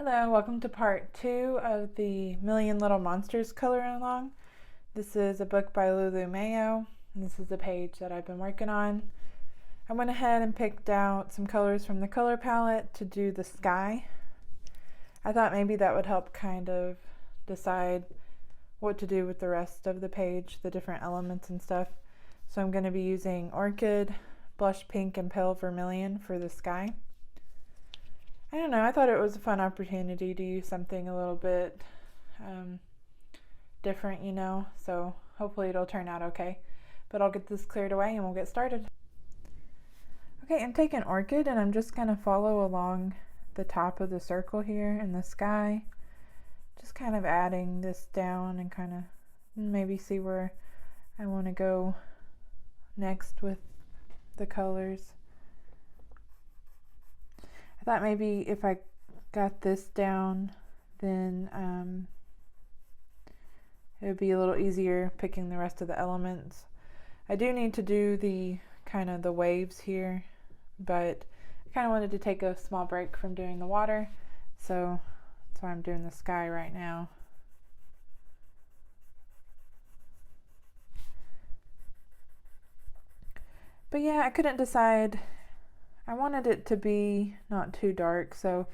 Hello, welcome to part 2 of the Million Little Monsters coloring along. This is a book by Lulu Mayo, and this is the page that I've been working on. I went ahead and picked out some colors from the color palette to do the sky. I thought maybe that would help kind of decide what to do with the rest of the page, the different elements and stuff. So I'm going to be using Orchid, Blush Pink, and Pale Vermilion for the sky. I don't know, I thought it was a fun opportunity to use something a little bit different, so hopefully it'll turn out okay. But I'll get this cleared away and we'll get started. Okay, I'm taking Orchid and I'm just going to follow along the top of the circle here in the sky. Just kind of adding this down and kind of maybe see where I want to go next with the colors. I thought maybe if I got this down, then it would be a little easier picking the rest of the elements. I do need to do the kind of the waves here, but I kind of wanted to take a small break from doing the water, so that's why I'm doing the sky right now. But yeah, I couldn't decide. I wanted it to be not too dark, so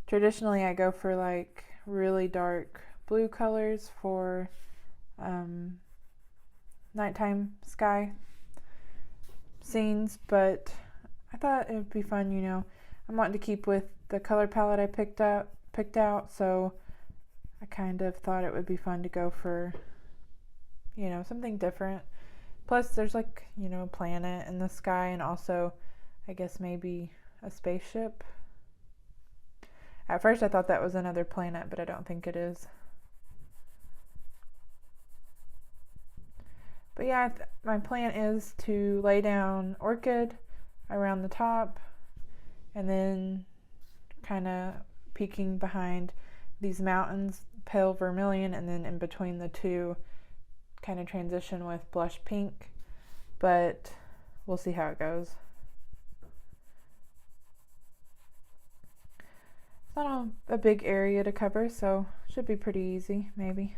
traditionally I go for like really dark blue colors for nighttime sky scenes, but I thought it would be fun, I'm wanting to keep with the color palette I picked out, so I kind of thought it would be fun to go for, something different. Plus there's like, a planet in the sky, and also I guess maybe a spaceship. At first I thought that was another planet, but I don't think it is. But yeah, my plan is to lay down Orchid around the top and then kind of peeking behind these mountains, Pale Vermilion, and then in between the two kind of transition with Blush Pink, but we'll see how it goes. It's not a big area to cover, so it should be pretty easy, maybe.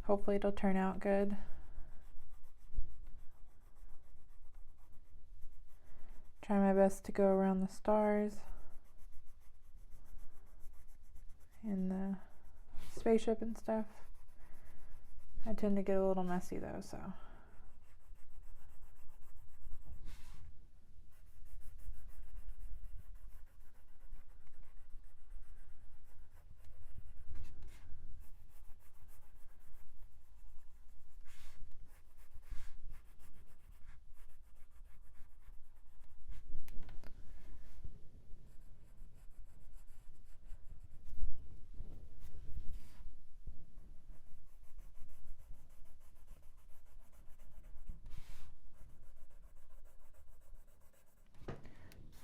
Hopefully it'll turn out good. Try my best to go around the stars and the spaceship and stuff. I tend to get a little messy though, so.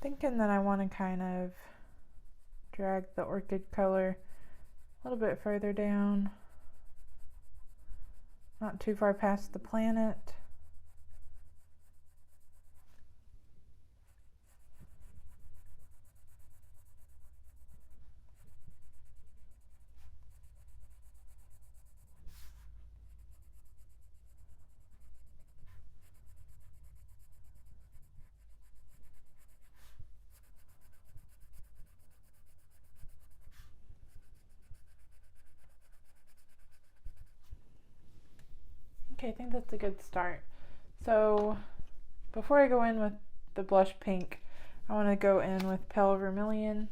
Thinking that I want to kind of drag the Orchid color a little bit further down, not too far past the planet. Okay, I think that's a good start. So before I go in with the Blush Pink, I want to go in with Pale Vermilion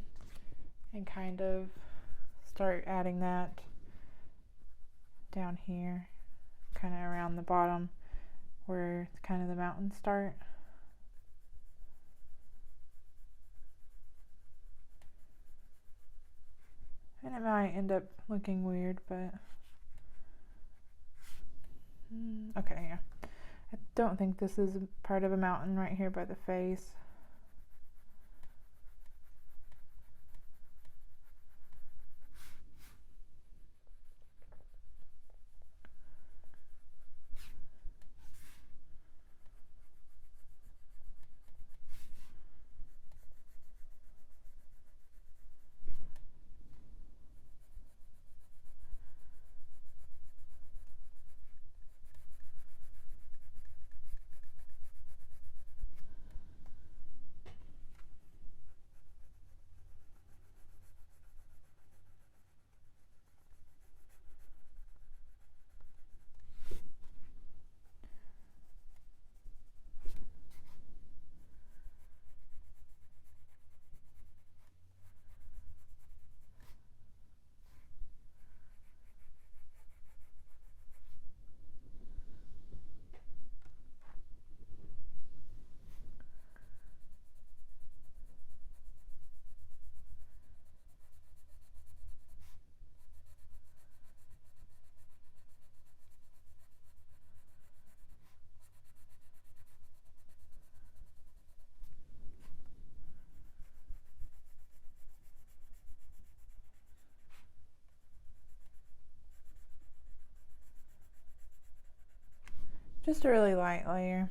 and kind of start adding that down here, kind of around the bottom where kind of the mountains start. And it might end up looking weird, but okay, yeah. I don't think this is part of a mountain right here by the face. Just a really light layer.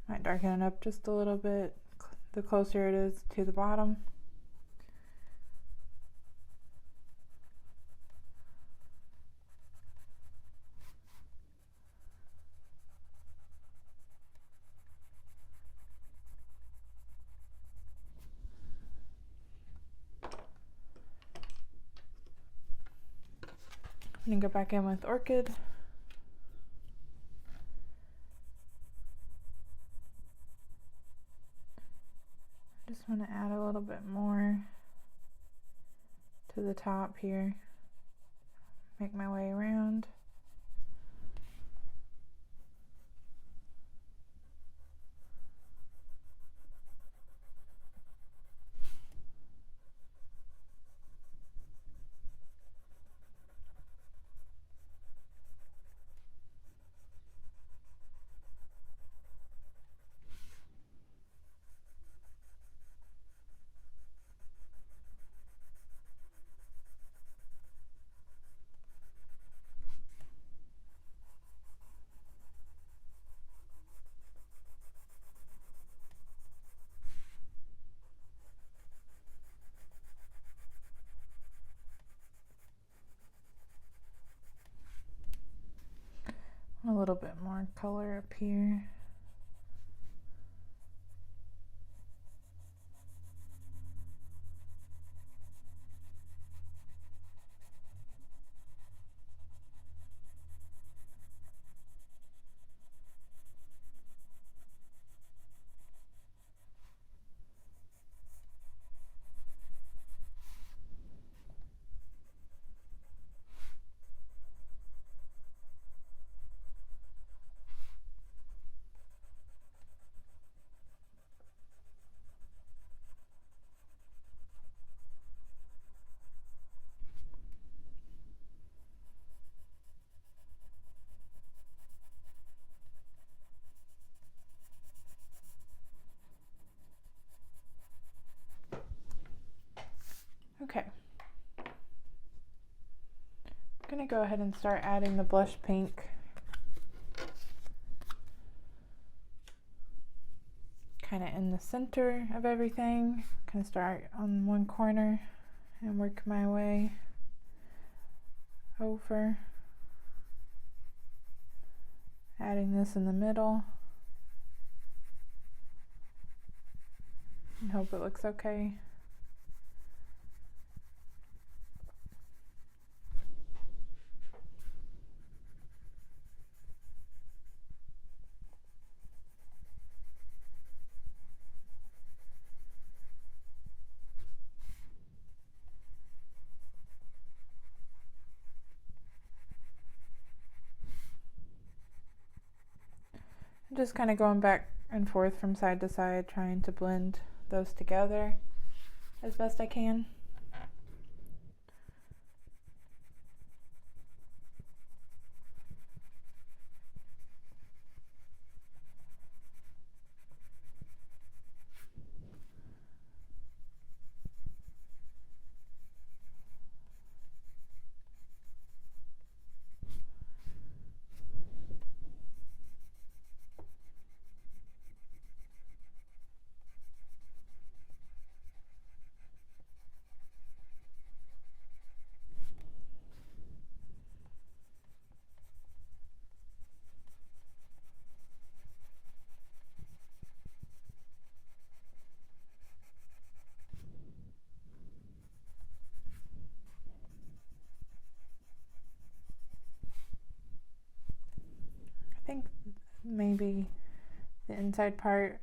Might darken it up just a little bit the closer it is to the bottom. I'm gonna go back in with Orchid. Just want to add a little bit more to the top here. Make my way around. A little bit more color up here. Okay. I'm gonna go ahead and start adding the blush pink. Kind of in the center of everything. Kind of start on one corner and work my way over. Adding this in the middle. And hope it looks okay. Just kind of going back and forth from side to side, trying to blend those together as best I can. I think maybe the inside part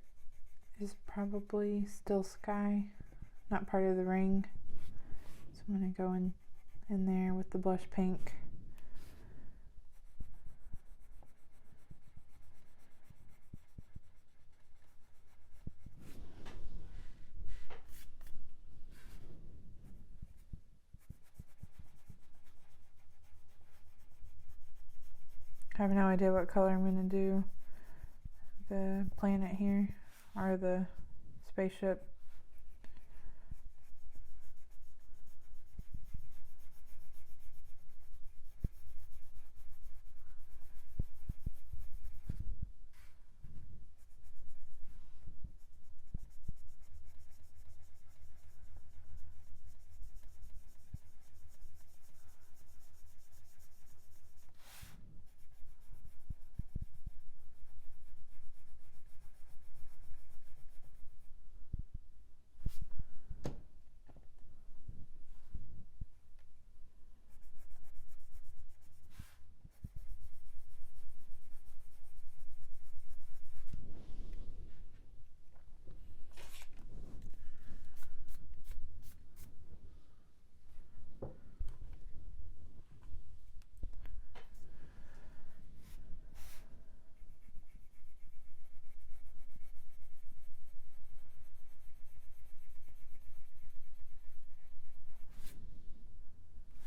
is probably still sky, not part of the ring. So I'm going to go in there with the blush pink. have no idea what color I'm going to do the planet here, or the spaceship.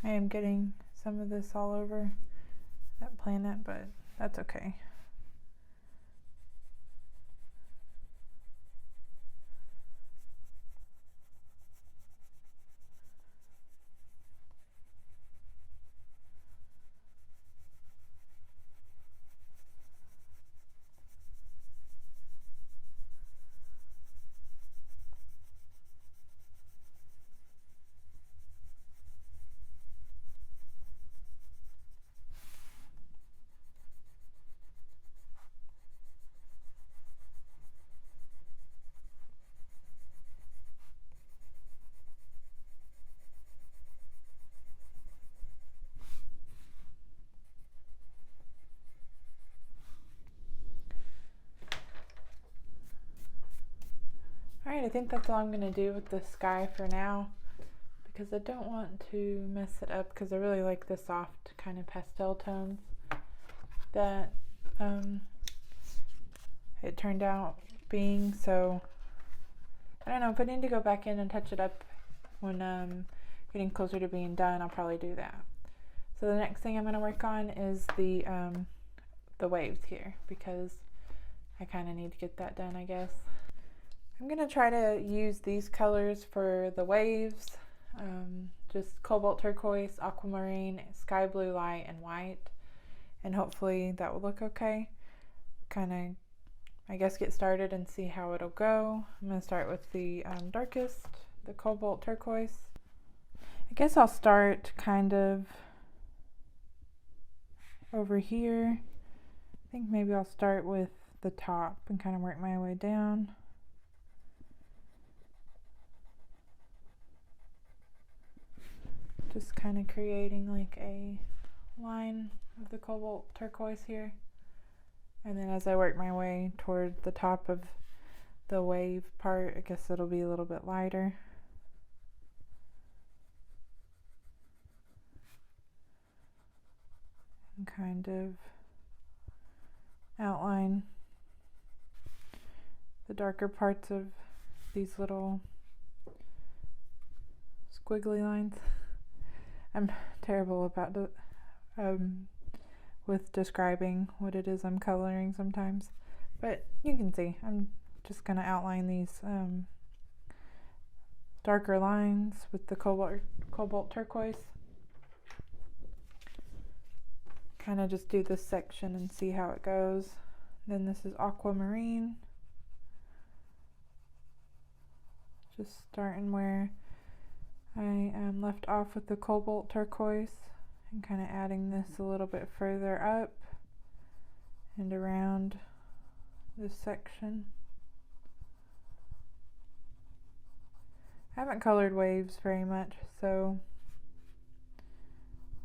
I am getting some of this all over that planet, but that's okay. Alright, I think that's all I'm going to do with the sky for now, because I don't want to mess it up, because I really like the soft kind of pastel tones that it turned out being. So I don't know, if I need to go back in and touch it up when getting closer to being done, I'll probably do that. So the next thing I'm going to work on is the waves here, because I kind of need to get that done, I guess. I'm going to try to use these colors for the waves, just cobalt turquoise, aquamarine, sky blue light, and white, and hopefully that will look okay. Kind of, I guess, get started and see how it'll go. I'm going to start with the darkest, the cobalt turquoise. I guess I'll start kind of over here. I think maybe I'll start with the top and kind of work my way down. Just kind of creating like a line of the cobalt turquoise here. And then as I work my way toward the top of the wave part, I guess it'll be a little bit lighter. And kind of outline the darker parts of these little squiggly lines. I'm terrible about with describing what it is I'm coloring sometimes, but you can see I'm just going to outline these darker lines with the cobalt turquoise. Kind of just do this section and see how it goes. Then this is aquamarine. Just starting where I left off with the cobalt turquoise and kind of adding this a little bit further up and around this section. I haven't colored waves very much, so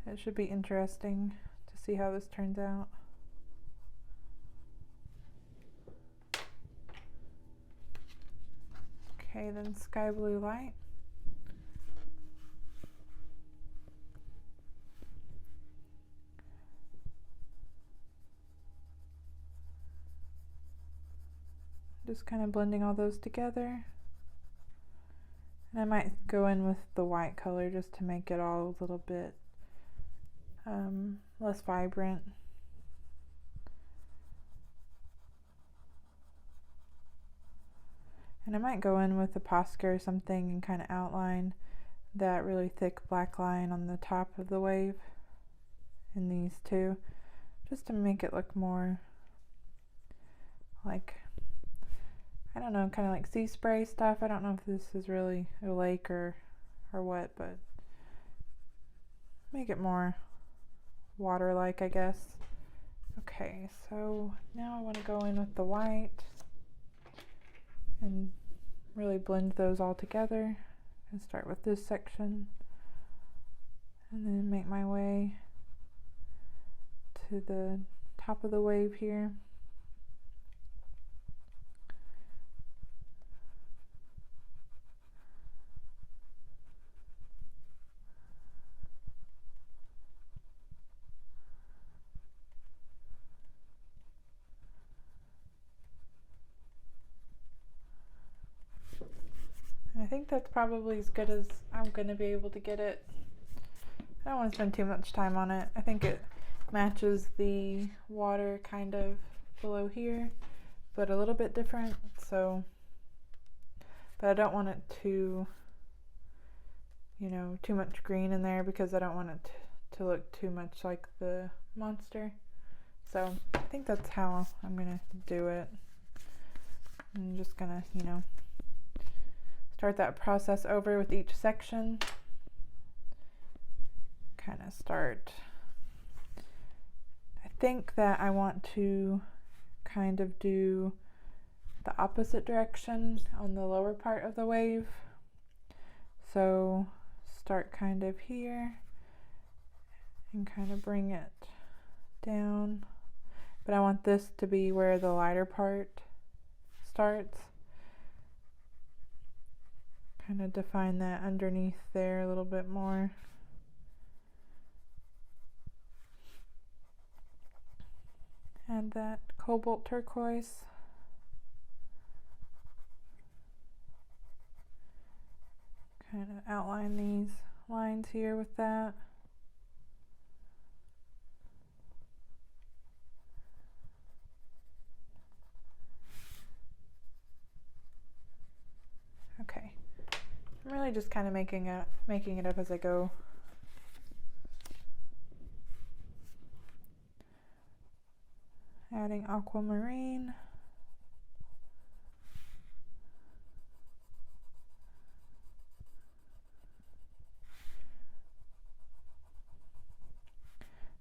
it should be interesting to see how this turns out. Okay, then sky blue light. Just kind of blending all those together. And I might go in with the white color just to make it all a little bit less vibrant. And I might go in with a Posca or something and kind of outline that really thick black line on the top of the wave in these two, just to make it look more like, I don't know, kind of like sea spray stuff. I don't know if this is really a lake or what, but make it more water-like, I guess. Okay, so now I want to go in with the white and really blend those all together. And start with this section and then make my way to the top of the wave here. I think that's probably as good as I'm going to be able to get it. I don't want to spend too much time on it. I think it matches the water kind of below here, but a little bit different. So, but I don't want it to, you know, too much green in there because I don't want it to look too much like the monster. So I think that's how I'm going to do it. I'm just going to, you know, start that process over with each section. Kind of start. I think that I want to kind of do the opposite direction on the lower part of the wave. So start kind of here and kind of bring it down. But I want this to be where the lighter part starts. Kind of define that underneath there a little bit more. Add that cobalt turquoise. Kind of outline these lines here with that. Okay. I'm really just kind of making it up as I go. Adding aquamarine.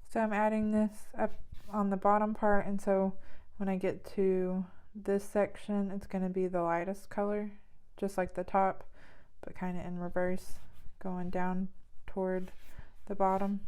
So I'm adding this up on the bottom part, and so when I get to this section, it's going to be the lightest color, just like the top, but kind of in reverse, going down toward the bottom.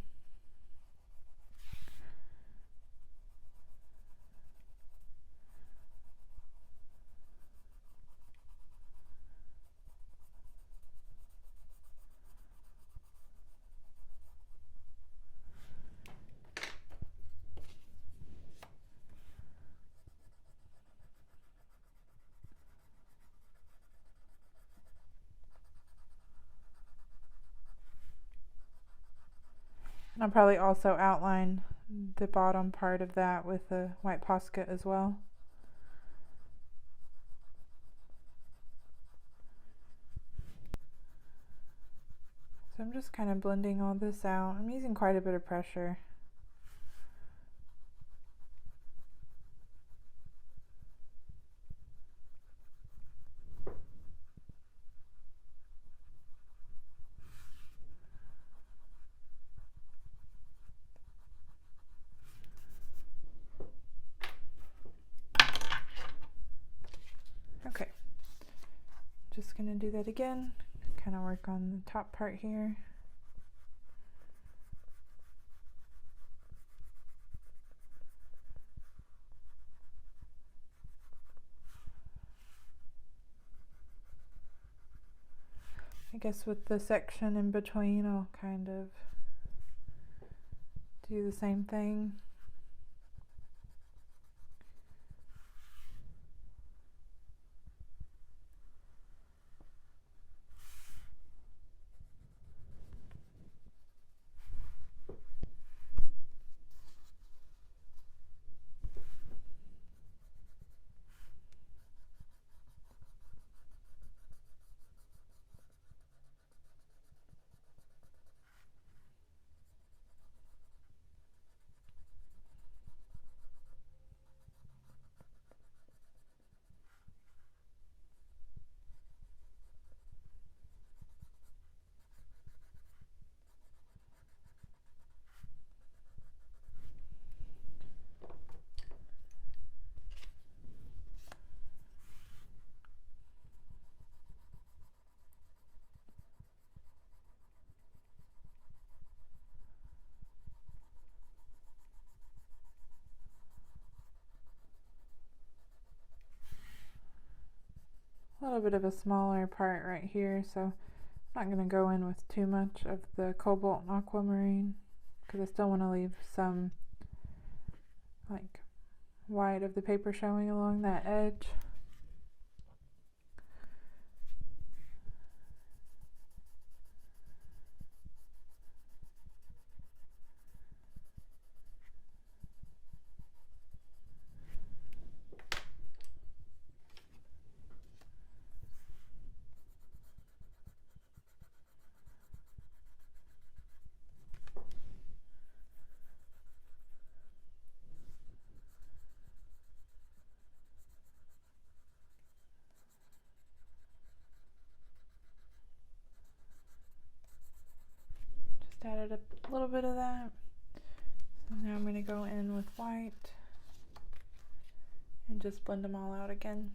And I'll probably also outline the bottom part of that with a white Posca as well. So I'm just kind of blending all this out. I'm using quite a bit of pressure. Okay, just gonna do that again, kind of work on the top part here. I guess with the section in between, I'll kind of do the same thing. a little bit of a smaller part right here, so I'm not going to go in with too much of the cobalt and aquamarine because I still want to leave some like white of the paper showing along that edge. Added a little bit of that. So now I'm going to go in with white and just blend them all out again.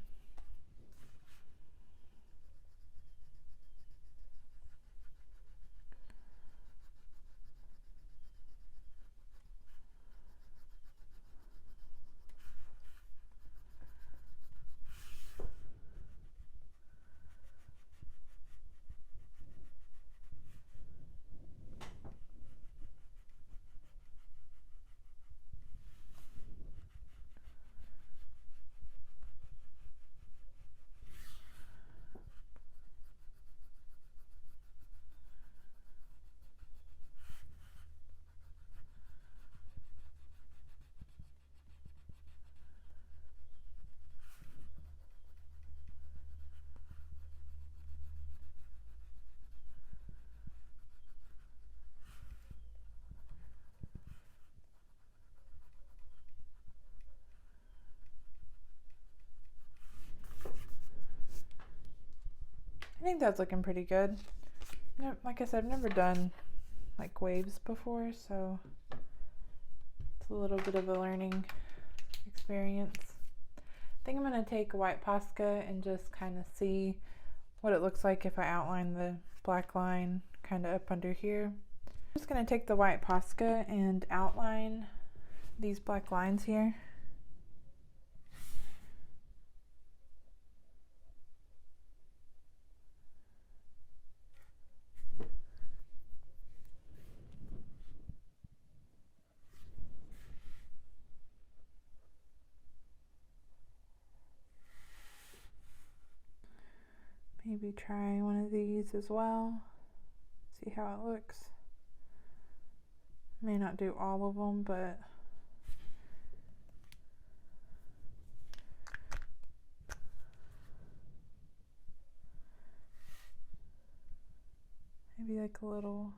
I think that's looking pretty good. Like I said, I've never done like waves before, so it's a little bit of a learning experience. I think I'm going to take a white Posca and just kind of see what it looks like if I outline the black line kind of up under here. I'm just going to take the white Posca and outline these black lines here. Maybe try one of these as well, see how it looks. May not do all of them, but maybe like a little.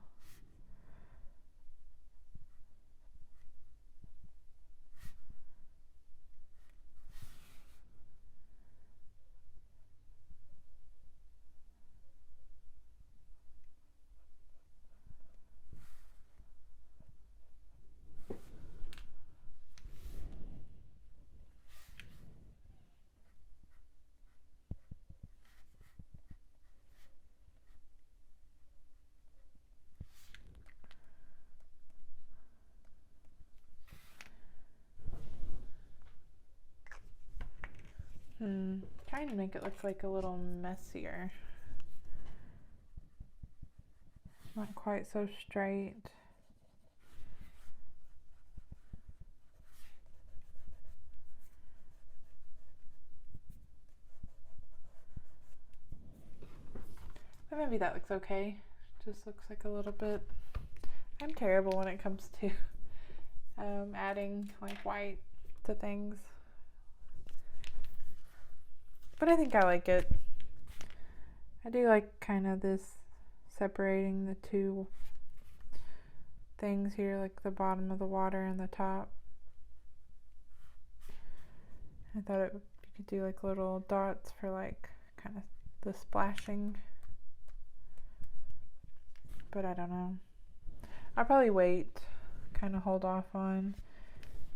Trying to make it look like a little messier. Not quite so straight. But maybe that looks okay. Just looks like a little bit. I'm terrible when it comes to adding like white to things. But I think I like it. I do like kind of this separating the two things here, like the bottom of the water and the top. I thought you could do like little dots for like kind of the splashing. But I don't know. I'll probably wait, kind of hold off on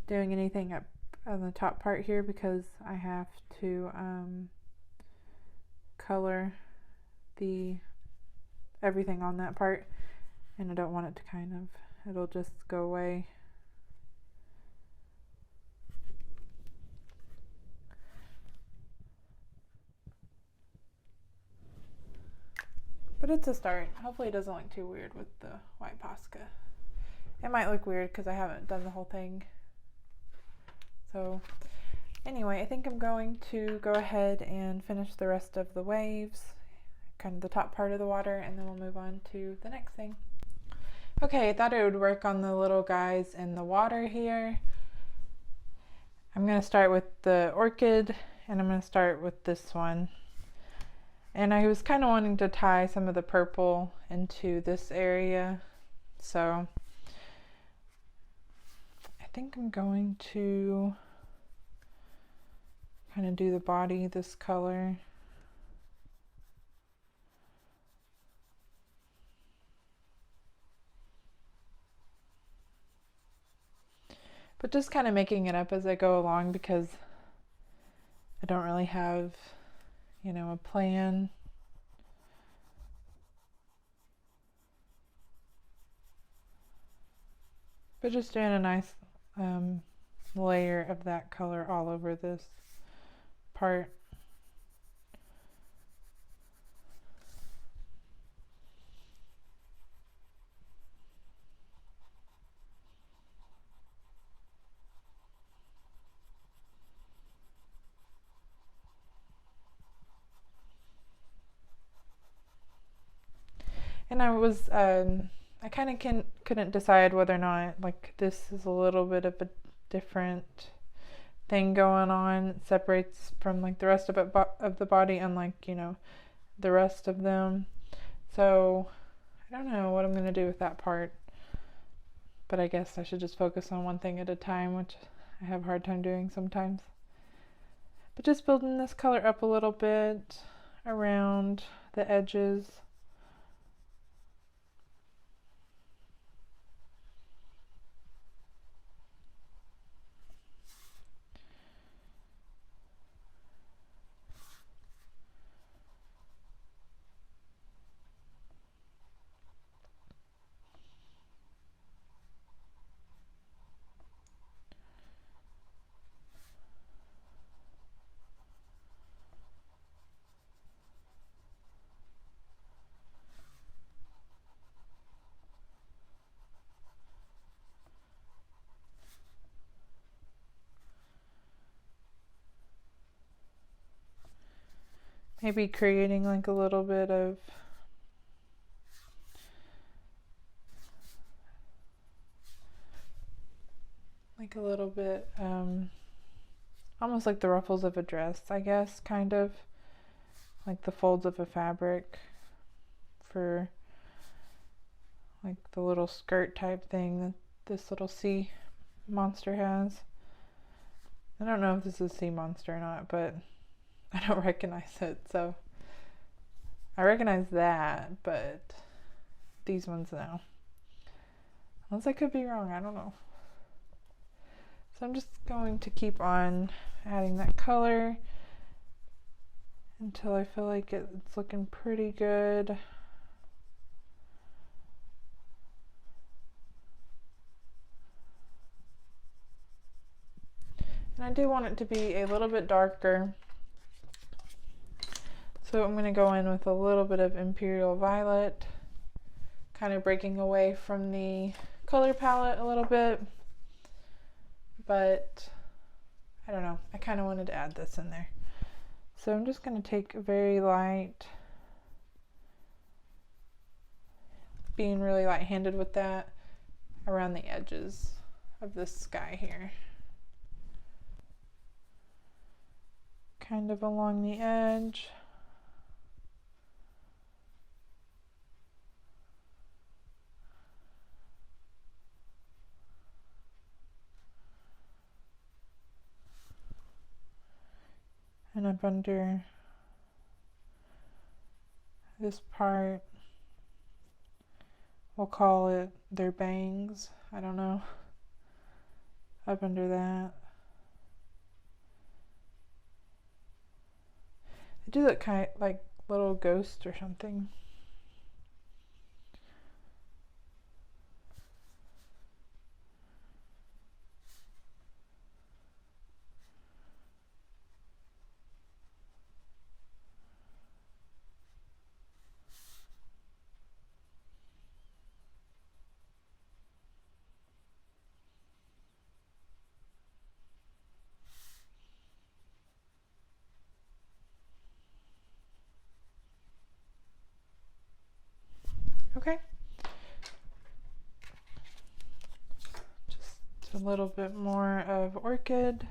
doing anything up on the top part here because I have to color everything on that part, and I don't want it to it'll just go away. But it's a start. Hopefully it doesn't look too weird with the white Posca. It might look weird because I haven't done the whole thing. So anyway, I think I'm going to go ahead and finish the rest of the waves, kind of the top part of the water, and then we'll move on to the next thing. Okay, I thought it would work on the little guys in the water here. I'm going to start with the orchid, and I'm going to start with this one. And I was kind of wanting to tie some of the purple into this area, so I think I'm going to kind of do the body this color. But just kind of making it up as I go along because I don't really have, you know, a plan. But just doing a nice layer of that color all over this part. And I kind of couldn't decide whether or not, like, this is a little bit of a different thing going on. It separates from like the rest of the body, unlike, you know, the rest of them. So I don't know what I'm going to do with that part. But I guess I should just focus on one thing at a time, which I have a hard time doing sometimes. But just building this color up a little bit around the edges. Maybe creating like a little bit of almost like the ruffles of a dress, I guess, kind of like the folds of a fabric for like the little skirt type thing that this little sea monster has. I don't know if this is sea monster or not, but I don't recognize it, so I recognize that, but these ones no. Unless I could be wrong, I don't know. So I'm just going to keep on adding that color until I feel like it's looking pretty good. And I do want it to be a little bit darker. So I'm going to go in with a little bit of Imperial Violet, kind of breaking away from the color palette a little bit. But I don't know, I kind of wanted to add this in there. So I'm just going to take a very light, being really light-handed with that, around the edges of this sky here. Kind of along the edge. And up under this part, we'll call it their bangs, I don't know, up under that. They do look kind of like little ghosts or something. Okay. Just a little bit more of orchid.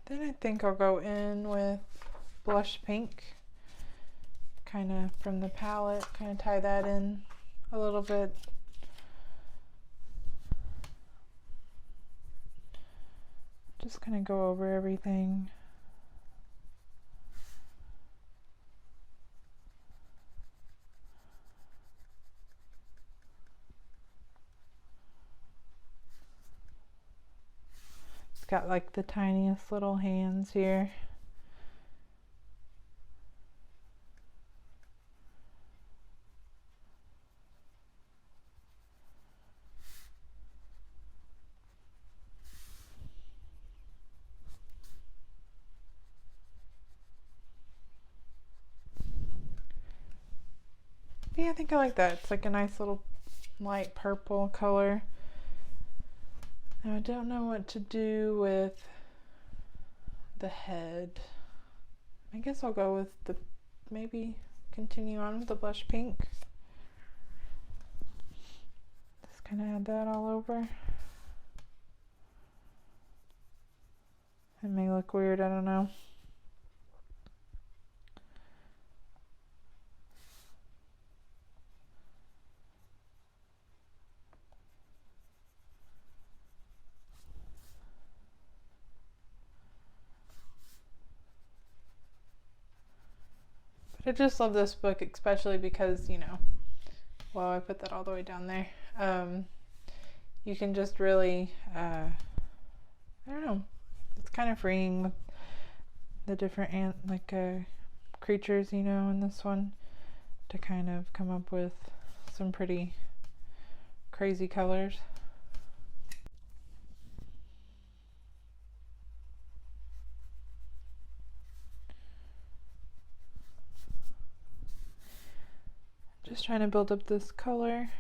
Then I think I'll go in with blush pink, kind of from the palette, kind of tie that in a little bit. Just kind of go over everything. It's got like the tiniest little hands here. Yeah, I think I like that. It's like a nice little light purple color. Now I don't know what to do with the head. I guess I'll go with the, maybe continue on with the blush pink. Just kind of add that all over. It may look weird, I don't know. I just love this book, especially because, you know, well, I put that all the way down there. You can just really, I don't know, it's kind of freeing with the different creatures, you know, in this one, to kind of come up with some pretty crazy colors. Just trying to build up this color.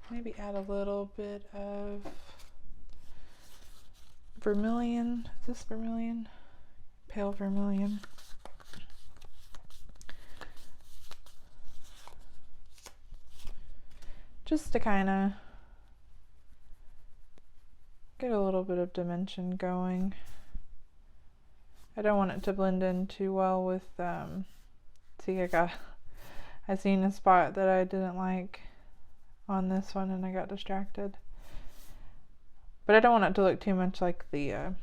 Maybe add a little bit of vermilion. Is this vermilion? Pale vermilion. Just to kind of get a little bit of dimension going. I don't want it to blend in too well with, see, I seen a spot that I didn't like on this one and I got distracted. But I don't want it to look too much like the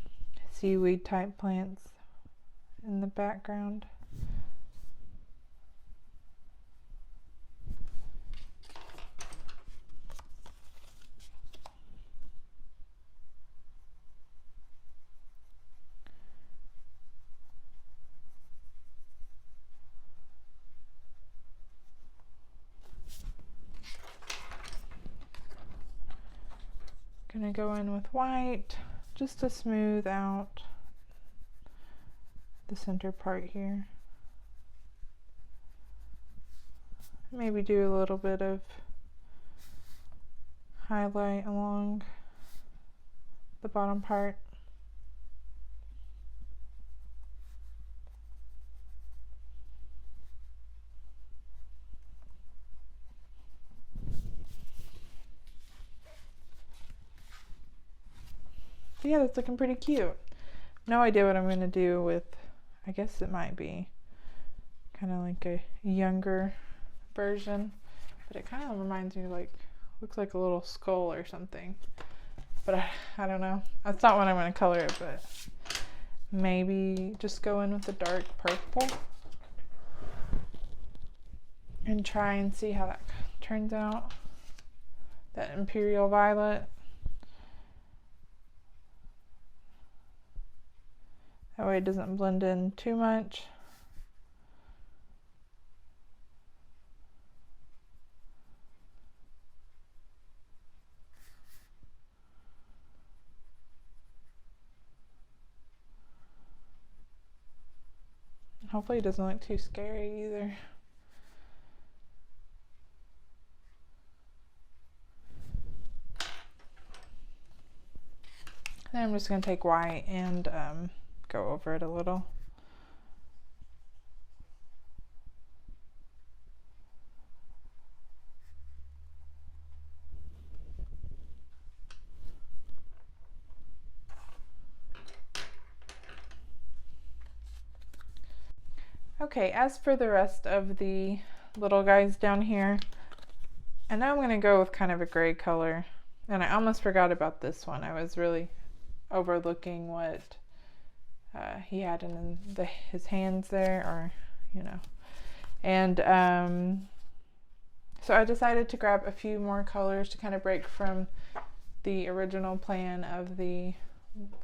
seaweed type plants in the background. Gonna go in with white just to smooth out the center part here. Maybe do a little bit of highlight along the bottom part. Yeah, that's looking pretty cute. No idea what I'm going to do with, I guess it might be kind of like a younger version, but it kind of reminds me, like, looks like a little skull or something, but I don't know. That's not what I'm going to color it, but maybe just go in with the dark purple and try and see how that turns out. That Imperial Violet. That way it doesn't blend in too much. Hopefully it doesn't look too scary either. Then I'm just going to take white and go over it a little. Okay, as for the rest of the little guys down here, and now I'm going to go with kind of a gray color. And I almost forgot about this one. I was really overlooking what he had in his hands there, or, you know. And so I decided to grab a few more colors to kind of break from the original plan of the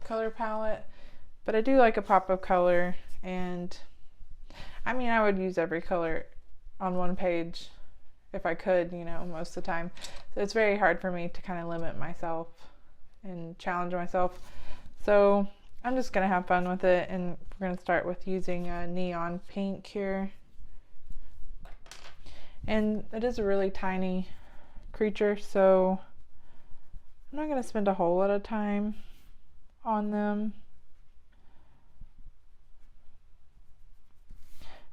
color palette. But I do like a pop of color, and I mean, I would use every color on one page if I could, you know, most of the time. So it's very hard for me to kind of limit myself and challenge myself. So I'm just going to have fun with it, and we're going to start with using a neon pink here. And it is a really tiny creature, so I'm not going to spend a whole lot of time on them,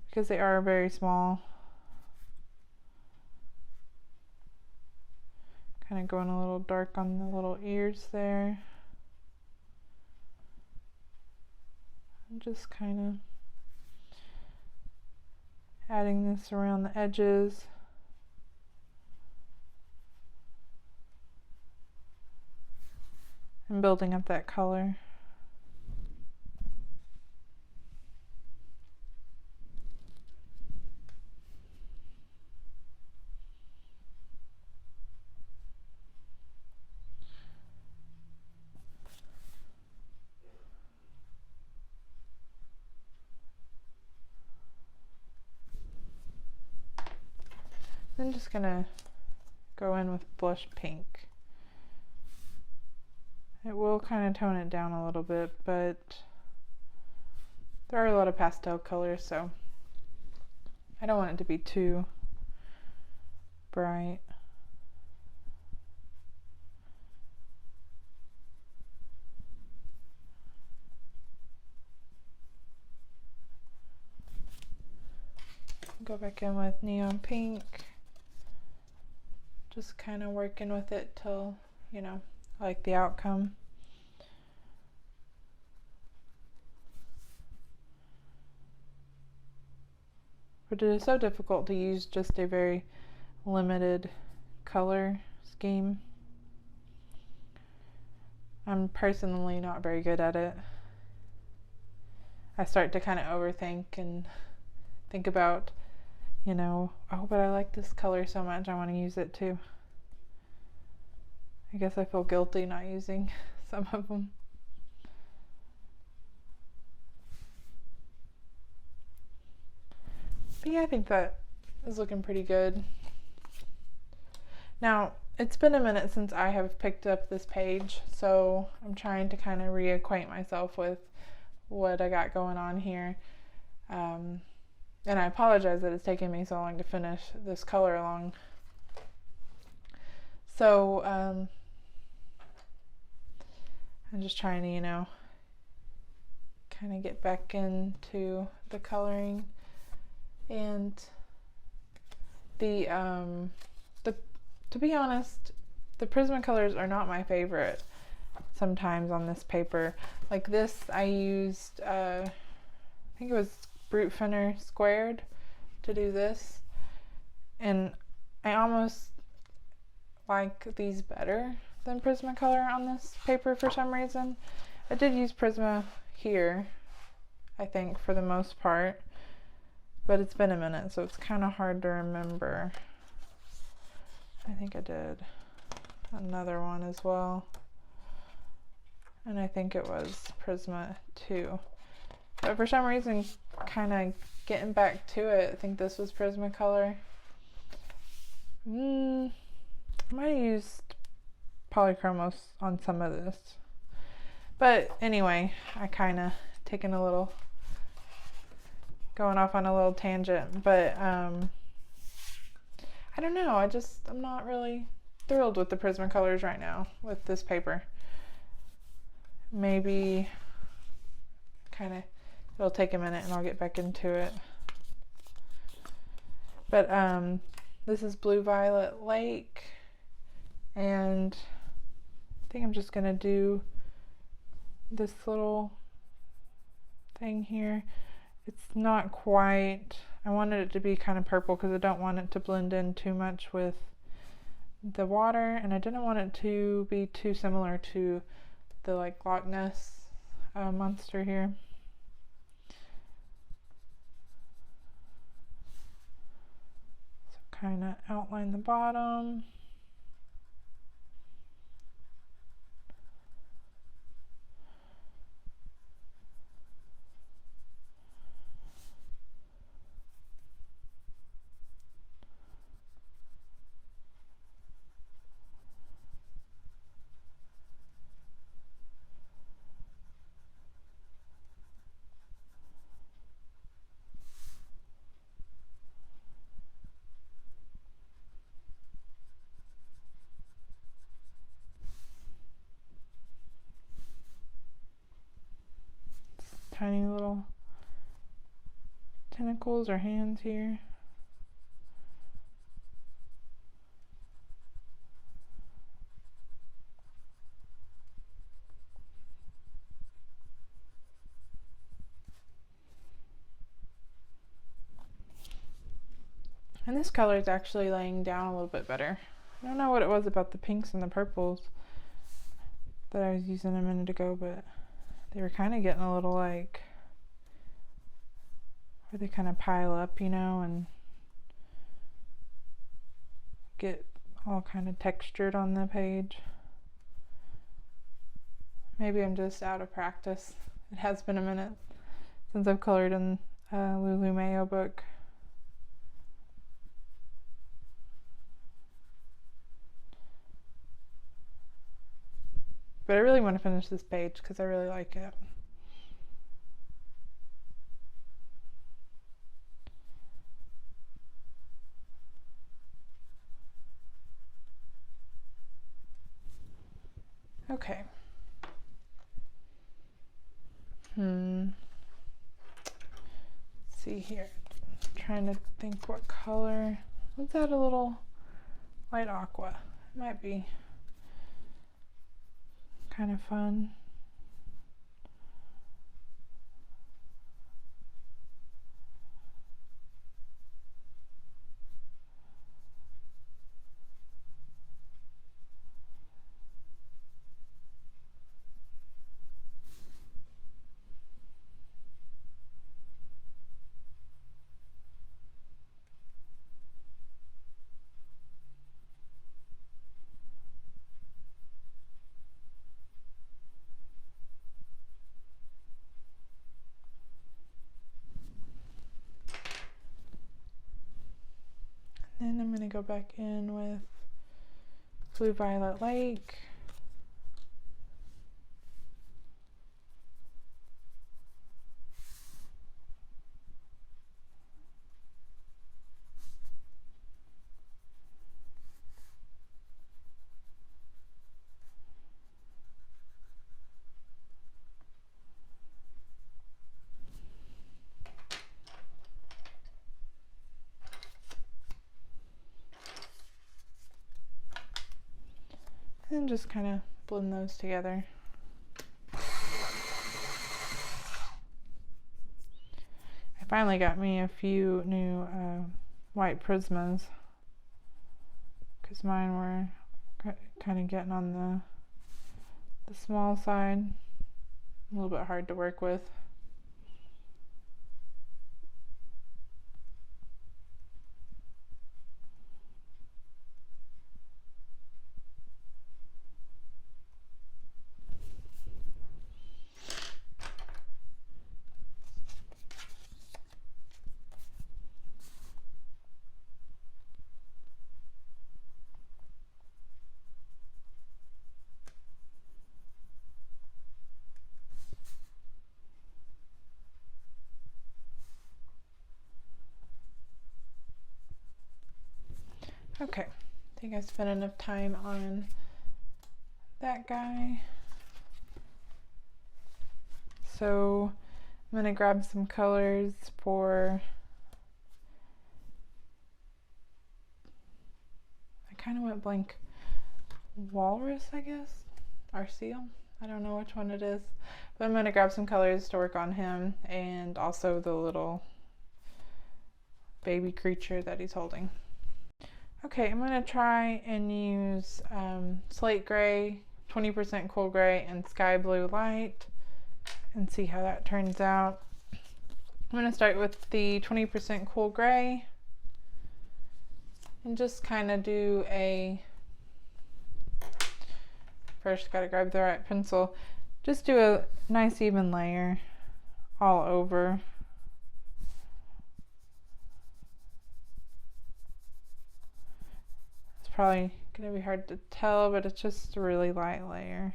because they are very small. Kind of going a little dark on the little ears there. I'm just kind of adding this around the edges. And building up that color. I'm just gonna go in with blush pink. It will kind of tone it down a little bit, but there are a lot of pastel colors, so I don't want it to be too bright. Go back in with neon pink. Just kind of working with it till, you know, I like the outcome. But it is so difficult to use just a very limited color scheme. I'm personally not very good at it. I start to kind of overthink and think about, you know, oh, but I like this color so much, I want to use it too. I guess I feel guilty not using some of them. But yeah, I think that is looking pretty good. Now, it's been a minute since I have picked up this page, so I'm trying to kind of reacquaint myself with what I got going on here. And I apologize that it's taken me so long to finish this color along. So I'm just trying to, you know, kind of get back into the coloring. And to be honest, the Prismacolors are not my favorite. sometimes on this paper. Like this, I used, I think it was Brute Thinner Squared to do this. And I almost like these better than Prismacolor on this paper for some reason. I did use Prisma here, I think, for the most part, but it's been a minute, so it's kind of hard to remember. I think I did another one as well, and I think it was Prisma too. But for some reason, kind of getting back to it, I think this was Prismacolor. I might have used Polychromos on some of this. But anyway, I kind of going off on a little tangent, but I don't know, I'm not really thrilled with the Prismacolors right now with this paper. Maybe it'll take a minute and I'll get back into it. But this is Blue Violet Lake, and I think I'm just gonna do this little thing here. It's not quite, I wanted it to be kind of purple because I don't want it to blend in too much with the water, and I didn't want it to be too similar to the like Loch Ness monster here. So kind of outline the bottom. Tiny little tentacles or hands here. And this color is actually laying down a little bit better. I don't know what it was about the pinks and the purples that I was using a minute ago, but they were kind of getting a little like, where they kind of pile up, you know, and get all kind of textured on the page. Maybe I'm just out of practice. It has been a minute since I've colored in a Lulu Mayo book. But I really want to finish this page because I really like it. Okay. Let's see here. I'm trying to think what color. Let's add a little light aqua. It might be kind of fun. Then I'm going to go back in with Blue Violet Lake. And just kind of blend those together. I finally got me a few new white Prismas because mine were kind of getting on the small side, a little bit hard to work with. Okay, I think I spent enough time on that guy. So I'm gonna grab some colors for, I kind of went blank, walrus, I guess, or seal. I don't know which one it is, but I'm gonna grab some colors to work on him and also the little baby creature that he's holding. Okay, I'm gonna try and use slate gray, 20% cool gray, and sky blue light and see how that turns out. I'm gonna start with the 20% cool gray and just kind of do first gotta grab the right pencil, just do a nice even layer all over. It's probably gonna be hard to tell, but it's just a really light layer.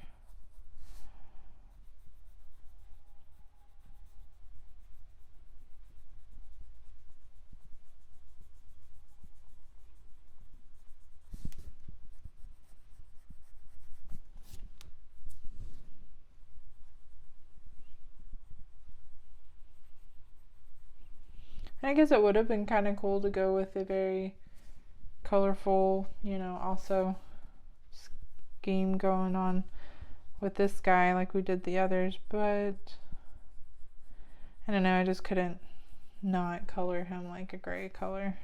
I guess it would have been kind of cool to go with a very colorful, you know, also scheme going on with this guy like we did the others, but I don't know, I just couldn't not color him like a gray color.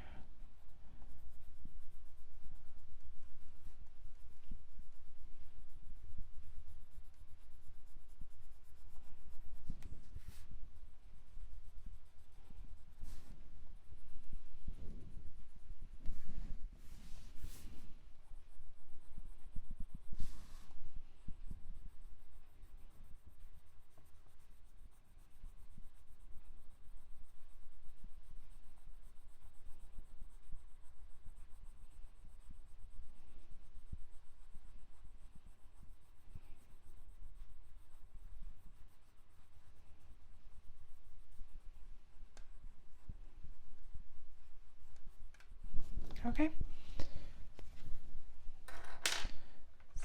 Okay.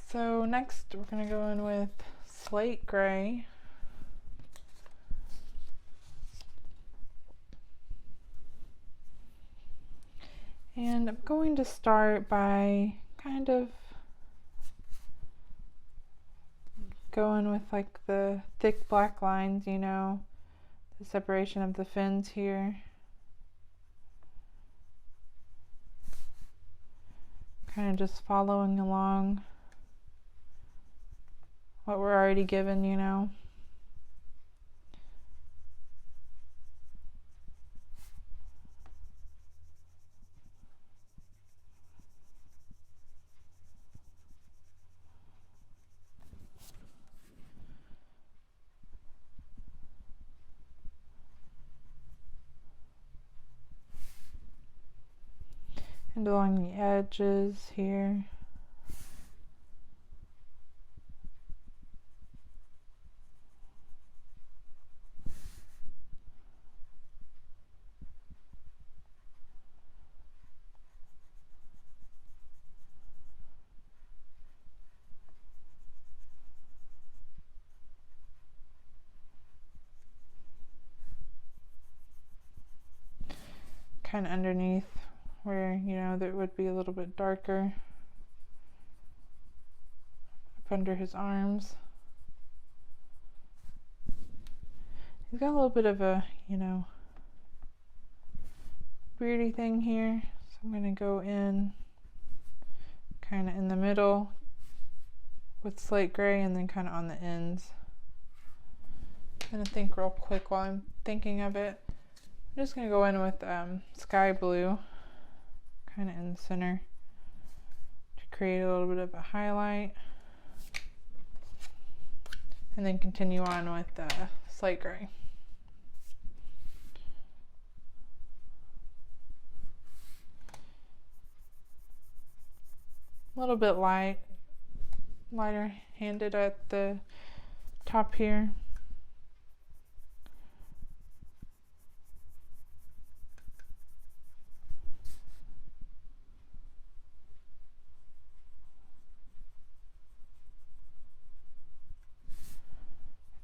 So next we're going to go in with slate gray. And I'm going to start by kind of going with like the thick black lines, you know, the separation of the fins here. Kind of just following along what we're already given, you know. And along the edges here. Kind of underneath where, you know, that would be a little bit darker. under his arms. He's got a little bit of a, beardy thing here. So I'm going to go in kind of in the middle with slate gray and then kind of on the ends. I'm going to think real quick while I'm thinking of it. I'm just going to go in with sky blue kind of in the center to create a little bit of a highlight. And then continue on with slate gray. A little bit lighter handed at the top here.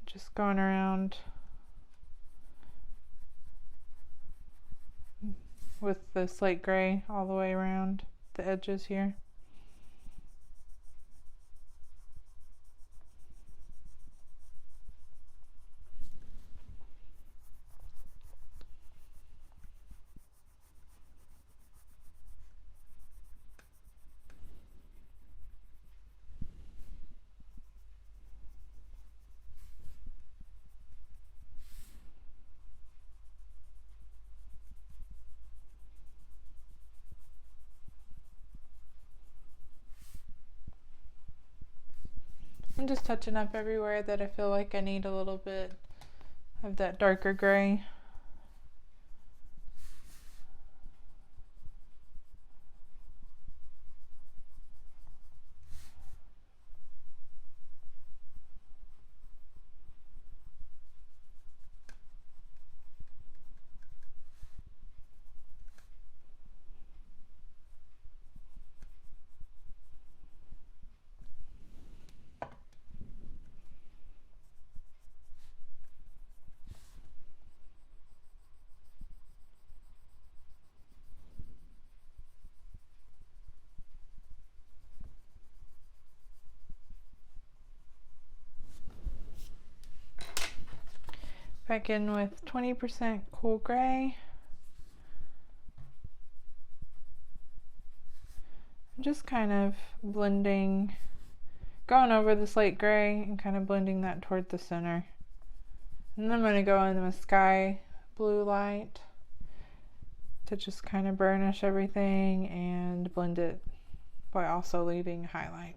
Just going around with the slate gray all the way around the edges here. I'm just touching up everywhere that I feel like I need a little bit of that darker gray. Back in with 20% cool gray. I'm just kind of blending, going over the slate gray and kind of blending that toward the center. And then I'm going to go in with sky blue light to just kind of burnish everything and blend it while also leaving highlight.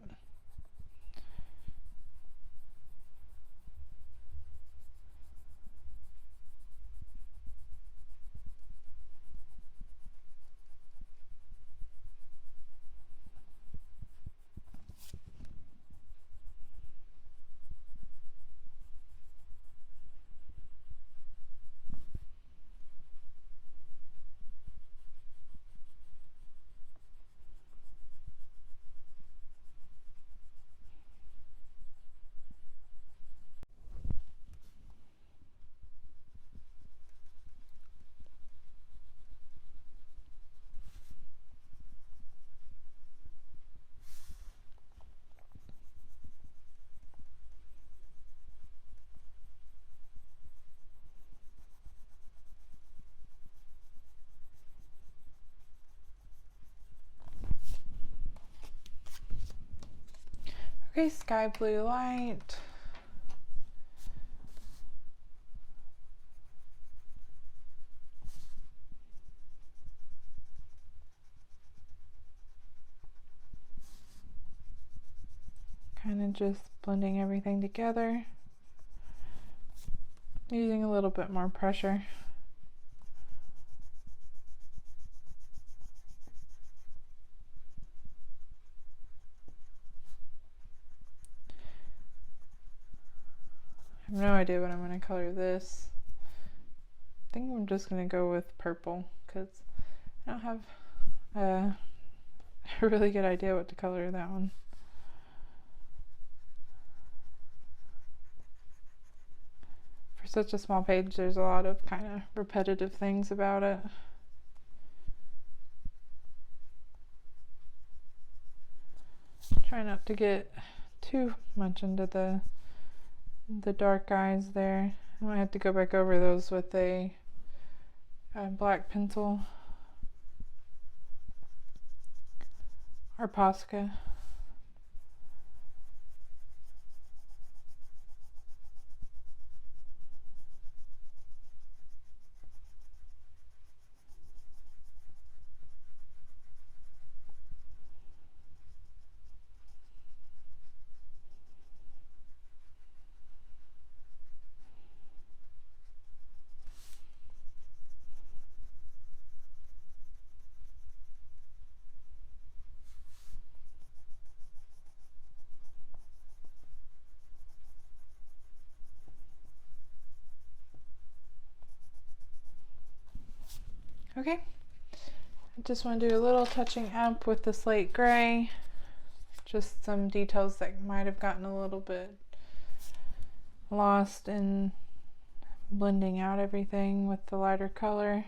Okay, sky blue light. Kind of just blending everything together, using a little bit more pressure. I have no idea what I'm going to color this. I think I'm just going to go with purple because I don't have a really good idea what to color that one. For such a small page, there's a lot of kind of repetitive things about it. Try not to get too much into the dark eyes there. I might have to go back over those with a black pencil or Posca. Okay, I just want to do a little touching up with the slate gray, just some details that might have gotten a little bit lost in blending out everything with the lighter color.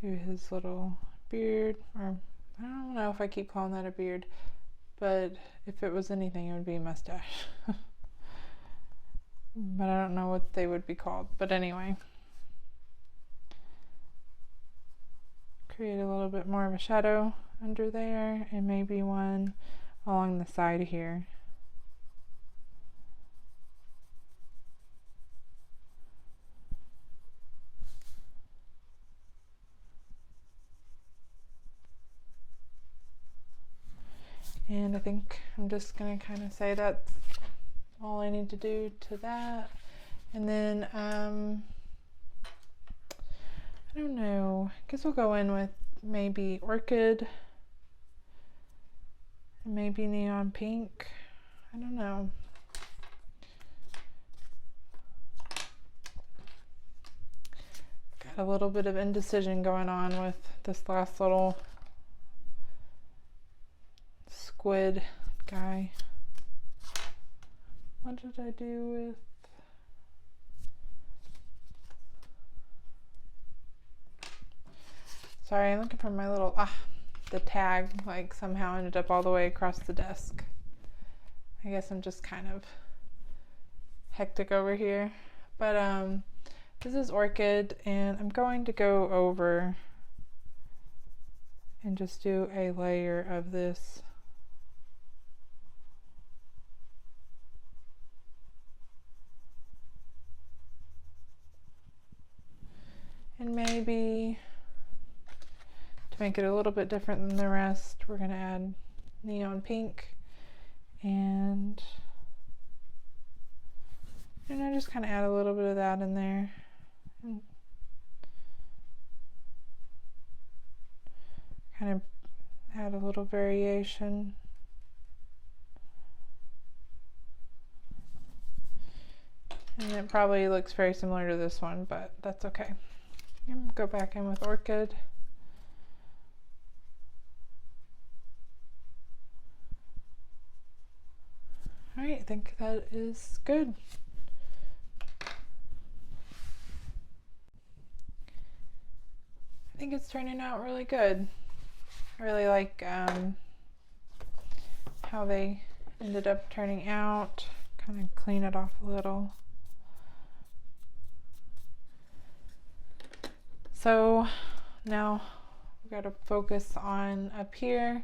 Do his little beard, or I don't know if I keep calling that a beard, but if it was anything it would be a mustache. But I don't know what they would be called, but anyway. Create a little bit more of a shadow under there, and maybe one along the side here. And I think I'm just going to kind of say that's all I need to do to that. And then I don't know, I guess we'll go in with maybe orchid, maybe neon pink. I don't know. Got a little bit of indecision going on with this last little squid guy. What did I do with? Sorry, I'm looking for my little, the tag like somehow ended up all the way across the desk. I guess I'm just kind of hectic over here. But this is orchid, and I'm going to go over and just do a layer of this. And maybe to make it a little bit different than the rest, we're going to add neon pink, and I just kind of add a little bit of that in there. And kind of add a little variation. And it probably looks very similar to this one, but that's okay. Go back in with orchid. All right, I think that is good. I think it's turning out really good. I really like how they ended up turning out. Kind of clean it off a little. So now we've got to focus on up here,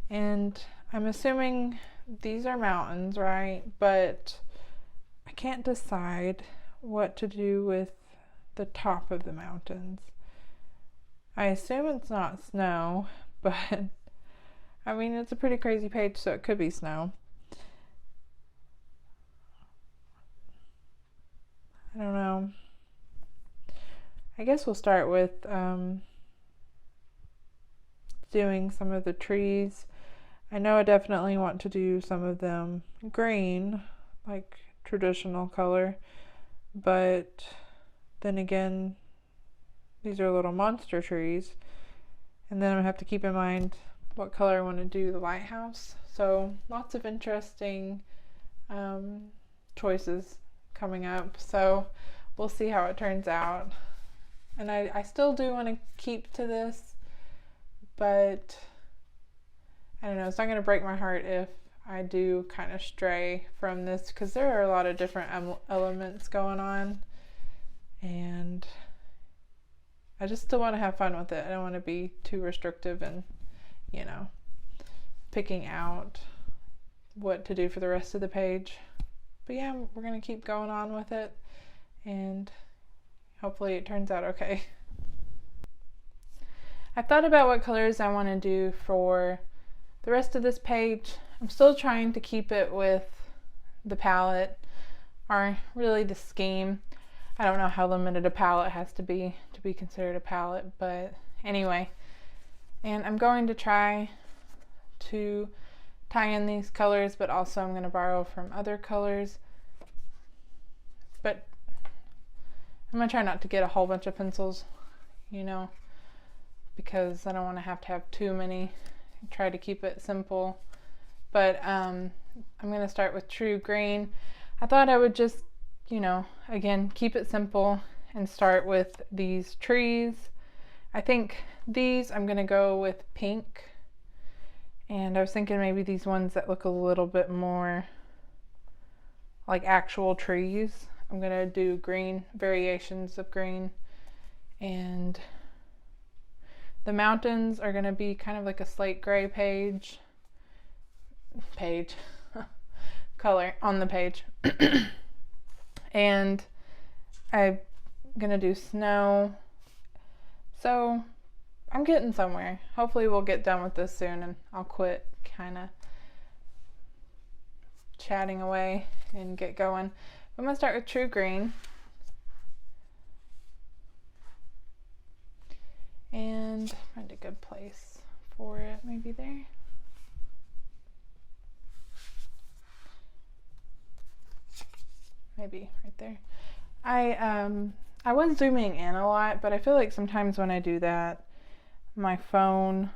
and I'm assuming these are mountains, right? But I can't decide what to do with the top of the mountains. I assume it's not snow, but I mean, it's a pretty crazy page, so it could be snow. I don't know. I guess we'll start with doing some of the trees. I know I definitely want to do some of them green, like traditional color, but then again, these are little monster trees, and then I'm gonna have to keep in mind what color I want to do the lighthouse. So lots of interesting choices coming up, so we'll see how it turns out. And I still do want to keep to this, but I don't know, it's not going to break my heart if I do kind of stray from this because there are a lot of different elements going on, and I just still want to have fun with it. I don't want to be too restrictive and, you know, picking out what to do for the rest of the page. But yeah, we're going to keep going on with it, and hopefully it turns out okay. I've thought about what colors I want to do for the rest of this page. I'm still trying to keep it with the palette, or really the scheme. I don't know how limited a palette has to be considered a palette, but anyway. And I'm going to try to tie in these colors, but also I'm going to borrow from other colors. But I'm going to try not to get a whole bunch of pencils, you know, because I don't want to have too many. Try to keep it simple. But I'm going to start with True Green. I thought I would just, you know, again, keep it simple and start with these trees. I think these I'm going to go with pink. And I was thinking maybe these ones that look a little bit more like actual trees. I'm going to do green, variations of green. And the mountains are going to be kind of like a slate gray color on the page. And I'm going to do snow. So I'm getting somewhere. Hopefully we'll get done with this soon and I'll quit kind of chatting away and get going. I'm going to start with True Green. And find a good place for it, maybe there. Maybe right there. I was zooming in a lot, but I feel like sometimes when I do that, my phone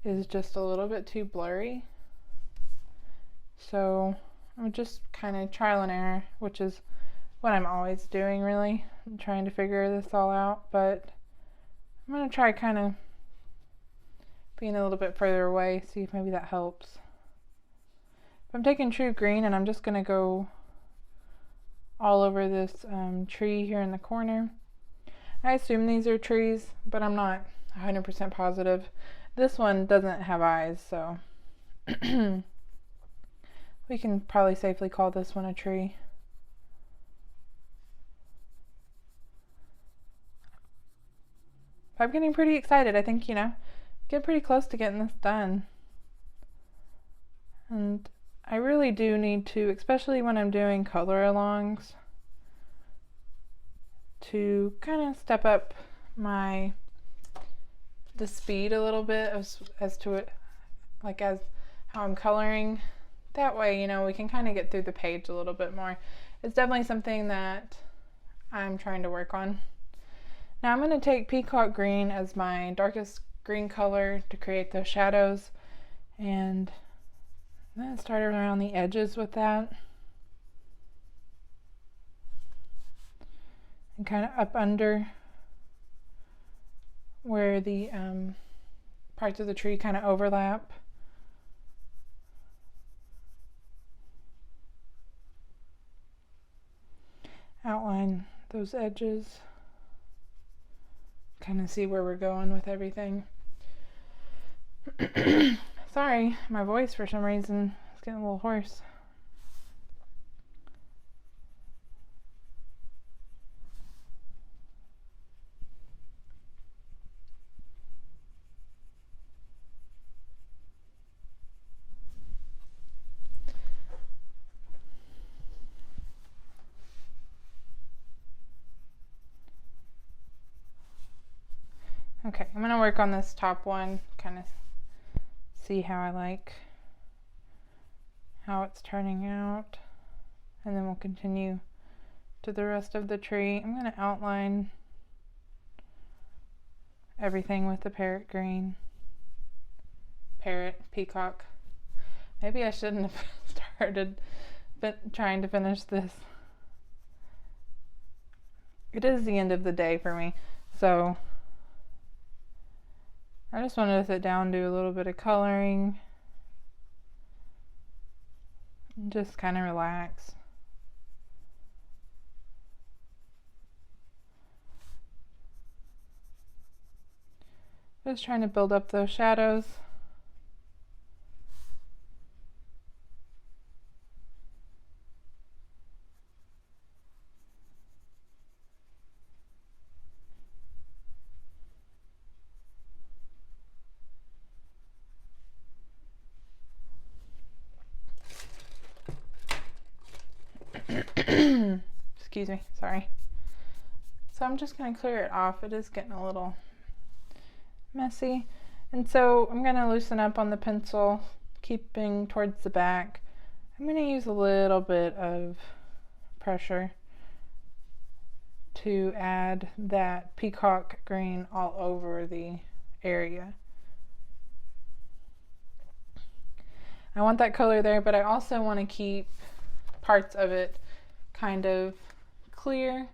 is just a little bit too blurry. So I'm just kind of trial and error, which is what I'm always doing really. I'm trying to figure this all out, but I'm going to try kind of being a little bit further away, see if maybe that helps. I'm taking True Green and I'm just going to go all over this tree here in the corner. I assume these are trees, but I'm not 100% positive. This one doesn't have eyes, so we can probably safely call this one a tree. I'm getting pretty excited. I think, you know, get pretty close to getting this done. And I really do need to, especially when I'm doing color alongs, to kind of step up the speed a little bit as to it, like as how I'm coloring. That way, you know, we can kind of get through the page a little bit more. It's definitely something that I'm trying to work on. Now I'm going to take Peacock Green as my darkest green color to create those shadows, and I'm going to start around the edges with that. And kind of up under where the parts of the tree kind of overlap. Outline those edges. Kind of see where we're going with everything. Sorry, my voice for some reason is getting a little hoarse. Okay, I'm going to work on this top one, kind of see how I like how it's turning out, and then we'll continue to the rest of the tree. I'm going to outline everything with the peacock. Maybe I shouldn't have started trying to finish this. It is the end of the day for me, so I just wanted to sit down and do a little bit of coloring and just kind of relax. Just trying to build up those shadows. Excuse me, sorry. So I'm just going to clear it off. It is getting a little messy. And so I'm going to loosen up on the pencil, keeping towards the back. I'm going to use a little bit of pressure to add that peacock green all over the area. I want that color there, but I also want to keep parts of it kind of clear,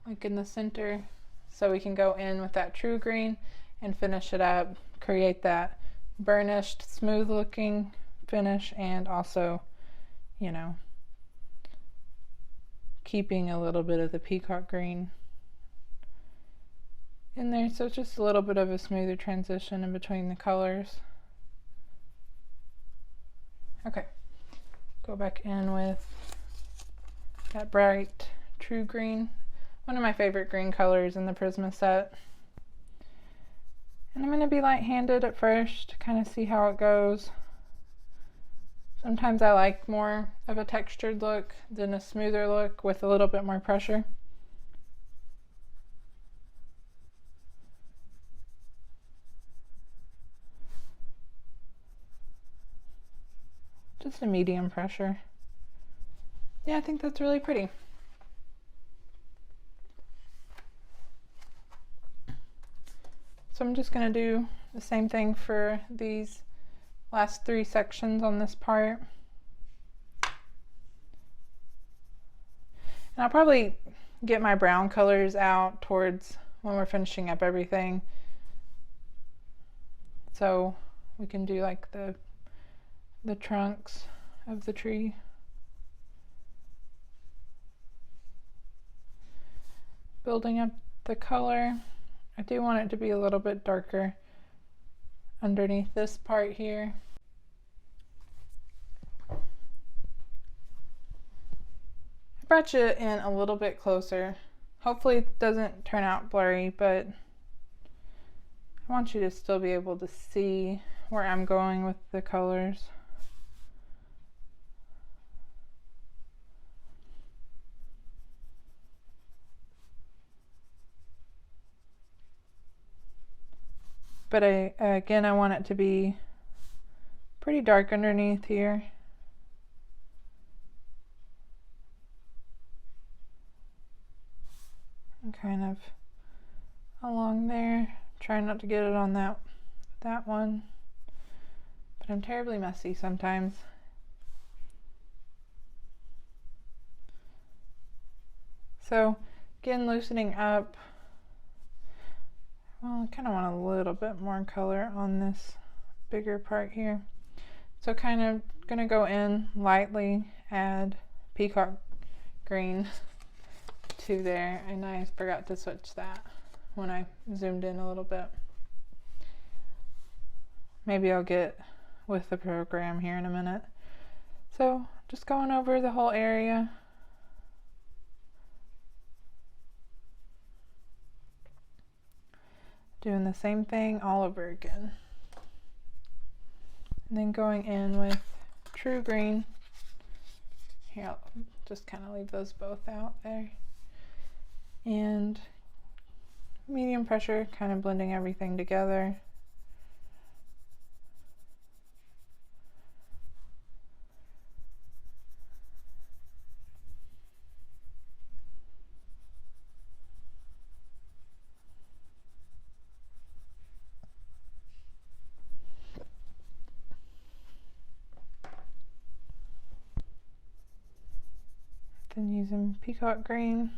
like in the center, so we can go in with that true green and finish it up, create that burnished, smooth looking finish, and also, you know, keeping a little bit of the peacock green in there, so it's just a little bit of a smoother transition in between the colors. Okay, go back in with that bright true green, one of my favorite green colors in the Prisma set. And I'm going to be light-handed at first to kind of see how it goes. Sometimes I like more of a textured look than a smoother look with a little bit more pressure. Just a medium pressure. Yeah, I think that's really pretty. So I'm just going to do the same thing for these last 3 sections on this part. And I'll probably get my brown colors out towards when we're finishing up everything, so we can do like the trunks of the tree. Building up the color. I do want it to be a little bit darker underneath this part here. I brought you in a little bit closer. Hopefully it doesn't turn out blurry, but I want you to still be able to see where I'm going with the colors. But again, I want it to be pretty dark underneath here. And kind of along there. Try not to get it on that one. But I'm terribly messy sometimes. So again, loosening up. Well, I kind of want a little bit more color on this bigger part here. So kind of gonna go in lightly, add peacock green to there, and I forgot to switch that when I zoomed in a little bit. Maybe I'll get with the program here in a minute. So just going over the whole area. Doing the same thing all over again. And then going in with true green. Here, I'll just kind of leave those both out there. And medium pressure, kind of blending everything together. Then using peacock green.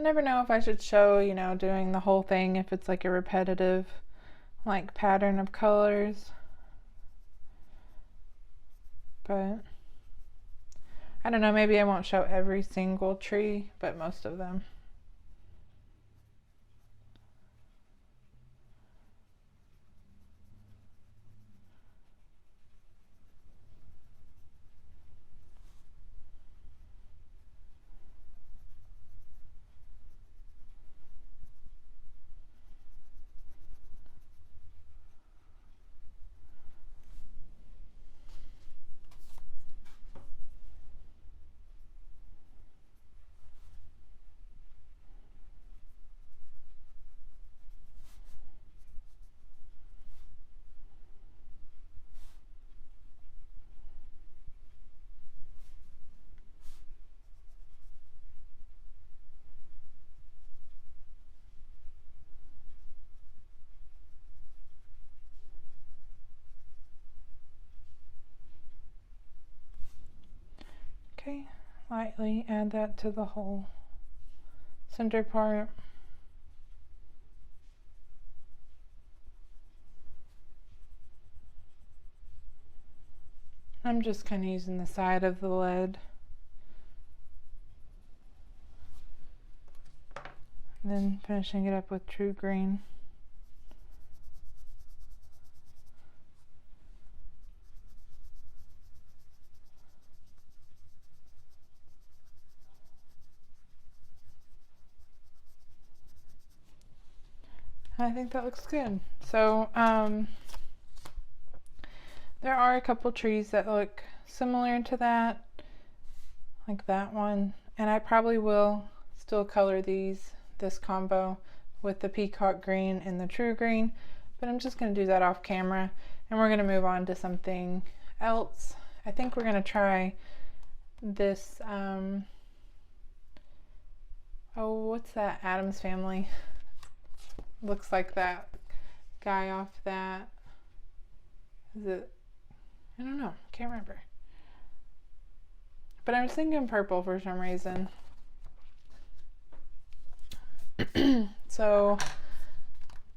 I never know if I should show, you know, doing the whole thing, if it's like a repetitive like pattern of colors. But I don't know, maybe I won't show every single tree, but most of them. Okay, lightly add that to the whole center part. I'm just kind of using the side of the lead. And then finishing it up with true green. I think that looks good. So there are a couple trees that look similar to that, like that one, and I probably will still color this combo with the peacock green and the true green, but I'm just going to do that off camera, and we're going to move on to something else. I think we're going to try this oh, what's that, Addams Family? Looks like that guy off that. Is it? I don't know. Can't remember. But I was thinking purple for some reason. So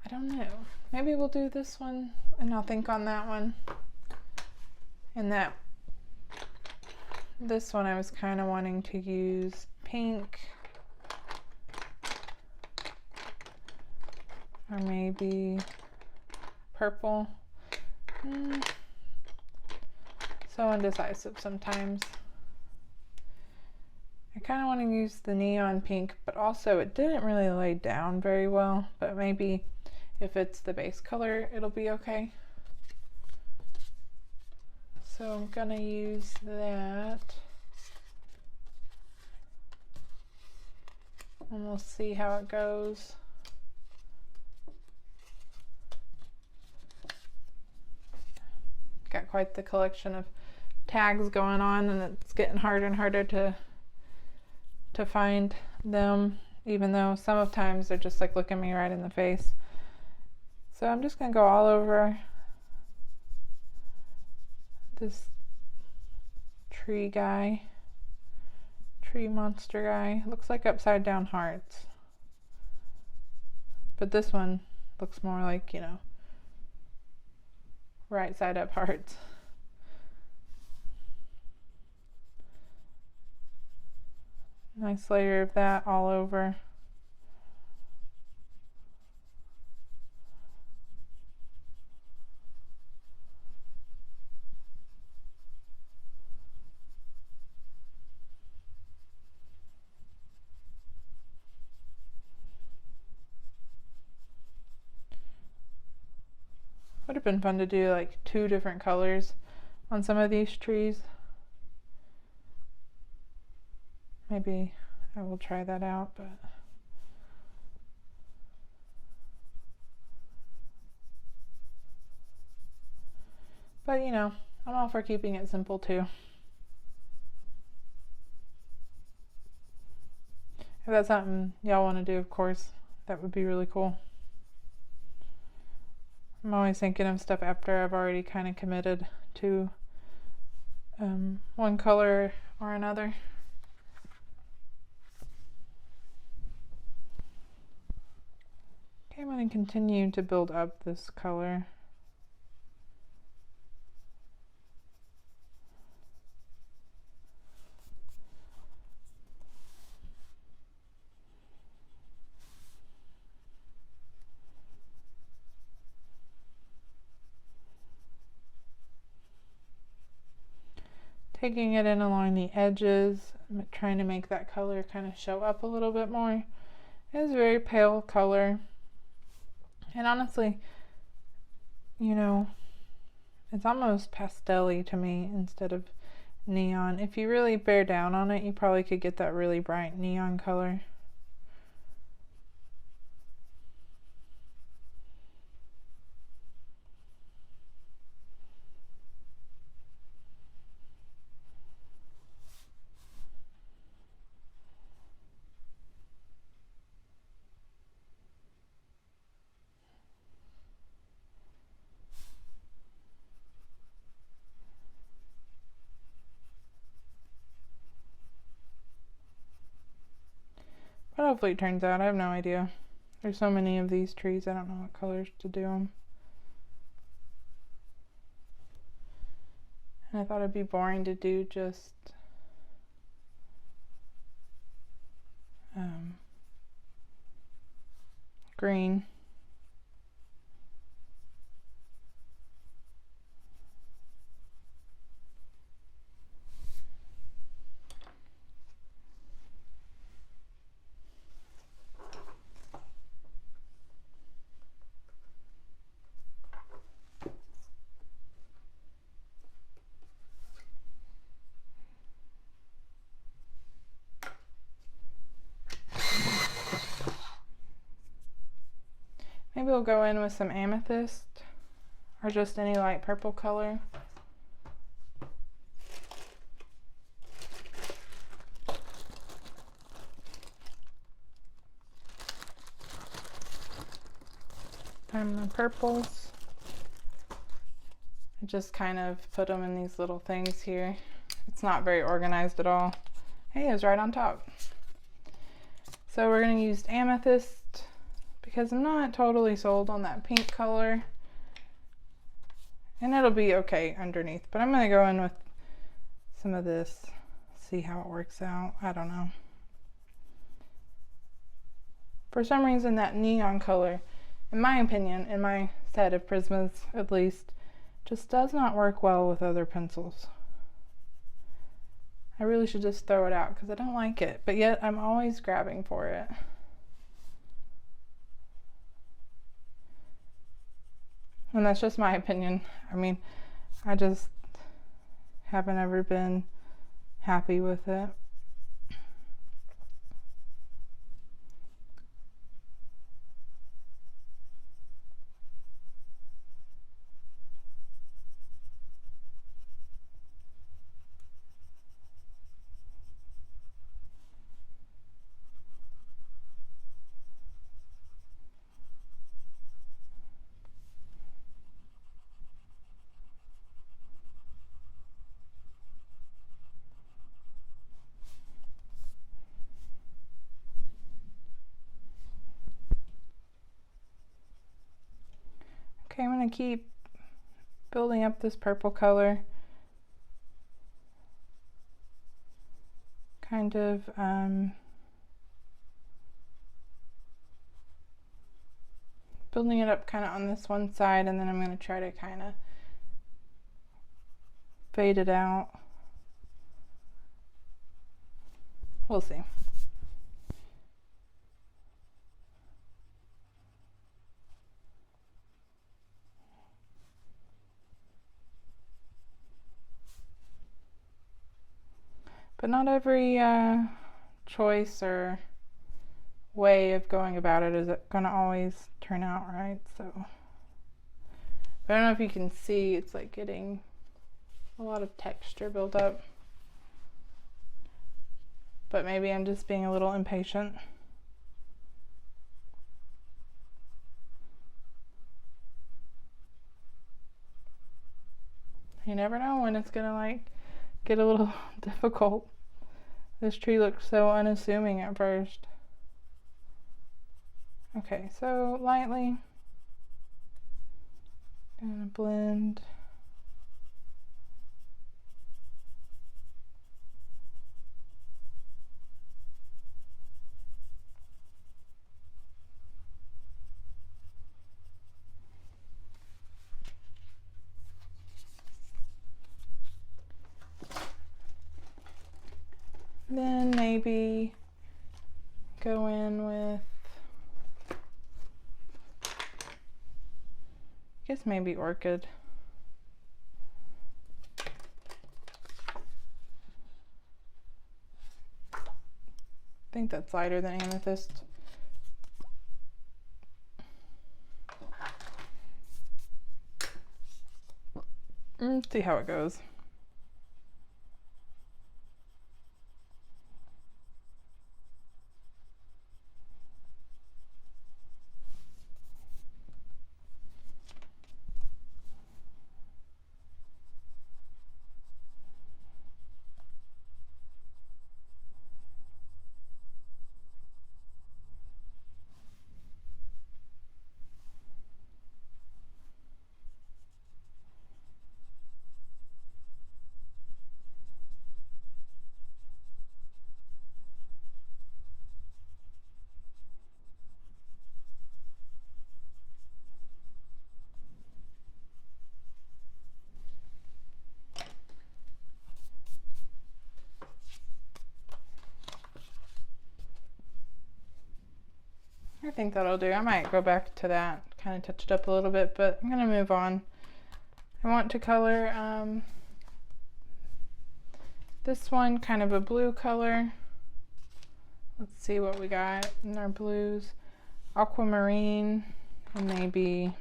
I don't know. Maybe we'll do this one and I'll think on that one. And this one I was kind of wanting to use pink. Or maybe purple. So indecisive sometimes. I kind of want to use the neon pink, but also it didn't really lay down very well, but maybe if it's the base color, it'll be okay. So I'm gonna use that. And we'll see how it goes. Got quite the collection of tags going on, and it's getting harder and harder to find them, even though sometimes they're just like looking me right in the face. So I'm just gonna go all over this tree monster guy. It looks like upside down hearts, but this one looks more like, you know, right side up hearts. Nice layer of that all over. Would have been fun to do like 2 different colors on some of these trees. Maybe I will try that out, but you know, I'm all for keeping it simple too. If that's something y'all want to do, of course, that would be really cool. I'm always thinking of stuff after I've already kind of committed to one color or another. I'm going to continue to build up this color. Taking it in along the edges, trying to make that color kind of show up a little bit more. It's a very pale color. And honestly, you know, it's almost pastel-y to me instead of neon. If you really bear down on it, you probably could get that really bright neon color. But hopefully it turns out. I have no idea. There's so many of these trees, I don't know what colors to do them. And I thought it'd be boring to do just green. Maybe we'll go in with some amethyst or just any light purple color. And the purples, I just kind of put them in these little things here. It's not very organized at all. Hey, it's right on top. So we're going to use amethyst because I'm not totally sold on that pink color. And it'll be okay underneath, but I'm going to go in with some of this, see how it works out. I don't know. For some reason that neon color, in my opinion, in my set of Prismas at least, just does not work well with other pencils. I really should just throw it out because I don't like it, but yet I'm always grabbing for it. And that's just my opinion. I mean, I just haven't ever been happy with it. Okay, I'm going to keep building up this purple color. Kind of building it up kind of on this one side, and then I'm going to try to kind of fade it out. We'll see. But not every choice or way of going about it is going to always turn out right. So I don't know if you can see, it's like getting a lot of texture built up. But maybe I'm just being a little impatient. You never know when it's gonna like get a little difficult. This tree looks so unassuming at first. Okay, so lightly gonna blend. Then maybe go in with, I guess maybe orchid. I think that's lighter than amethyst. See how it goes. I think that'll do. I might go back to that, kind of touch it up a little bit, but I'm gonna move on. I want to color this one kind of a blue color. Let's see what we got in our blues. Aquamarine, and maybe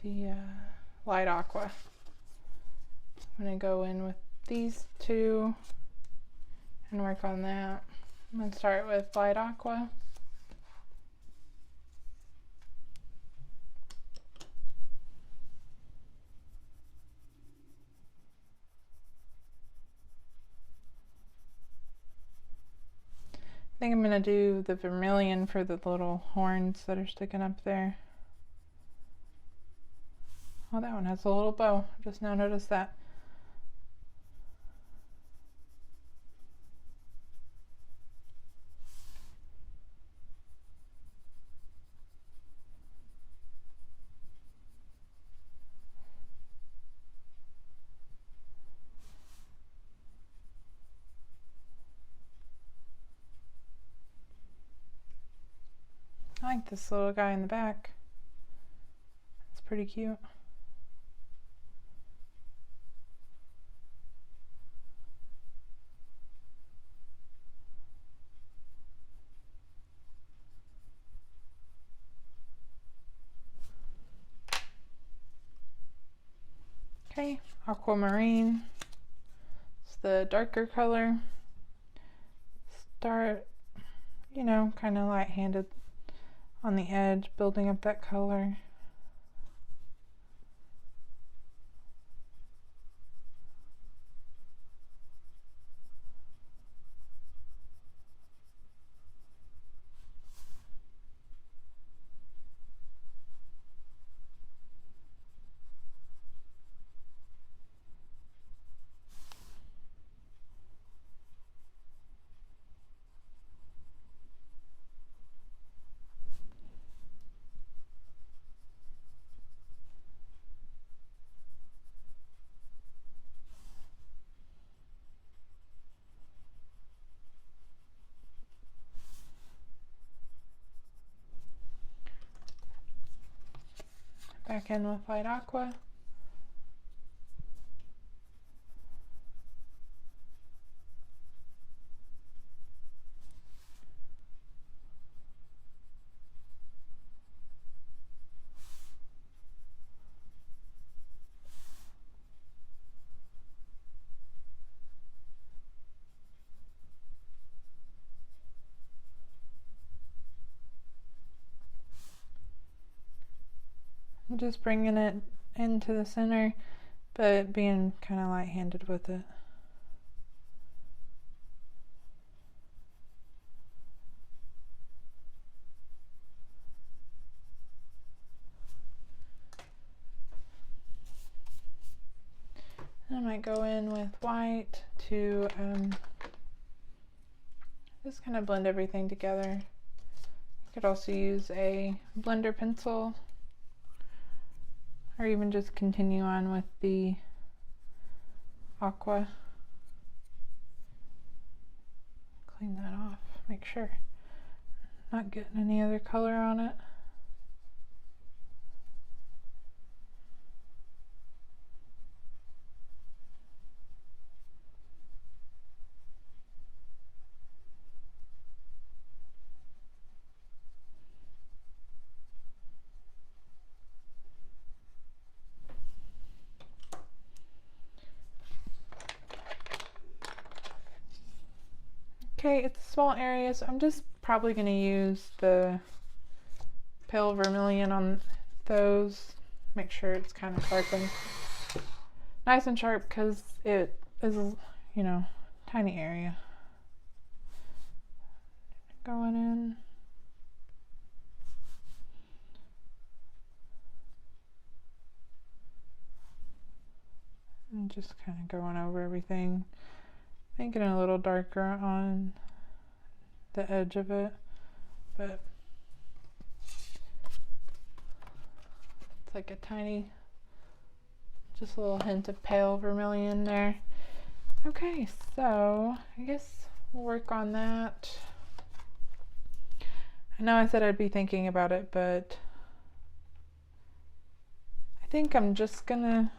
the light aqua. I'm gonna go in with these two and work on that. I'm gonna start with light aqua. I think I'm gonna do the vermilion for the little horns that are sticking up there. Oh, that one has a little bow. I just now noticed that. I like this little guy in the back. It's pretty cute. Okay, aquamarine. It's the darker color. Start, you know, kind of light-handed on the edge, building up that color. Back in with light aqua. I'm just bringing it into the center, but being kind of light-handed with it. go in with white to just kind of blend everything together. You could also use a blender pencil, or even just continue on with the aqua. Clean that off, make sure not getting any other color on it. Okay, it's a small area, so I'm just probably going to use the pale vermilion on those. Make sure it's kind of sharpened. Nice and sharp because it is, you know, tiny area. Going in. And just kind of going over everything. Making it a little darker on the edge of it, but it's like a tiny, just a little hint of pale vermilion there. Okay, so I guess we'll work on that. I know I said I'd be thinking about it, but I think I'm just gonna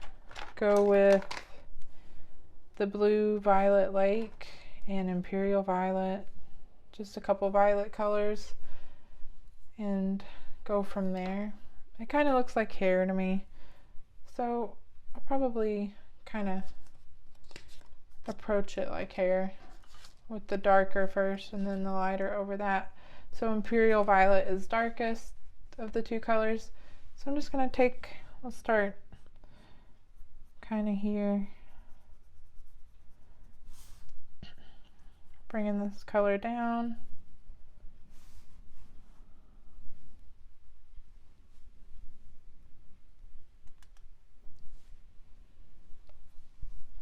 go with the blue violet lake and imperial violet, just a couple violet colors, and go from there. It kind of looks like hair to me, so I'll probably kind of approach it like hair with the darker first and then the lighter over that. So imperial violet is darkest of the two colors, so I'm just going to take, we'll start kind of here, bringing this color down.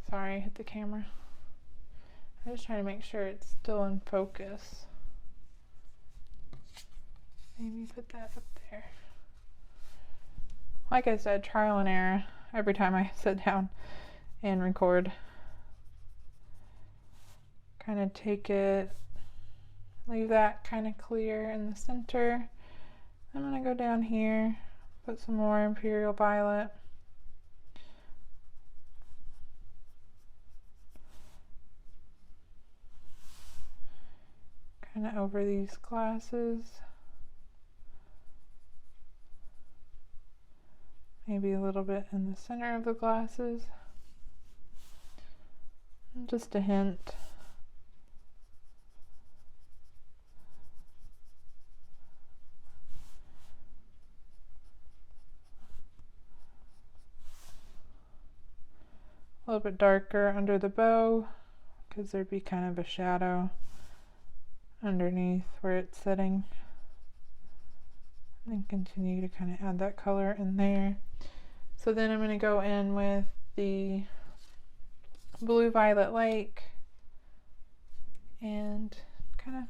Sorry, I hit the camera. I'm just trying to make sure it's still in focus. Maybe put that up there. Like I said, trial and error every time I sit down and record. Kind of take it, leave that kind of clear in the center. I'm going to go down here, put some more imperial violet. Kind of over these glasses. Maybe a little bit in the center of the glasses. And just a hint. A little bit darker under the bow because there'd be kind of a shadow underneath where it's sitting. And continue to kind of add that color in there. So then I'm going to go in with the blue violet lake and kind of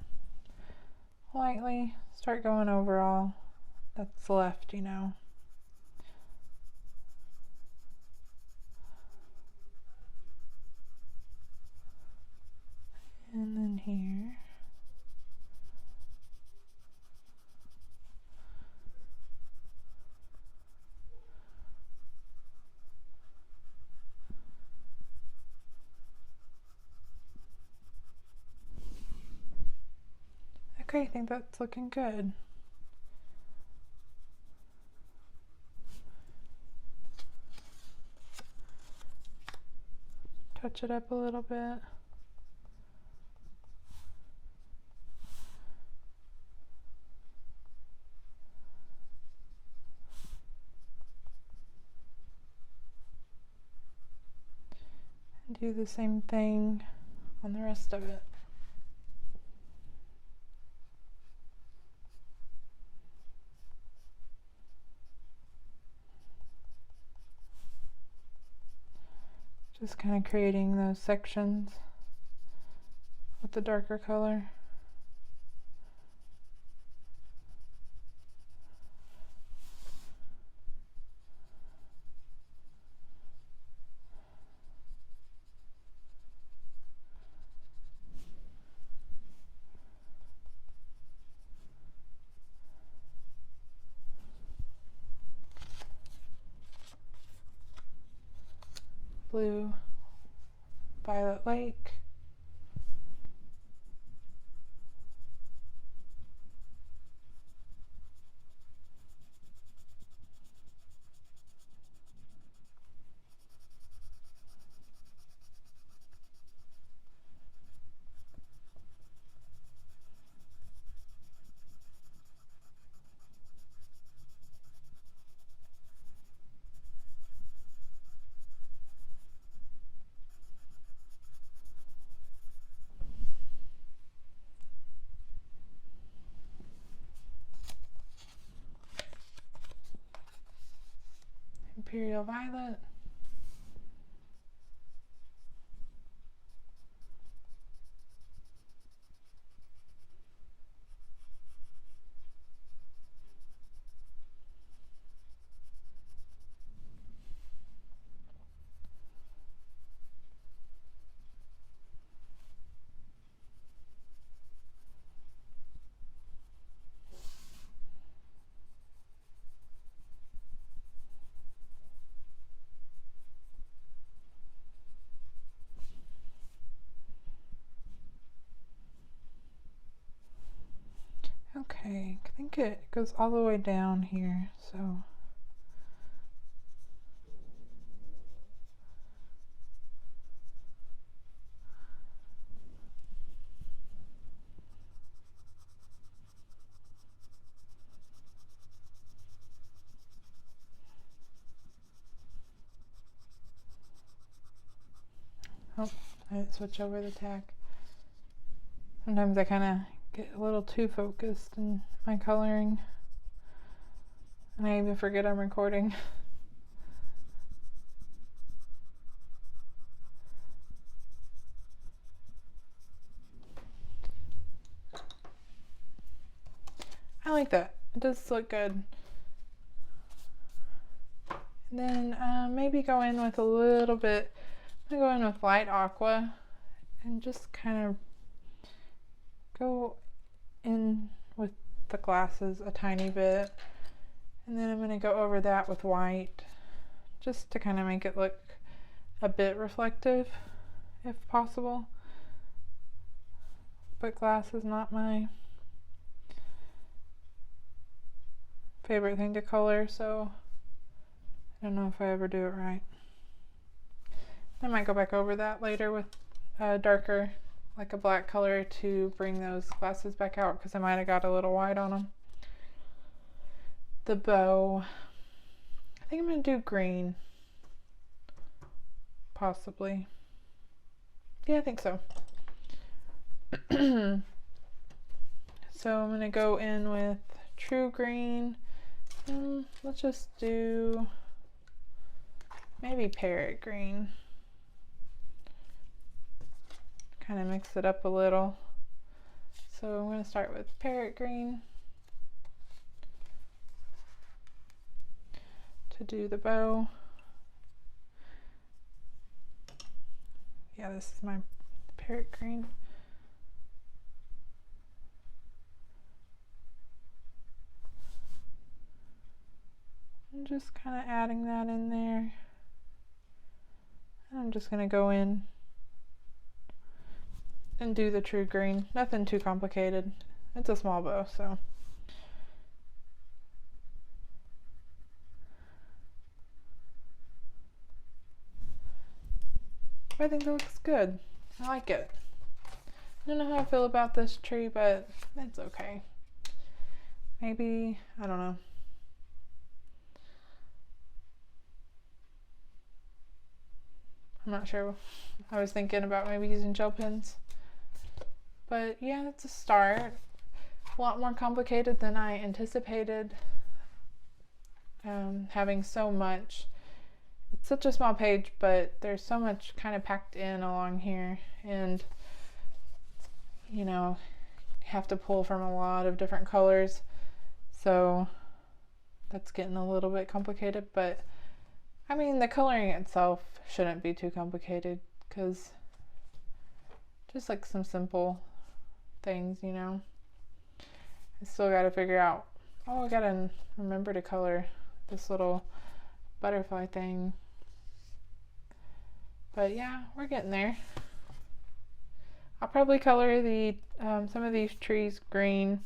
lightly start going over all that's left, you know. And then here. Okay, I think that's looking good. Touch it up a little bit. And do the same thing on the rest of it. Just kind of creating those sections with the darker color. Blue, Violet Lake. Imperial Violet. Okay, I think it goes all the way down here, so oh, I didn't switch over the tack. Sometimes I kind of get a little too focused in my coloring, and I even forget I'm recording. I like that. It does look good. And then maybe go in with a little bit, I'm gonna go in with light aqua and just kind of go in with the glasses a tiny bit. And then I'm going to go over that with white just to kind of make it look a bit reflective if possible. But glass is not my favorite thing to color, so I don't know if I ever do it right. I might go back over that later with darker, like a black color, to bring those glasses back out because I might have got a little white on them. The bow, I think I'm going to do green, possibly. Yeah, I think so. So I'm going to go in with true green. Let's just do maybe parrot green. Kind of mix it up a little. So I'm going to start with parrot green to do the bow. Yeah, this is my parrot green. I'm just kind of adding that in there. I'm just going to go in and do the true green. Nothing too complicated. It's a small bow, so. I think that looks good. I like it. I don't know how I feel about this tree, but it's okay. Maybe, I don't know. I'm not sure. I was thinking about maybe using gel pens. But yeah, it's a start. A lot more complicated than I anticipated. Having so much. It's such a small page, but there's so much kind of packed in along here, and you know, have to pull from a lot of different colors, so that's getting a little bit complicated. But I mean, the coloring itself shouldn't be too complicated, because just like some simple things, you know. I still got to figure out, oh, I gotta remember to color this little butterfly thing. But yeah, we're getting there. I'll probably color the some of these trees green,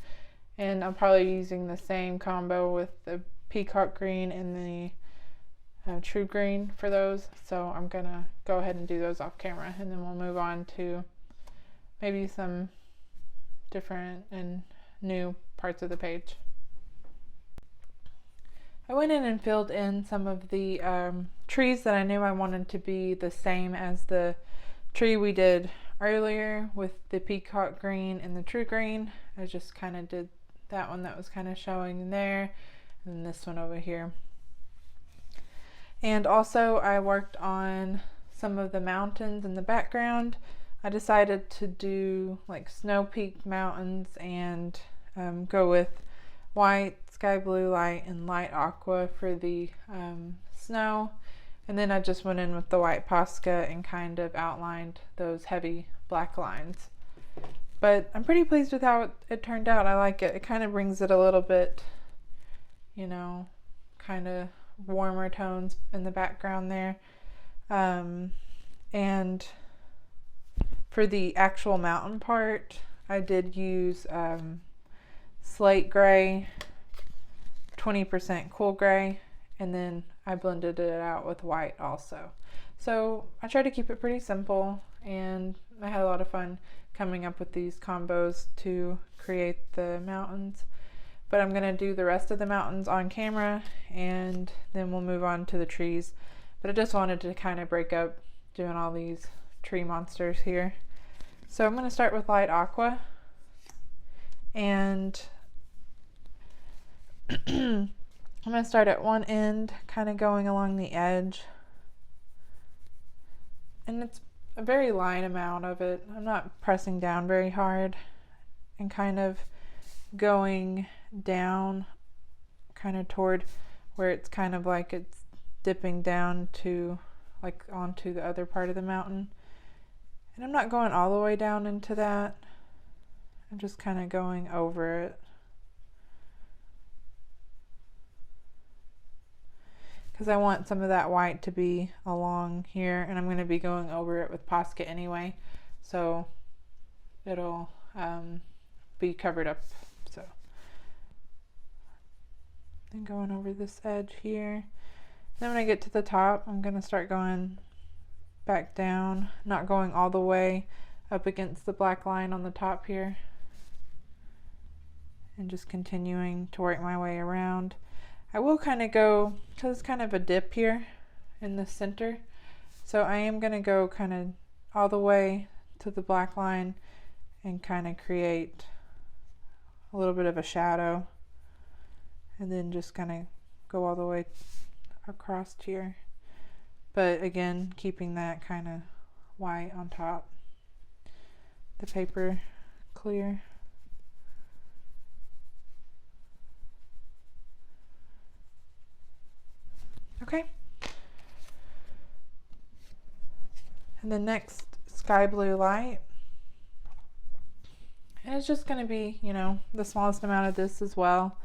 and I'm probably using the same combo with the peacock green and the true green for those. So I'm gonna go ahead and do those off camera, and then we'll move on to maybe some different and new parts of the page. I went in and filled in some of the trees that I knew I wanted to be the same as the tree we did earlier with the peacock green and the true green. I just kind of did that one that was kind of showing there, and then this one over here. And also I worked on some of the mountains in the background. I decided to do like snow-peaked mountains and go with white, sky blue light, and light aqua for the snow. And then I just went in with the white Posca and kind of outlined those heavy black lines. But I'm pretty pleased with how it turned out. I like it. It kind of brings it a little bit, you know, kind of warmer tones in the background there. And for the actual mountain part, I did use slate gray, 20% cool gray, and then I blended it out with white also. So I tried to keep it pretty simple, and I had a lot of fun coming up with these combos to create the mountains. But I'm gonna do the rest of the mountains on camera, and then we'll move on to the trees. But I just wanted to kind of break up doing all these tree monsters here. So I'm gonna start with light aqua, and I'm going to start at one end, kind of going along the edge. And it's a very light amount of it. I'm not pressing down very hard, and kind of going down kind of toward where it's kind of like it's dipping down to like onto the other part of the mountain. And I'm not going all the way down into that. I'm just kind of going over it. Because I want some of that white to be along here, and I'm going to be going over it with Posca anyway, so it'll be covered up. So then going over this edge here. Then when I get to the top, I'm going to start going back down, not going all the way up against the black line on the top here, and just continuing to work my way around. I will kind of go, because it's kind of a dip here in the center, so I am going to go kind of all the way to the black line and kind of create a little bit of a shadow, and then just kind of go all the way across here, but again keeping that kind of white on top, the paper clear. Okay, and the next sky blue light, and it's just going to be, you know, the smallest amount of this as well.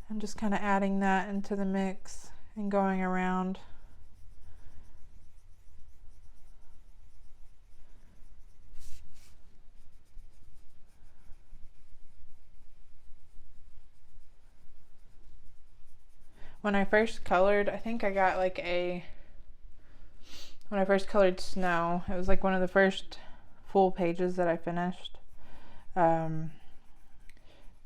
I'm just kind of adding that into the mix and going around. When I first colored, I think I got like when I first colored snow, it was like one of the first full pages that I finished. And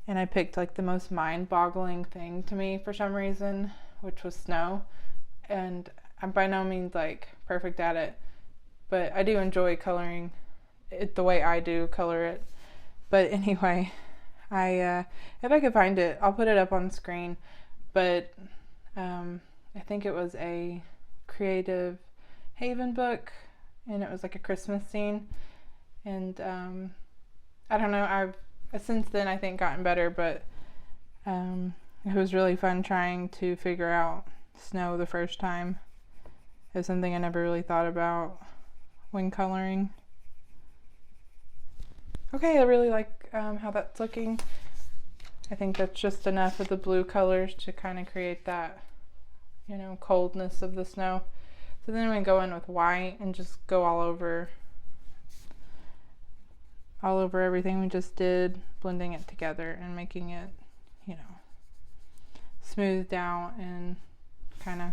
I picked like the most mind-boggling thing to me for some reason, which was snow. And I'm by no means like perfect at it, but I do enjoy coloring it the way I do color it. But anyway, if I could find it, I'll put it up on screen. But I think it was a Creative Haven book, and it was like a Christmas scene. And I don't know, I've since then I think gotten better, but it was really fun trying to figure out snow the first time. It was something I never really thought about when coloring. Okay, I really like how that's looking. I think that's just enough of the blue colors to kind of create that, you know, coldness of the snow. So then we go in with white and just go all over everything we just did, blending it together and making it, you know, smoothed out and kind of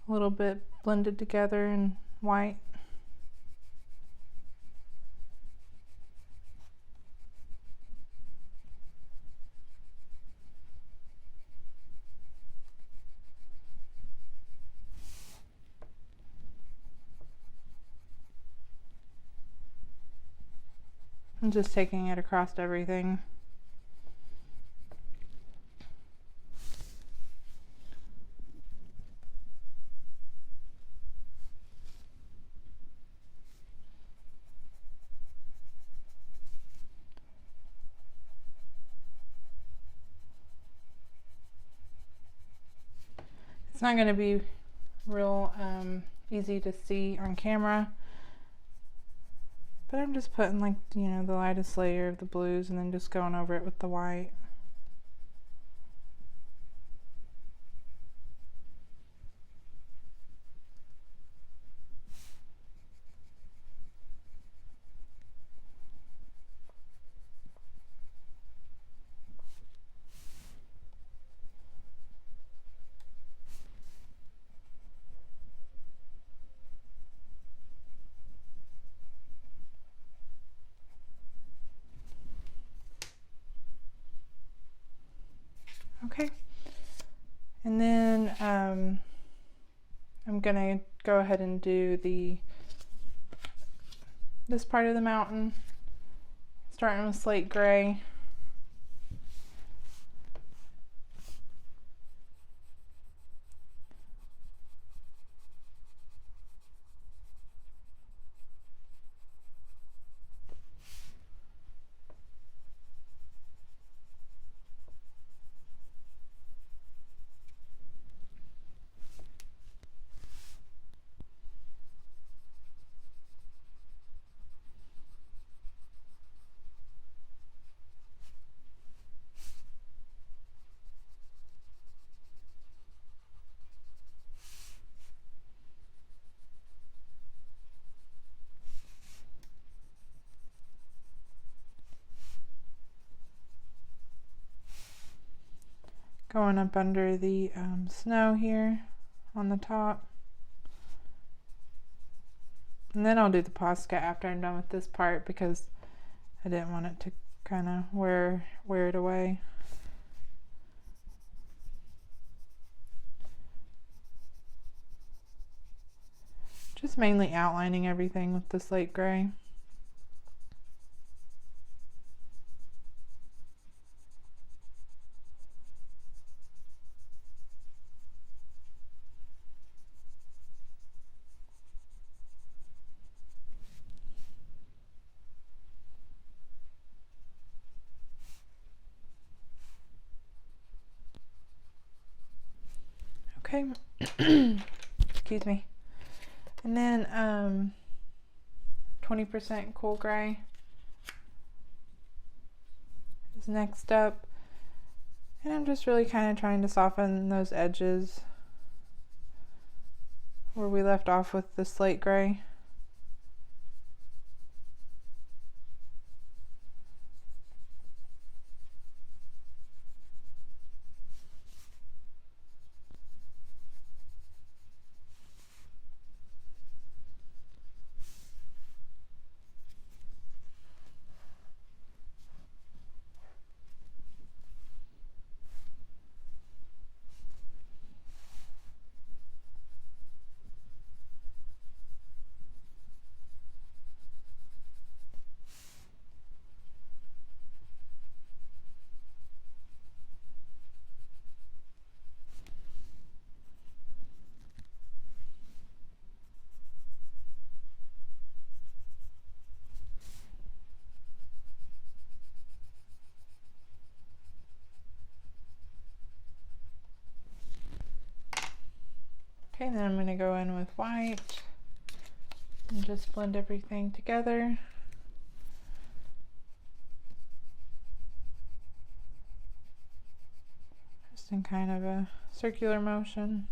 a little bit blended together in white. I'm just taking it across everything. It's not going to be real easy to see on camera, but I'm just putting, like, you know, the lightest layer of the blues and then just going over it with the white. Okay, and then I'm gonna go ahead and do this part of the mountain, starting with slate gray. Going up under the snow here on the top. And then I'll do the Posca after I'm done with this part because I didn't want it to kind of wear it away. Just mainly outlining everything with the slate gray. Okay, excuse me. And then 20% cool gray is next up. And I'm just really kind of trying to soften those edges where we left off with the slate gray. Okay, then I'm going to go in with white and just blend everything together. Just in kind of a circular motion.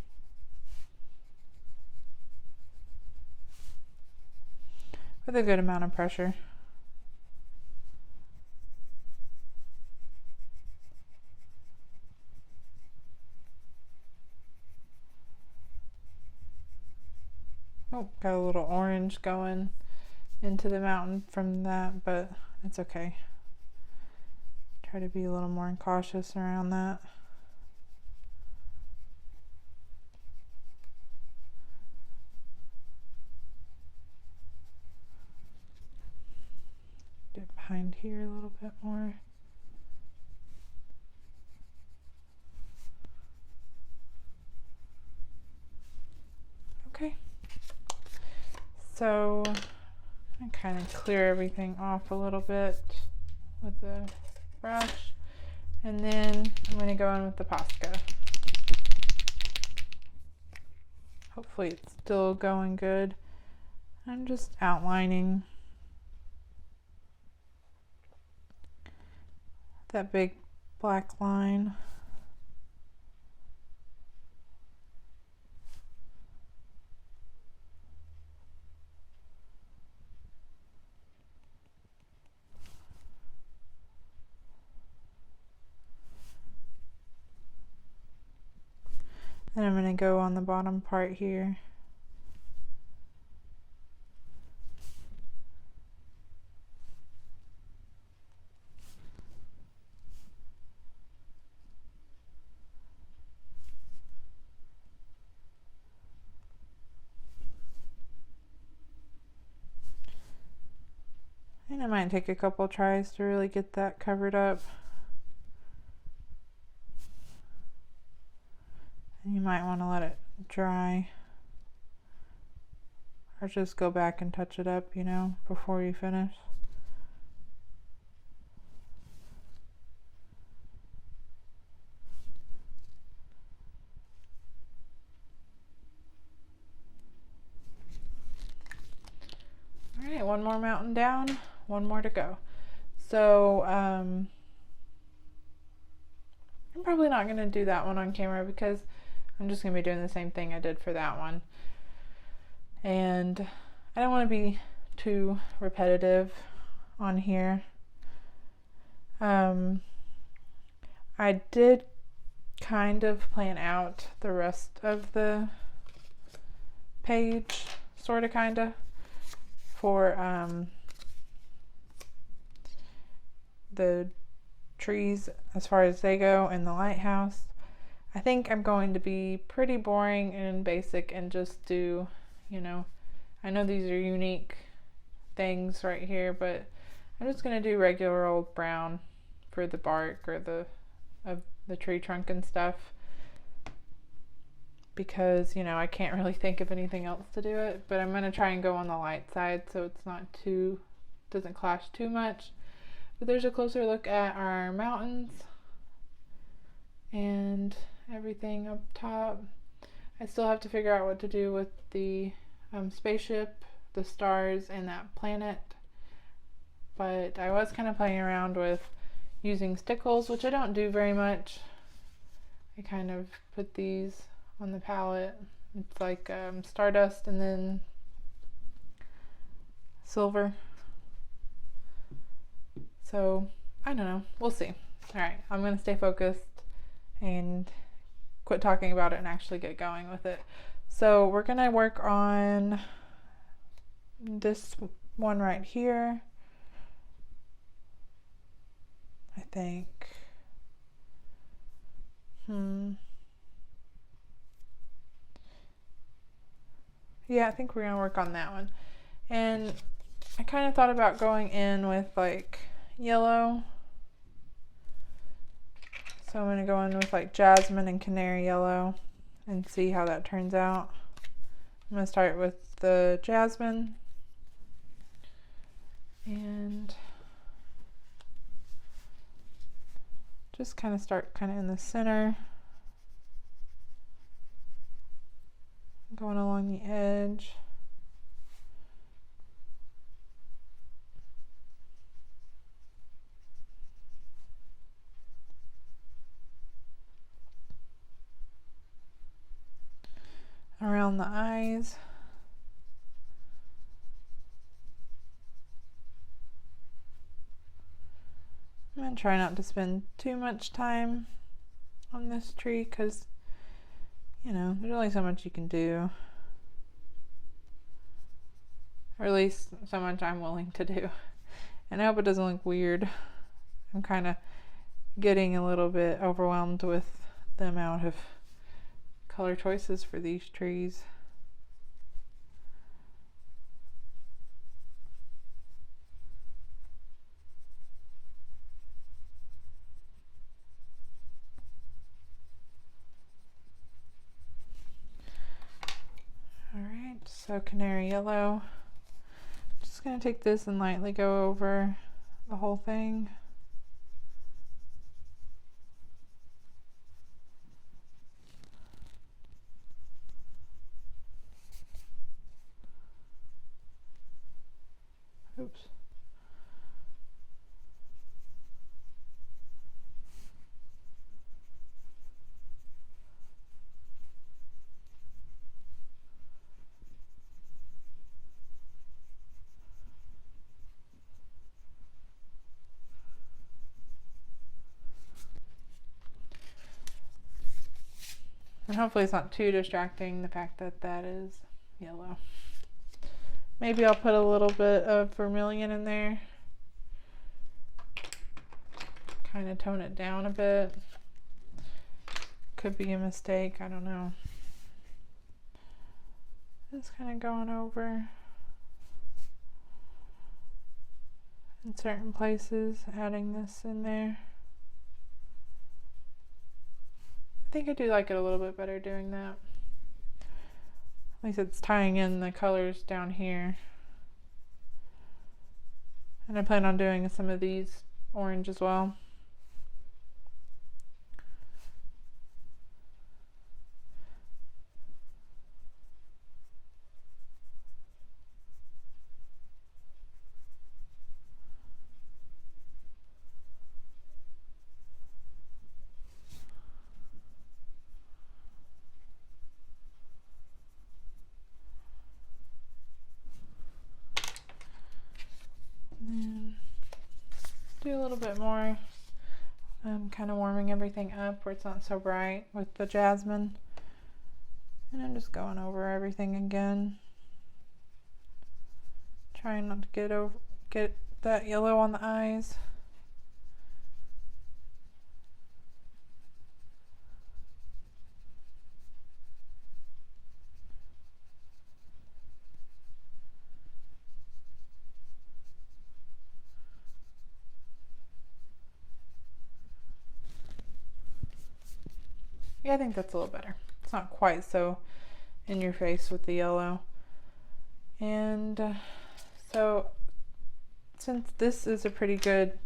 With a good amount of pressure. Oh, got a little orange going into the mountain from that, but it's okay. Try to be a little more cautious around that. Get behind here a little bit more. Okay. So I kind of clear everything off a little bit with the brush, and then I'm going to go in with the Posca. Hopefully it's still going good. I'm just outlining that big black line. Then I'm going to go on the bottom part here. And it might take a couple tries to really get that covered up. And you might want to let it dry. Or just go back and touch it up, you know, before you finish. All right, one more mountain down, one more to go. So I'm probably not going to do that one on camera because I'm just going to be doing the same thing I did for that one. And I don't want to be too repetitive on here. I did kind of plan out the rest of the page, sort of, kind of, for the trees as far as they go and the lighthouse. I think I'm going to be pretty boring and basic and just do, you know, I know these are unique things right here, but I'm just going to do regular old brown for the bark or the tree trunk and stuff, because, you know, I can't really think of anything else to do it. But I'm going to try and go on the light side so it's not too, doesn't clash too much. But there's a closer look at our mountains and everything up top. I still have to figure out what to do with the spaceship, the stars, and that planet. But I was kind of playing around with using stickles, which I don't do very much. I kind of put these on the palette. It's like stardust and then silver. So I don't know, we'll see. All right, I'm gonna stay focused and quit talking about it and actually get going with it. So we're gonna work on this one right here, I think. Yeah, I think we're gonna work on that one. And I kind of thought about going in with like yellow. So I'm going to go in with like jasmine and canary yellow and see how that turns out. I'm going to start with the jasmine and just kind of start kind of in the center. going along the edge. Around the eyes. I'm going to try not to spend too much time on this tree because, you know, there's only so much you can do. Or at least so much I'm willing to do. And I hope it doesn't look weird. I'm kind of getting a little bit overwhelmed with the amount of color choices for these trees. Alright, so canary yellow. Just going to take this and lightly go over the whole thing. Oops. And hopefully it's not too distracting, the fact that that is yellow. Maybe I'll put a little bit of vermilion in there. Kind of tone it down a bit. Could be a mistake, I don't know. Just kind of going over in certain places, adding this in there. I think I do like it a little bit better doing that. At least it's tying in the colors down here. And I plan on doing some of these orange as well. Do a little bit more. I'm kind of warming everything up where it's not so bright with the jasmine. And I'm just going over everything again. Trying not to get that yellow on the eyes. Yeah, I think that's a little better. It's not quite so in your face with the yellow. And so since this is a pretty good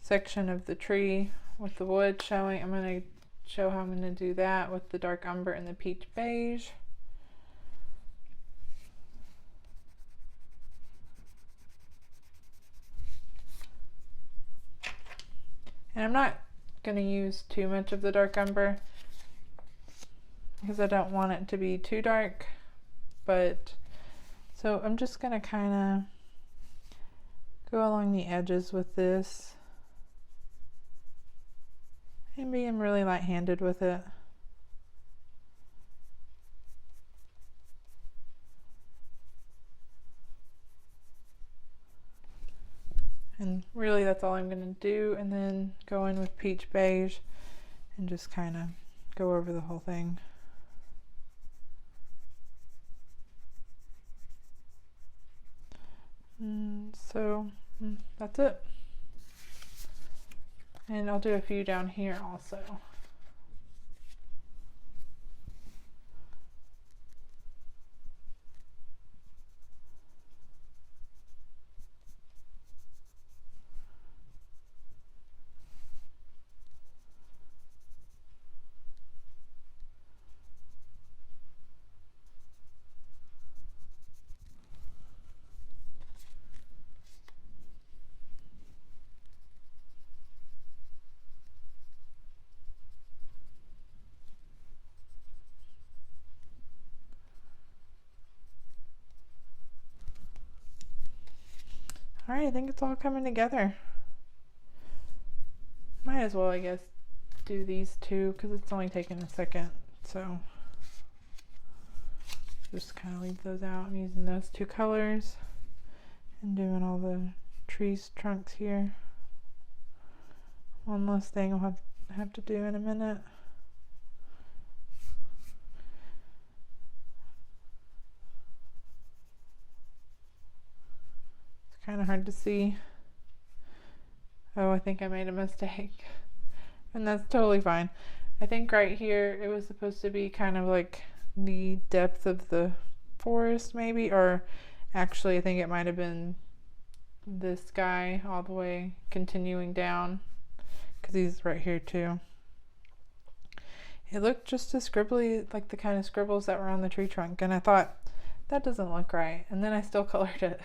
section of the tree with the wood showing, I'm going to show how I'm going to do that with the dark umber and the peach beige. And I'm not going to use too much of the dark umber because I don't want it to be too dark, but so I'm just going to kind of go along the edges with this and being really light-handed with it. And really that's all I'm going to do, and then go in with peach beige and just kind of go over the whole thing. So that's it. And I'll do a few down here also. Alright, I think it's all coming together. Might as well, I guess, do these two because it's only taking a second. So just kind of leave those out. I'm using those two colors and doing all the trees trunks here. One last thing I'll have to do in a minute. It's kind of hard to see. Oh, I think I made a mistake. And that's totally fine. I think right here it was supposed to be kind of like the depth of the forest maybe, or actually I think it might have been this guy all the way continuing down, because he's right here too. It looked just as scribbly, like the kind of scribbles that were on the tree trunk, and I thought that doesn't look right, and then I still colored it.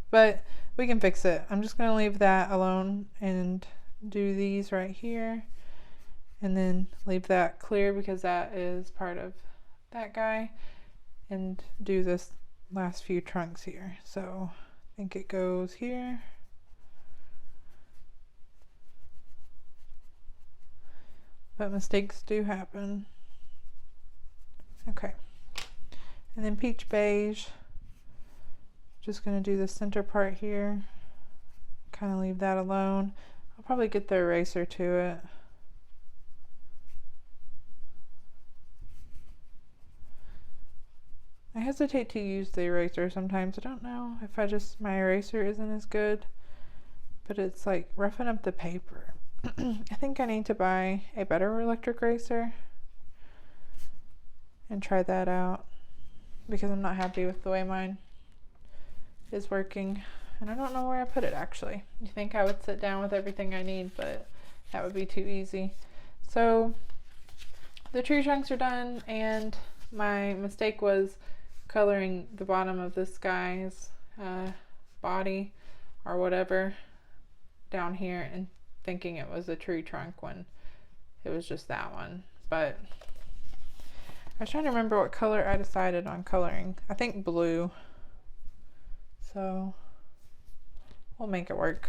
But we can fix it. I'm just gonna leave that alone and do these right here, and then leave that clear because that is part of that guy, and do this last few trunks here. So I think it goes here. But mistakes do happen. Okay. And then peach beige. Just going to do the center part here. Kind of leave that alone. I'll probably get the eraser to it. I hesitate to use the eraser sometimes. I don't know if my eraser isn't as good, but it's like roughing up the paper. I think I need to buy a better electric eraser and try that out because I'm not happy with the way mine is working, and I don't know where I put it actually. You think I would sit down with everything I need, but that would be too easy. So the tree trunks are done, and my mistake was coloring the bottom of this guy's body or whatever down here and thinking it was a tree trunk when it was just that one. But I was trying to remember what color I decided on coloring. I think blue. So we'll make it work.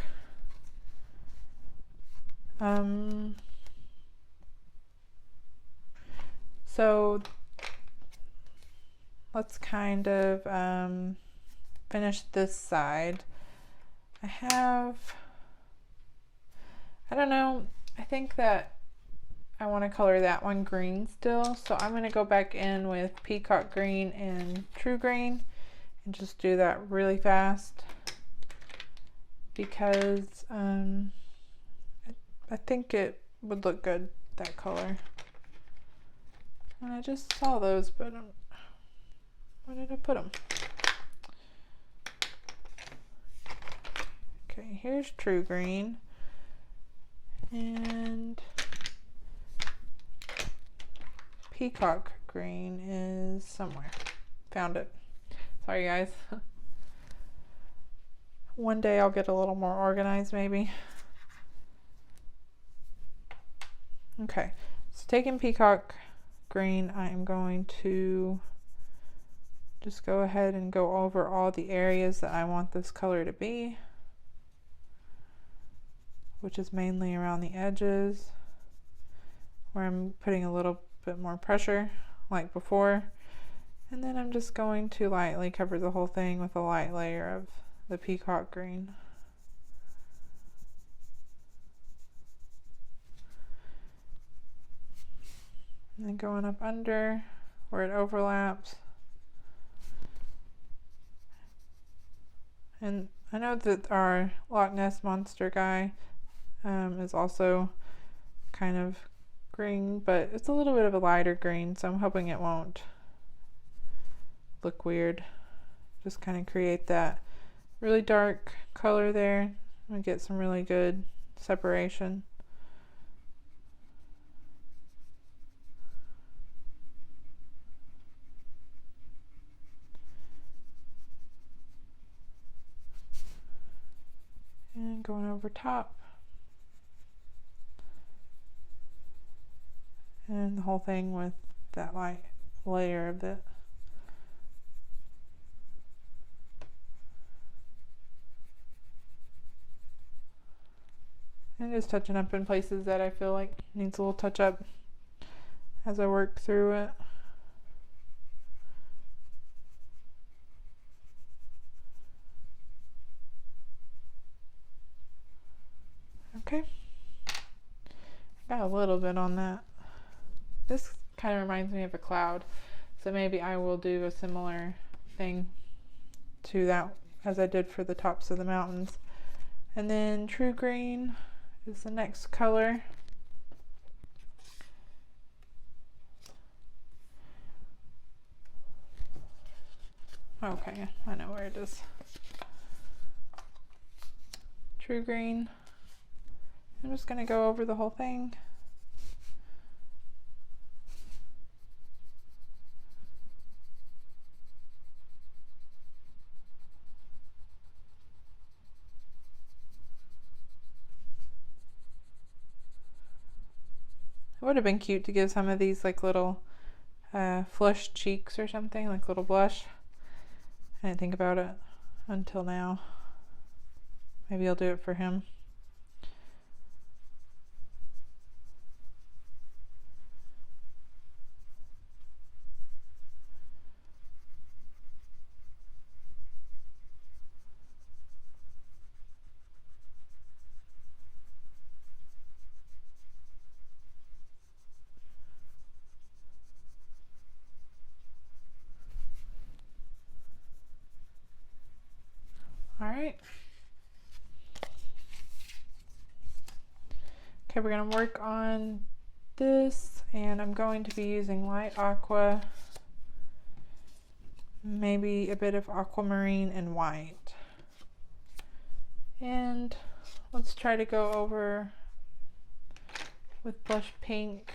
So let's kind of finish this side. I don't know, I think that I want to color that one green still, so I'm going to go back in with peacock green and true green and just do that really fast because I think it would look good, that color. And I just saw those, but where did I put them? Okay, here's true green. And peacock green is somewhere. Found it. Sorry guys. One day I'll get a little more organized maybe. Okay, so taking peacock green, I'm going to just go ahead and go over all the areas that I want this color to be, which is mainly around the edges where I'm putting a little bit more pressure like before. And then I'm just going to lightly cover the whole thing with a light layer of the peacock green. And then going up under where it overlaps. And I know that our Loch Ness monster guy is also kind of green, but it's a little bit of a lighter green, so I'm hoping it won't look weird. Just kind of create that really dark color there and get some really good separation. And going over top. And the whole thing with that light layer of it. just touching up in places that I feel like needs a little touch up as I work through it. Okay, got a little bit on that. This kind of reminds me of a cloud, so maybe I will do a similar thing to that as I did for the tops of the mountains. And then True Green is the next color. Okay, I know where it is. True Green. I'm just going to go over the whole thing. It would have been cute to give some of these like little flush cheeks or something, like little blush. I didn't think about it until now. Maybe I'll do it for him. All right. Okay, we're going to work on this, and I'm going to be using light aqua, maybe a bit of aquamarine and white. And let's try to go over with blush pink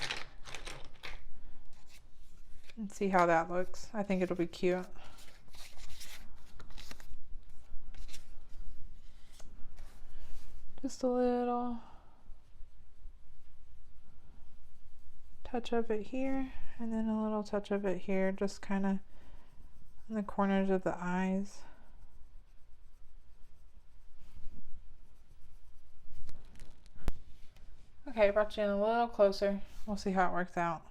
and see how that looks. I think it'll be cute. Just a little touch of it here, and then a little touch of it here, just kind of in the corners of the eyes. Okay, I brought you in a little closer. We'll see how it works out.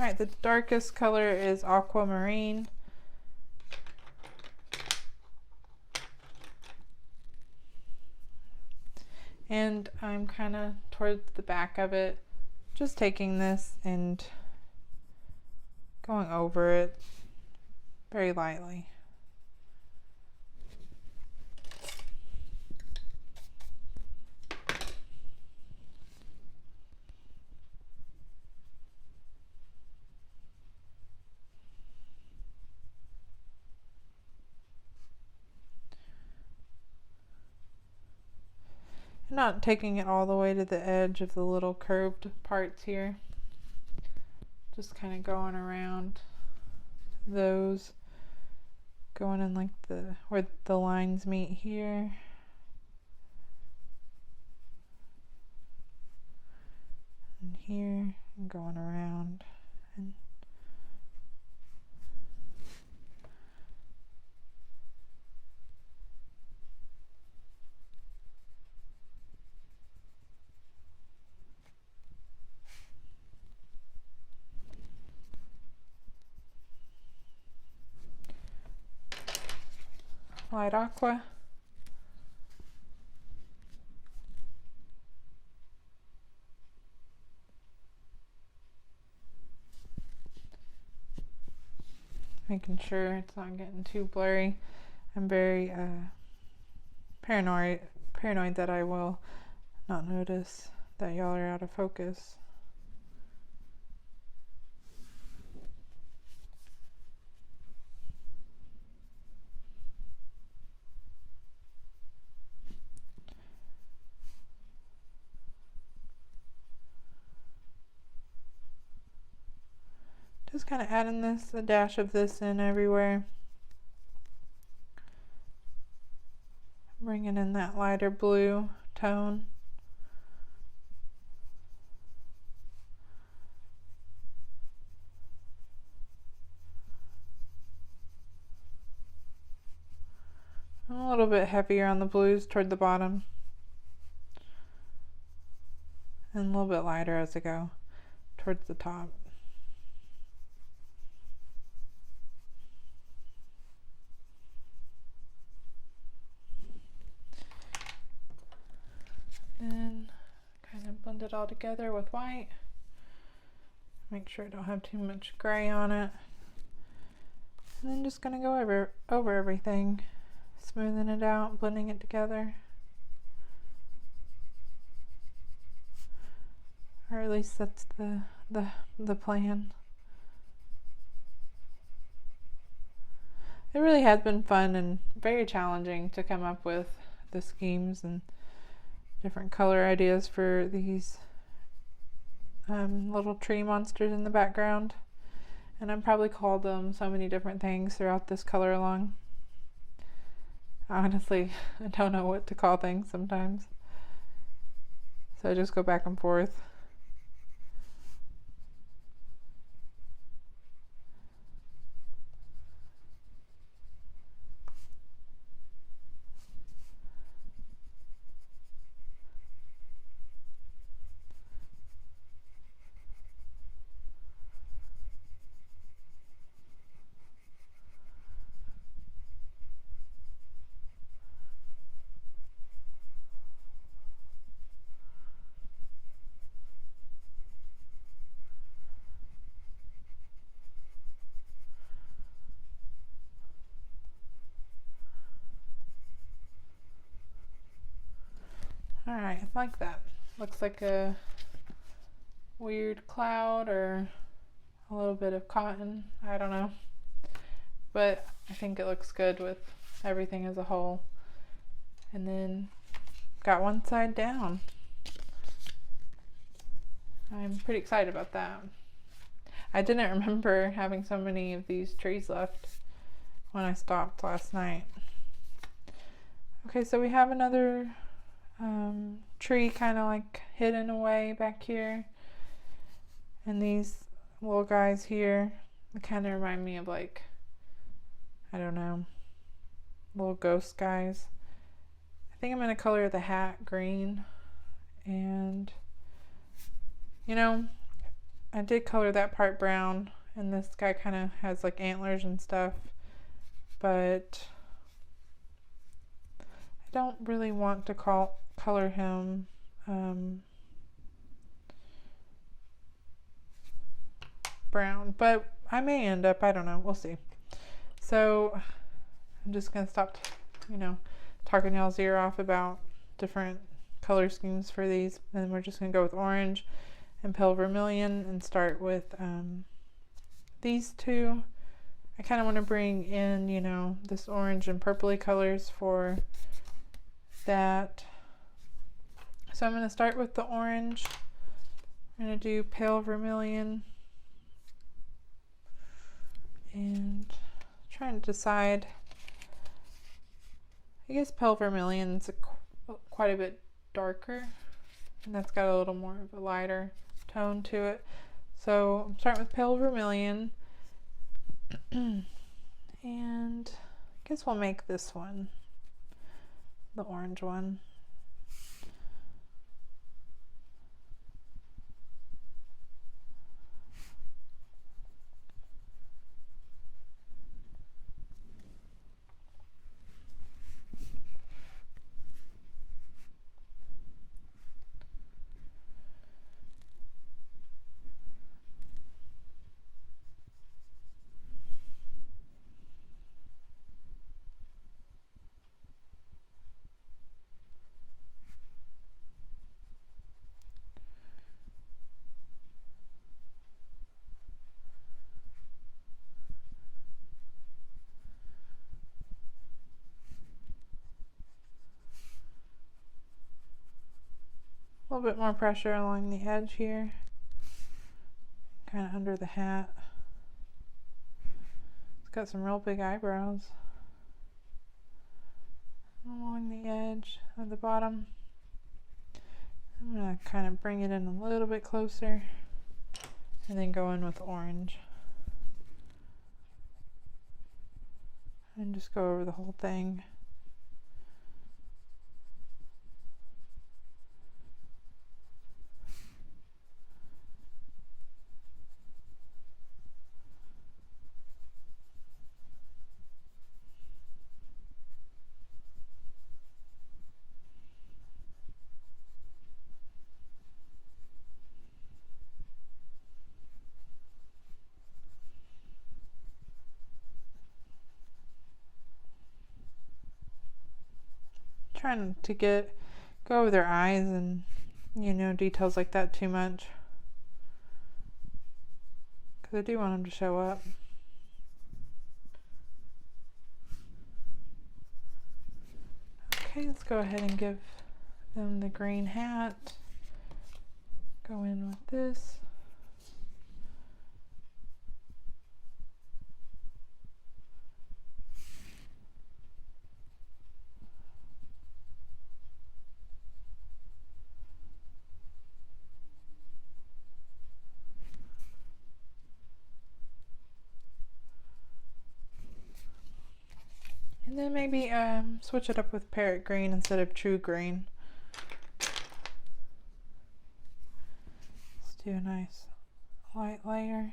All right, the darkest color is aquamarine. And I'm kind of towards the back of it, just taking this and going over it very lightly. Not taking it all the way to the edge of the little curved parts here. Just kind of going around those, going in like where the lines meet here. And here, and going around. And light aqua. Making sure it's not getting too blurry. I'm very paranoid that I will not notice that y'all are out of focus. Just kind of adding a dash of this in everywhere. Bringing in that lighter blue tone. I'm a little bit heavier on the blues toward the bottom, and a little bit lighter as I go towards the top. Then kind of blend it all together with white. Make sure I don't have too much gray on it. And then just gonna go over everything, smoothing it out, blending it together. Or at least that's the plan. It really has been fun and very challenging to come up with the schemes and different color ideas for these little tree monsters in the background. And I've probably called them so many different things throughout this color along. Honestly, I don't know what to call things sometimes. So I just go back and forth. Alright, I like that. Looks like a weird cloud or a little bit of cotton. I don't know. But I think it looks good with everything as a whole. And then got one side down. I'm pretty excited about that. I didn't remember having so many of these trees left when I stopped last night. Okay, so we have another tree kind of like hidden away back here, and these little guys here, they kind of remind me of, like, I don't know, little ghost guys. I think I'm going to color the hat green, and you know, I did color that part brown, and this guy kind of has like antlers and stuff, but I don't really want to color him brown, but I may end up, I don't know, we'll see. So I'm just gonna stop, talking y'all's ear off about different color schemes for these, and we're just gonna go with orange and pale vermilion and start with these two. I kind of want to bring in, this orange and purpley colors for that. So I'm going to start with the orange. I'm going to do pale vermilion and trying to decide. I guess pale vermilion is quite a bit darker, and that's got a little more of a lighter tone to it. So I'm starting with pale vermilion, and I guess we'll make this one the orange one. A little bit more pressure along the edge here, kind of under the hat. It's got some real big eyebrows along the edge of the bottom. I'm going to kind of bring it in a little bit closer and then go in with orange and just go over the whole thing. trying to go over their eyes and, you know, details like that too much, because I do want them to show up. Okay, let's go ahead and give them the green hat. Go in with this. And then maybe switch it up with parrot green instead of true green. Let's do a nice light layer.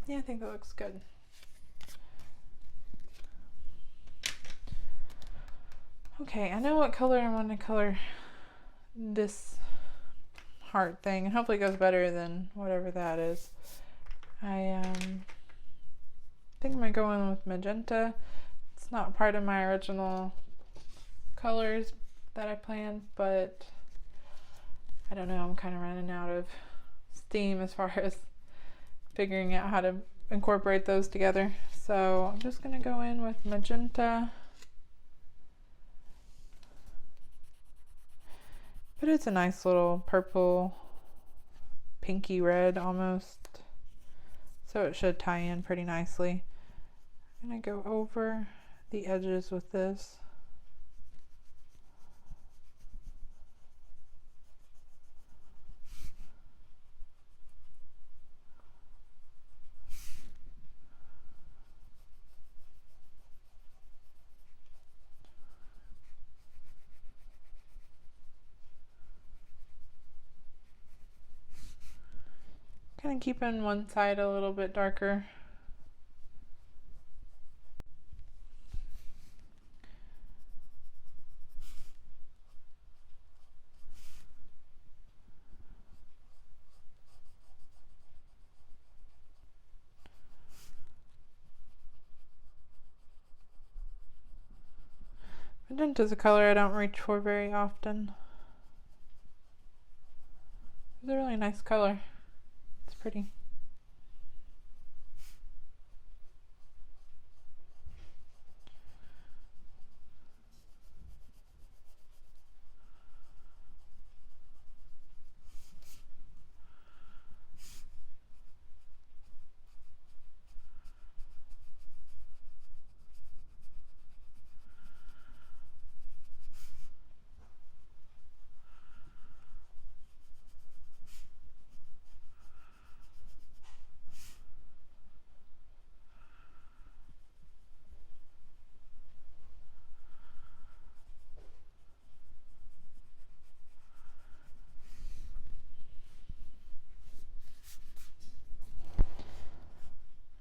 Yeah, I think that looks good. Okay, I know what color I want to color this heart thing, and hopefully it goes better than whatever that is. I think I'm going to go in with magenta. It's not part of my original colors that I planned, but I don't know, I'm kind of running out of steam as far as figuring out how to incorporate those together. So I'm just going to go in with magenta. But it's a nice little purple, pinky red almost. So it should tie in pretty nicely. I'm going to go over the edges with this. Kind of keeping one side a little bit darker. Magenta is a color I don't reach for very often. It's a really nice color. It's pretty.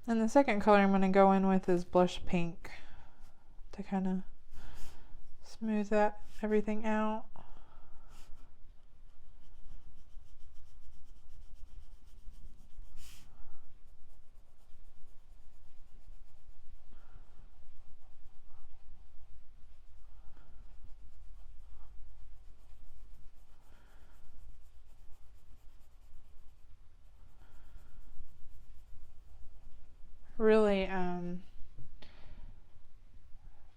And the second color I'm going to go in with is blush pink to kind of smooth everything out. Really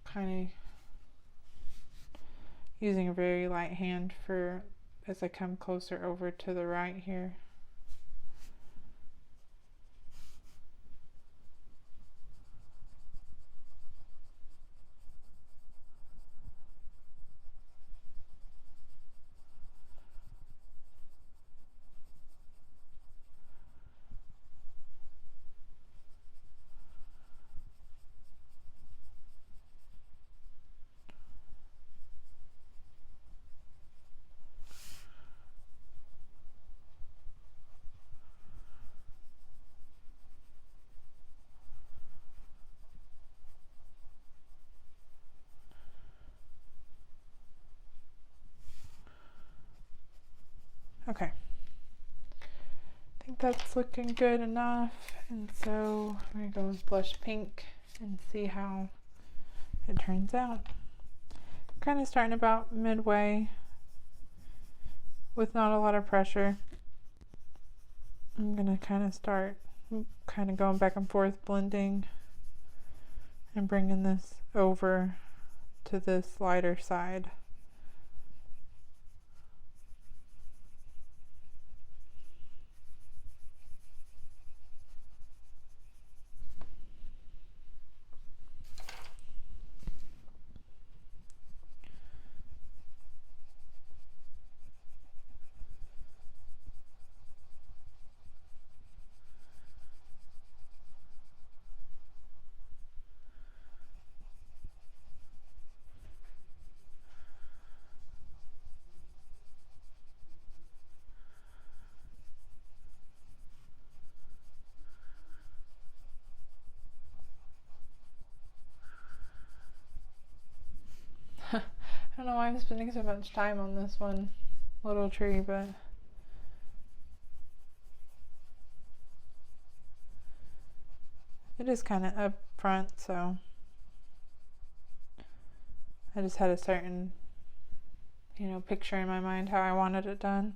kind of using a very light hand for as I come closer over to the right here. Okay, I think that's looking good enough, and so I'm going to go with blush pink. and see how it turns out. Kind of starting about midway with not a lot of pressure. I'm gonna kind of start going back and forth, blending and bringing this over to this lighter side. I don't know why I'm spending so much time on this one little tree, but it is kind of up front, so I just had a certain, picture in my mind how I wanted it done.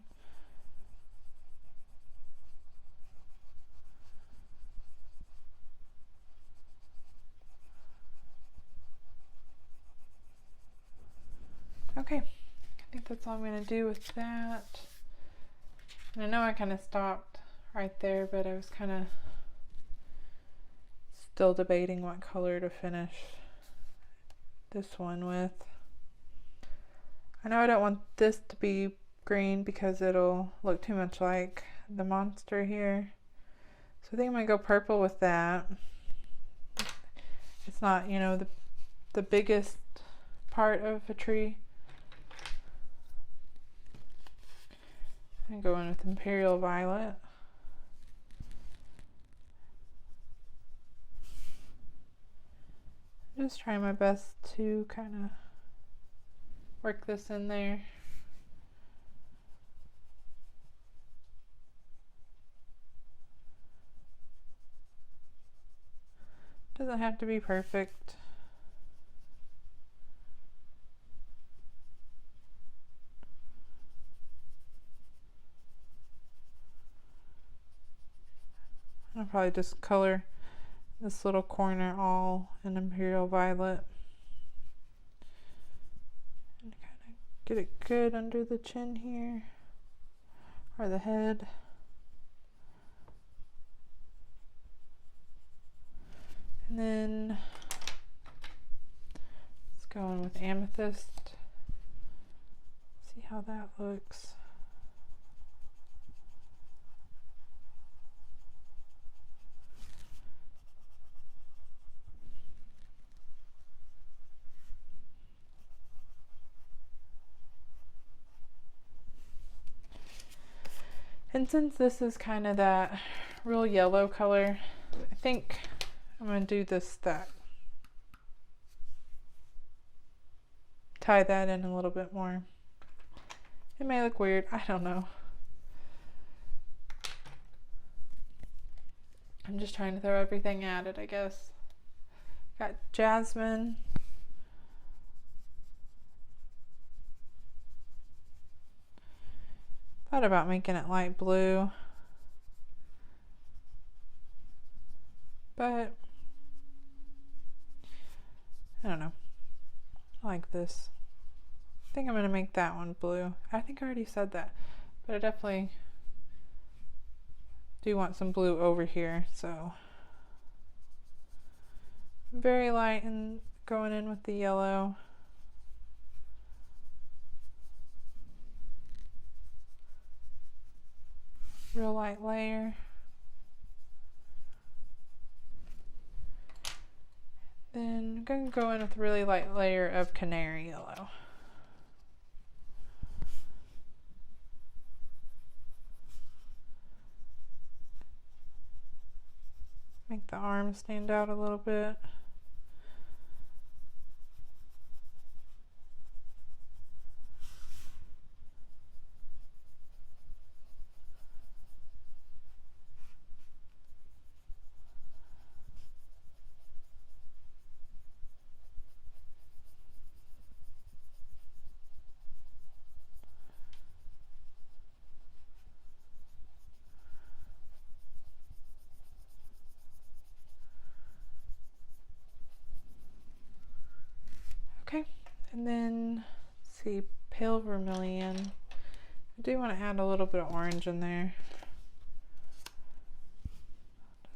Okay, I think that's all I'm going to do with that. And I know I kind of stopped right there, but I was kind of still debating what color to finish this one with. I know I don't want this to be green because it'll look too much like the monster here. So I think I'm going to go purple with that. It's not, the biggest part of a tree. I'm going with Imperial Violet. Just trying my best to kind of work this in there. Doesn't have to be perfect. I'll probably just color this little corner all in Imperial Violet. And kind of get it good under the chin here, or the head. And then let's go in with Amethyst. See how that looks. And since this is kind of that real yellow color, I think I'm going to do this tie that in a little bit more. It may look weird, I don't know. I'm just trying to throw everything at it, I guess. Got jasmine. Thought about making it light blue, but I don't know. I like this. I think I'm going to make that one blue. I think I already said that, but I definitely do want some blue over here, so very light and going in with the yellow. Real light layer. Then I'm going to go in with a really light layer of canary yellow. Make the arms stand out a little bit. see, pale vermilion. I do want to add a little bit of orange in there.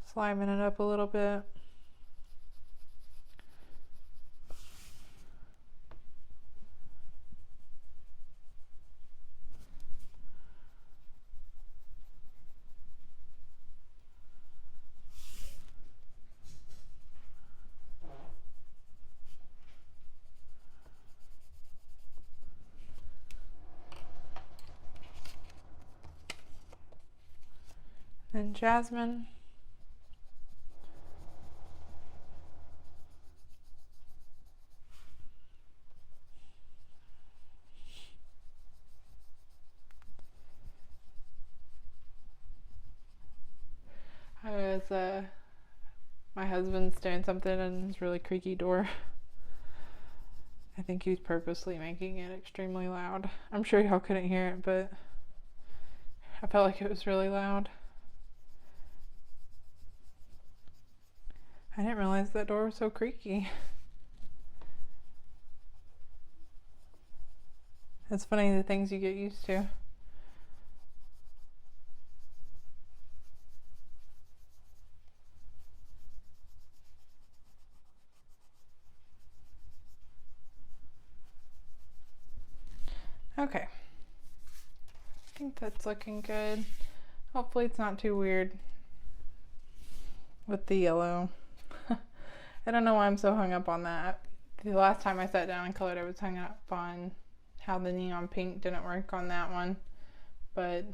Just liven it up a little bit. And jasmine. My husband's doing something in his really creaky door. I think he's purposely making it extremely loud. I'm sure y'all couldn't hear it, but I felt like it was really loud. I didn't realize that door was so creaky. It's funny the things you get used to. Okay. I think that's looking good. Hopefully it's not too weird with the yellow. I don't know why I'm so hung up on that. The last time I sat down and colored, I was hung up on how the neon pink didn't work on that one. But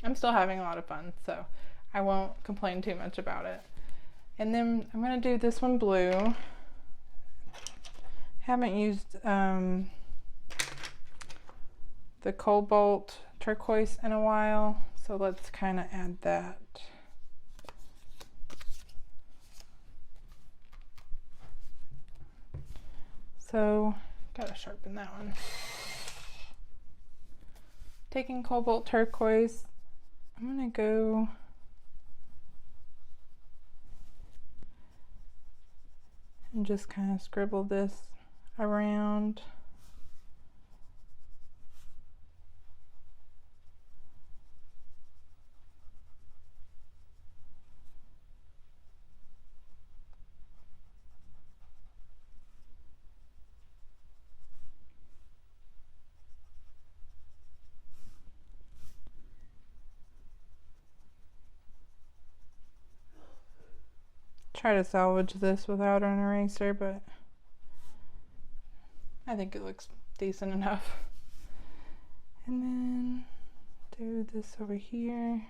I'm still having a lot of fun, so I won't complain too much about it. And then I'm going to do this one blue. Haven't used the cobalt turquoise in a while, so let's kind of add that. So gotta sharpen that one. Taking cobalt turquoise, I'm gonna go and just kind of scribble this around. Try to salvage this without an eraser, but I think it looks decent enough. And then do this over here.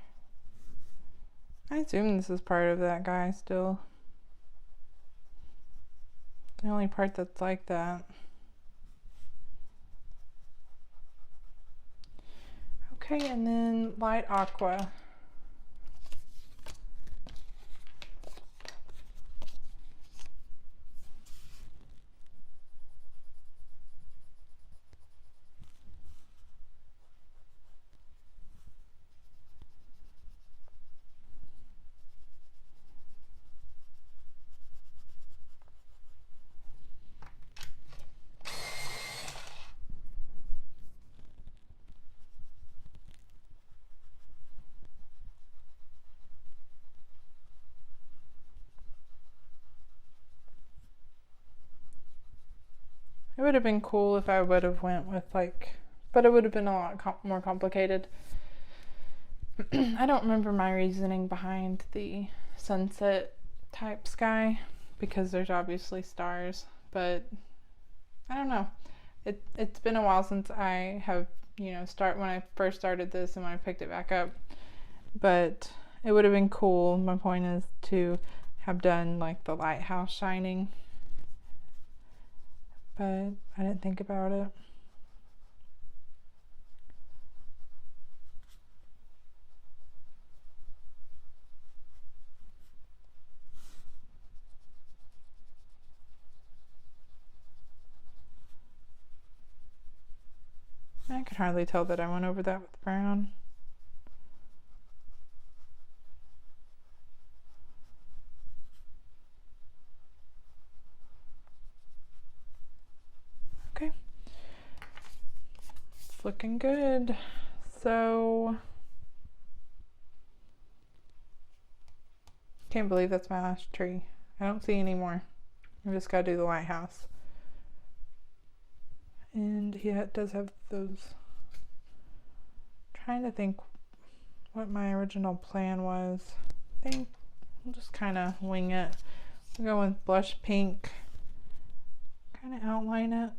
I assume this is part of that guy still. The only part that's like that. Okay, and then light aqua. It would have been cool if I would have went with like, but it would have been a lot more complicated. I don't remember my reasoning behind the sunset type sky because there's obviously stars, but I don't know. It's been a while since I have, when I first started this and when I picked it back up, but it would have been cool. My point is to have done like the lighthouse shining, but I didn't think about it. I could hardly tell that I went over that with brown. Okay, looking good. So, can't believe that's my last tree. I don't see any more. I just gotta do the lighthouse. And yeah, it does have those. Trying to think what my original plan was. I think I'll just kind of wing it. I'll go with blush pink. Kind of outline it.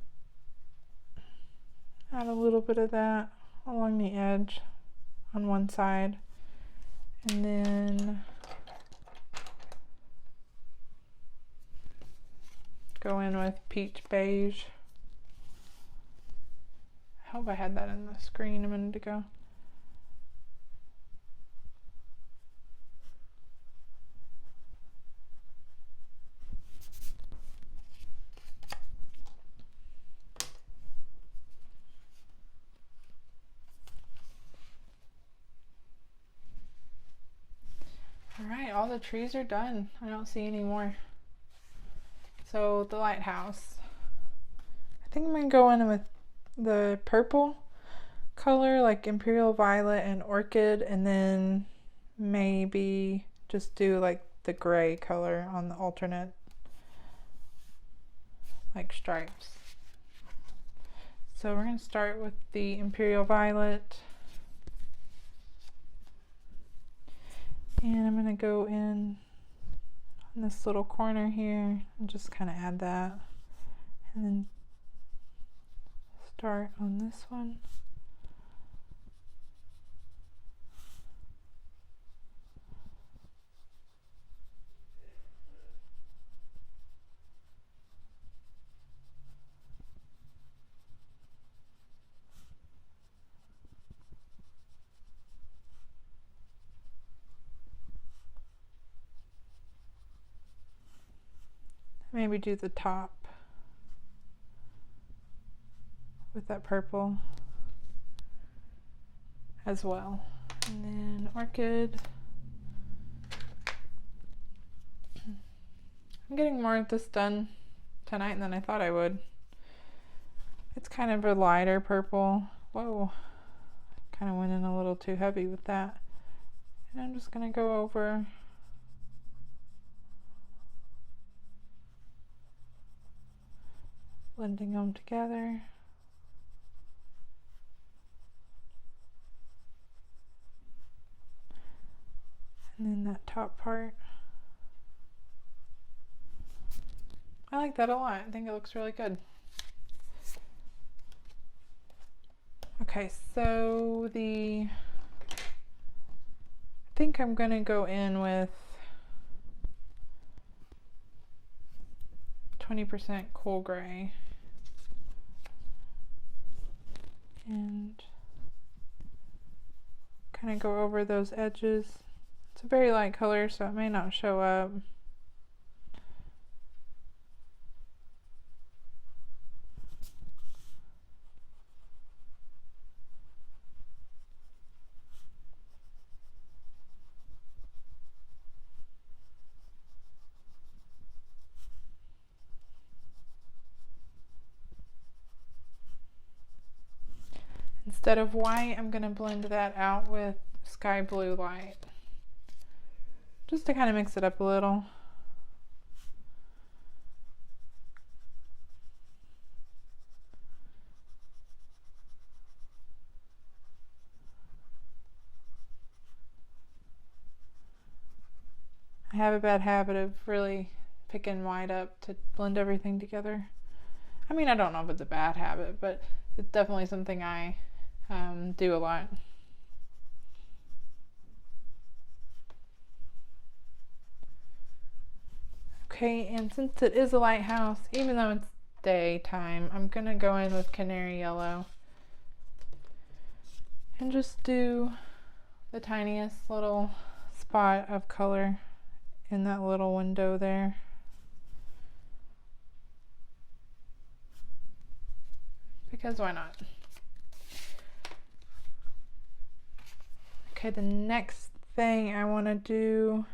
Add a little bit of that along the edge on one side. And then go in with peach beige. I hope I had that in the screen a minute ago. Alright, all the trees are done. I don't see any more. So the lighthouse. I think I'm going to go in with the purple color, like Imperial Violet and Orchid, and then maybe just do like the gray color on the alternate, like stripes. So we're going to start with the Imperial Violet. And I'm going to go in on this little corner here and just kind of add that. And then start on this one. Maybe do the top with that purple as well. And then Orchid. I'm getting more of this done tonight than I thought I would. It's kind of a lighter purple. Whoa, kind of went in a little too heavy with that. And I'm just gonna go over blending them together. And then that top part. I like that a lot. I think it looks really good. Okay, so I think I'm gonna go in with 20% cool gray. And kind of go over those edges. It's a very light color, so it may not show up. Instead of white, I'm going to blend that out with sky blue light, just to kind of mix it up a little. I have a bad habit of really picking white up to blend everything together. I mean, I don't know if it's a bad habit, but it's definitely something I do a lot. Okay, and since it is a lighthouse, even though it's daytime, I'm gonna go in with canary yellow and just do the tiniest little spot of color in that little window there. Because why not? Okay, the next thing I want to do,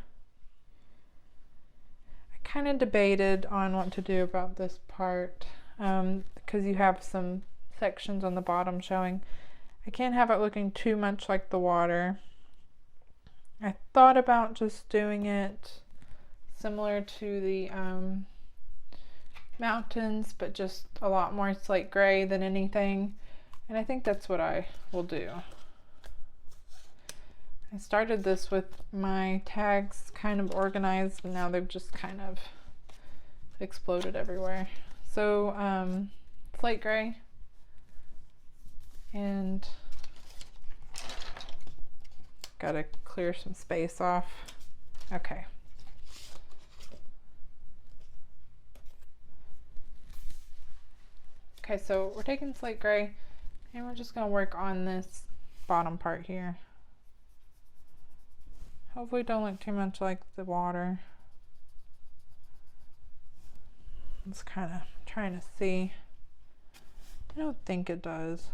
I kind of debated on what to do about this part because you have some sections on the bottom showing, I can't have it looking too much like the water. I thought about just doing it similar to the mountains, but just a lot more slate gray than anything. And I think that's what I will do. I started this with my tags kind of organized, and now they've just kind of exploded everywhere. So slate gray, and gotta clear some space off. Okay. Okay, so we're taking slate gray and we're just gonna work on this bottom part here. Hopefully don't look too much like the water. It's kind of trying to see. I don't think it does.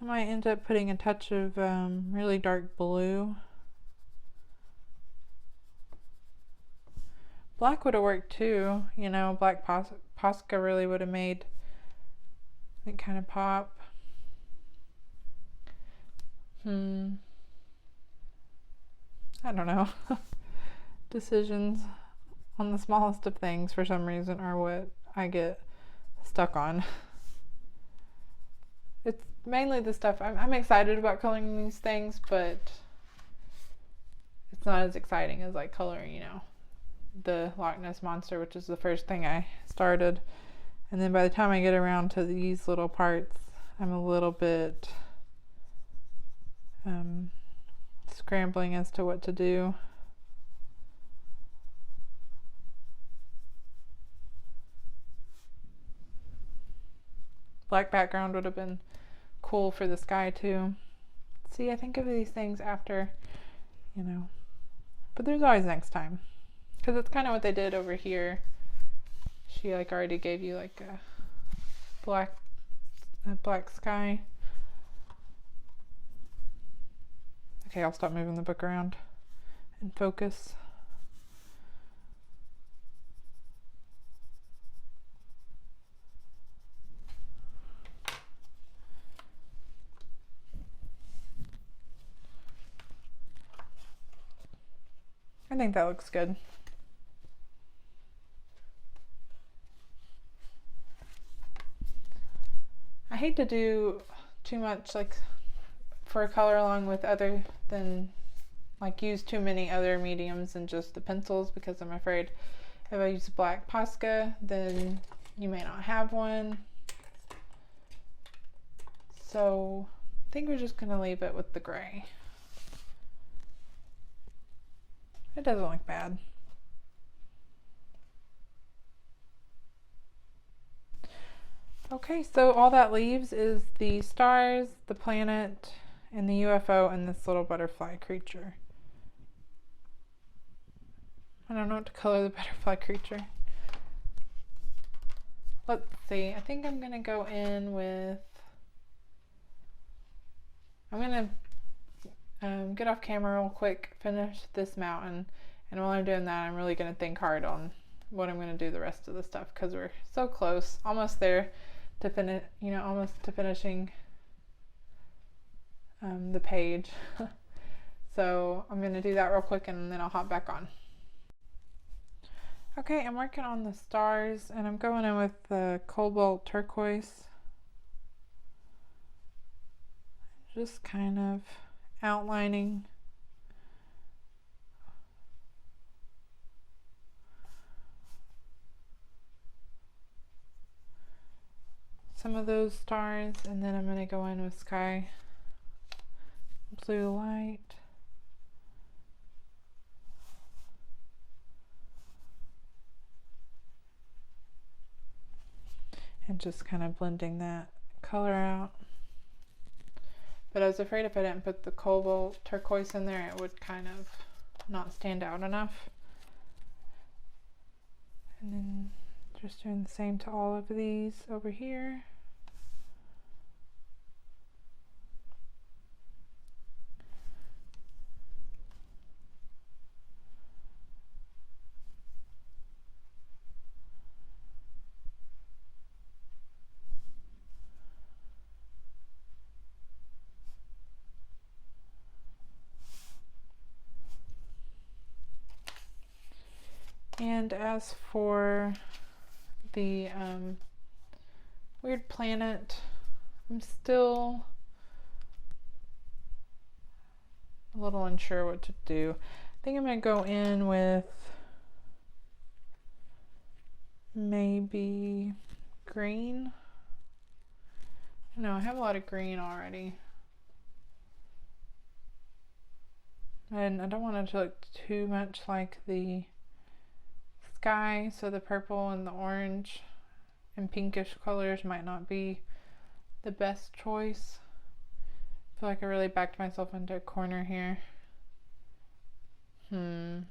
I might end up putting a touch of really dark blue. Black would have worked too, you know, black Posca really would have made it kind of pop. I don't know. Decisions on the smallest of things for some reason are what I get stuck on. It's mainly the stuff I'm excited about coloring these things, but it's not as exciting as like coloring, you know, the Loch Ness Monster, which is the first thing I started. And then by the time I get around to these little parts, I'm a little bit scrambling as to what to do. Black background would have been cool for the sky too. See, I think of these things after, you know, but there's always next time, because it's kind of what they did over here. She like already gave you like a black sky. Okay, I'll stop moving the book around and focus. I think that looks good. I hate to do too much like for a color along with other than like use too many other mediums than just the pencils, because I'm afraid if I use black Posca then you may not have one. So I think we're just gonna leave it with the gray. It doesn't look bad. Okay, so all that leaves is the stars, the planet, and the UFO, and this little butterfly creature. I don't know what to color the butterfly creature. Let's see, I think I'm gonna go in with, I'm gonna get off camera real quick, finish this mountain, and while I'm doing that I'm really gonna think hard on what I'm gonna do the rest of the stuff, because we're so close, almost there to finish, you know, almost to finishing the page. So I'm gonna do that real quick and then I'll hop back on. Okay, I'm working on the stars and I'm going in with the cobalt turquoise. Just kind of outlining some of those stars, and then I'm going to go in with sky blue light. And just kind of blending that color out. But I was afraid if I didn't put the cobalt turquoise in there, it would kind of not stand out enough. And then just doing the same to all of these over here. And as for the weird planet, I'm still a little unsure what to do. I think I'm going to go in with maybe green. No, I have a lot of green already. And I don't want it to look too much like the sky, so the purple and the orange and pinkish colors might not be the best choice. I feel like I really backed myself into a corner here. I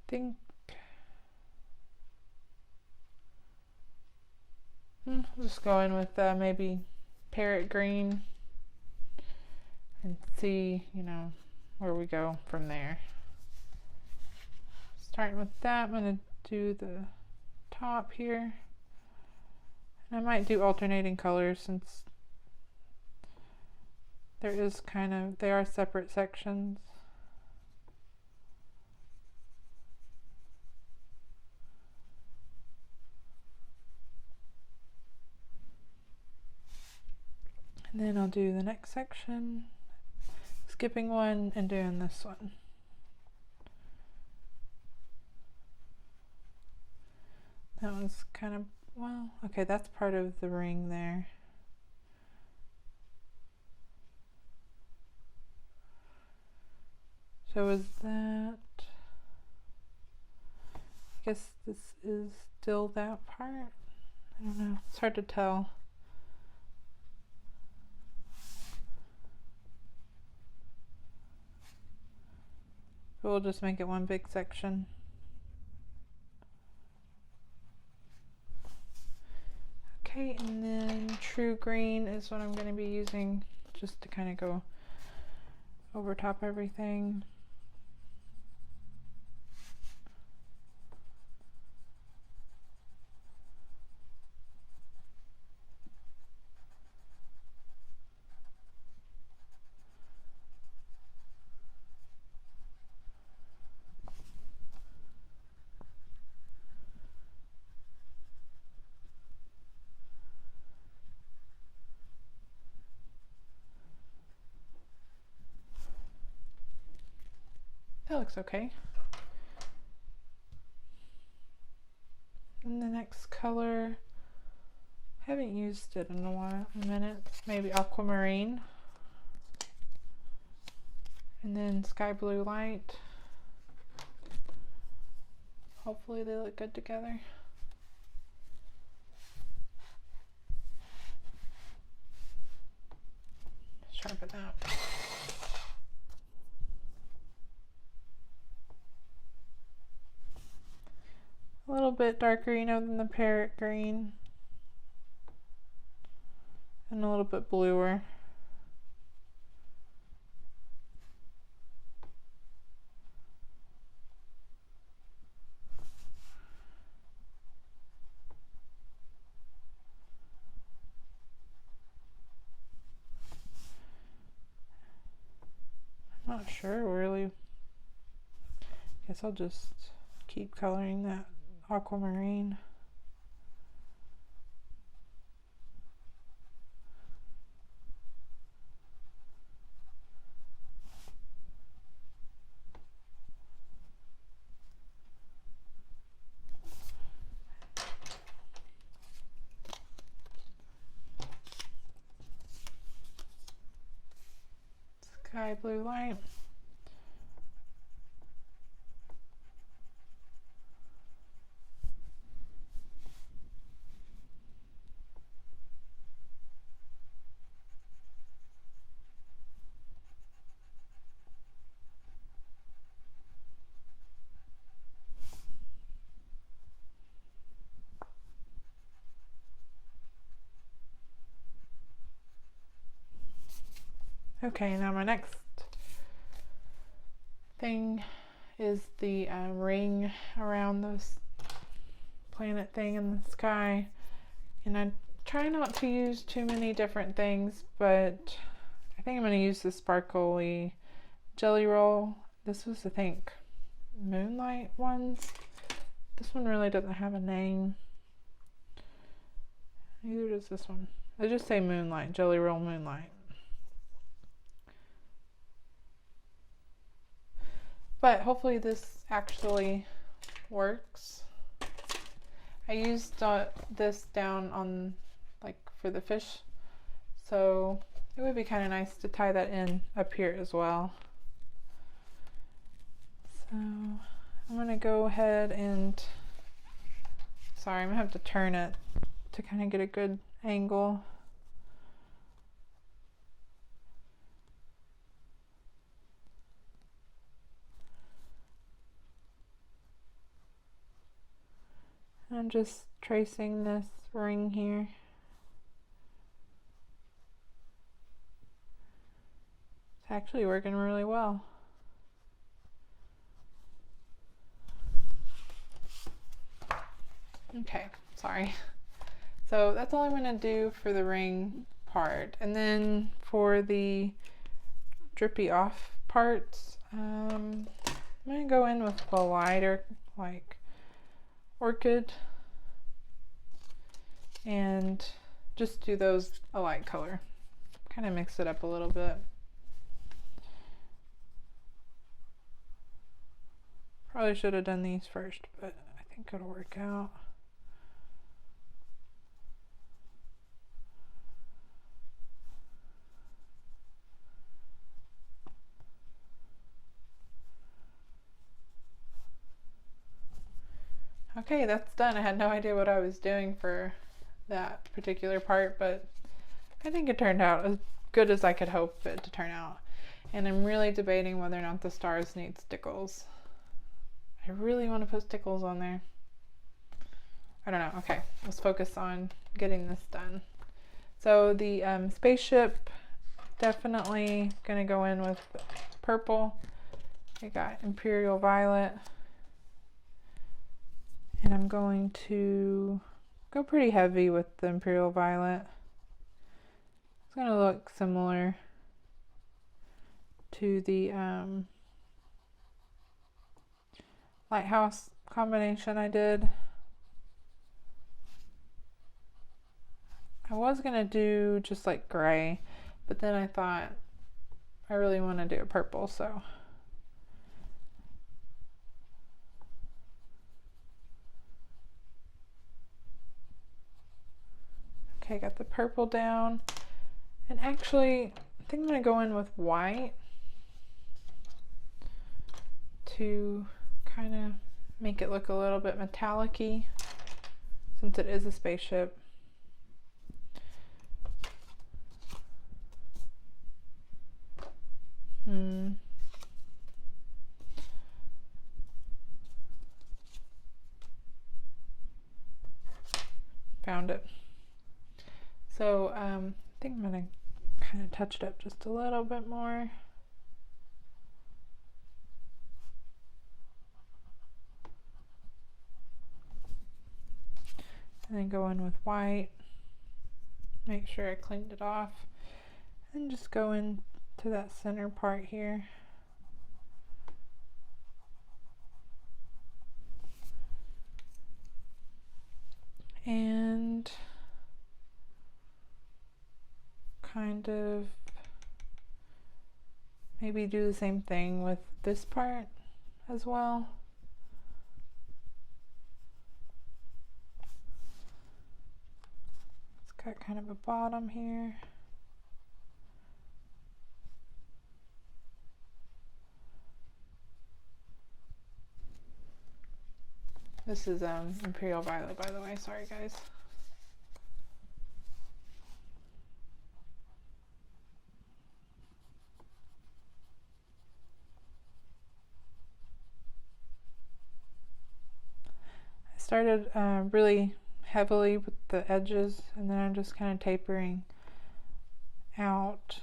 think I'll just go in with maybe parrot green and see, where we go from there. Starting with that, I'm going to do the top here. And I might do alternating colors since they are separate sections. And then I'll do the next section, skipping one and doing this one. That one's kind of, okay, that's part of the ring there. So is that, I guess this is still that part? I don't know, it's hard to tell. But we'll just make it one big section. Okay, and then true green is what I'm going to be using just to kind of go over top everything. That looks okay. And the next color, I haven't used it in a minute, maybe aquamarine. And then sky blue light. Hopefully they look good together. Sharpen that. A little bit darker, than the parrot green. And a little bit bluer. I'm not sure really. Guess I'll just keep coloring that aquamarine. Sky blue light. Okay, now my next thing is the ring around this planet thing in the sky. And I try not to use too many different things, but I I think I'm going to use the sparkly jelly roll. This was, I think, Moonlight ones. This one really doesn't have a name. Neither does this one. I just say Moonlight, Jelly Roll Moonlight. But hopefully this actually works. I used this down on, like, for the fish, so it would be kind of nice to tie that in up here as well. So I'm gonna go ahead and, sorry, I'm gonna have to turn it to kind of get a good angle. I'm just tracing this ring here. It's actually working really well. Okay, sorry. So that's all I'm going to do for the ring part. And then for the drippy off parts, I'm going to go in with the lighter, like orchid, and just do those a light color. Kind of mix it up a little bit. Probably should have done these first, but I think it'll work out. Okay, that's done. I had no idea what I was doing for that particular part, but I think it turned out as good as I could hope it to turn out. And I'm really debating whether or not the stars need stickles. I really want to put stickles on there. I don't know. Okay, let's focus on getting this done. So the spaceship, definitely gonna go in with purple. I got Imperial Violet. And I'm going to go pretty heavy with the Imperial Violet. It's going to look similar to the lighthouse combination I did. I was going to do just like gray, but then I thought I really want to do a purple, so. Okay, got the purple down. And actually, I think I'm going to go in with white to kind of make it look a little bit metallic-y, since it is a spaceship. Found it. So I think I'm going to kind of touch it up just a little bit more. And then go in with white. Make sure I cleaned it off. And just go into that center part here. And kind of maybe do the same thing with this part as well. It's got kind of a bottom here. This is Imperial Violet, by the way. Sorry, guys. I started really heavily with the edges, and then I'm just kind of tapering out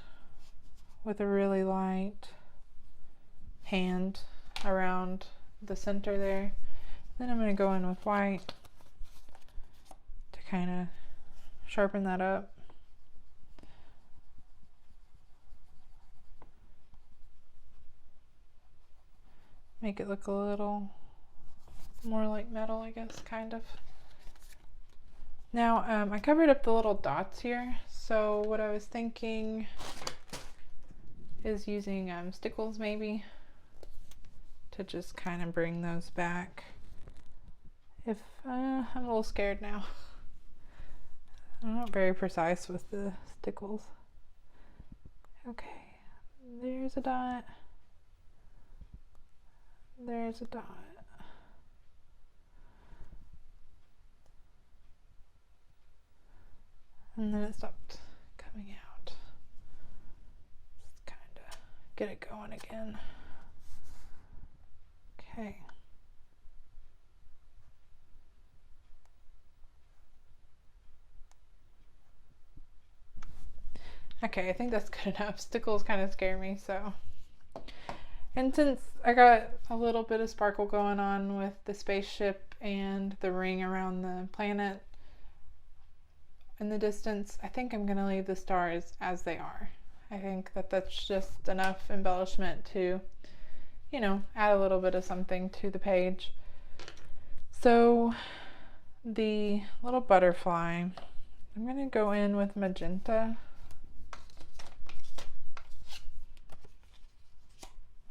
with a really light hand around the center there. Then I'm going to go in with white to kind of sharpen that up. make it look a little more like metal, I guess, kind of. Now, I covered up the little dots here, so what I was thinking is using stickles maybe to just kind of bring those back. If I'm a little scared now. I'm not very precise with the stickles. Okay, there's a dot. There's a dot. And then it stopped coming out. Just kind of get it going again. Okay. Okay, I think that's good enough. Stickles kind of scare me, so. And since I got a little bit of sparkle going on with the spaceship and the ring around the planet in the distance, I think I'm going to leave the stars as they are. I think that that's just enough embellishment to, you know, add a little bit of something to the page. So the little butterfly, I'm going to go in with magenta.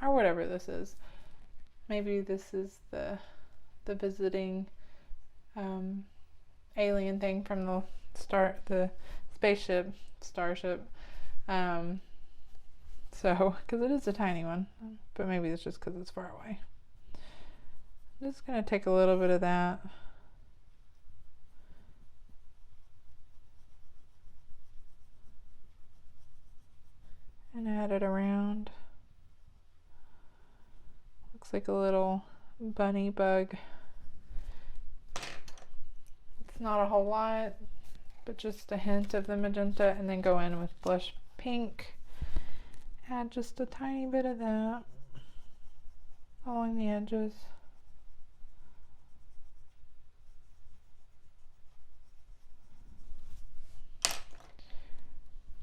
Or whatever this is. Maybe this is the visiting alien thing from the starship. So, because it is a tiny one, but maybe it's just because it's far away. I'm just going to take a little bit of that. And add it around. Looks like a little bunny bug. It's not a whole lot, but just a hint of the magenta, and then go in with blush pink. Add just a tiny bit of that along the edges.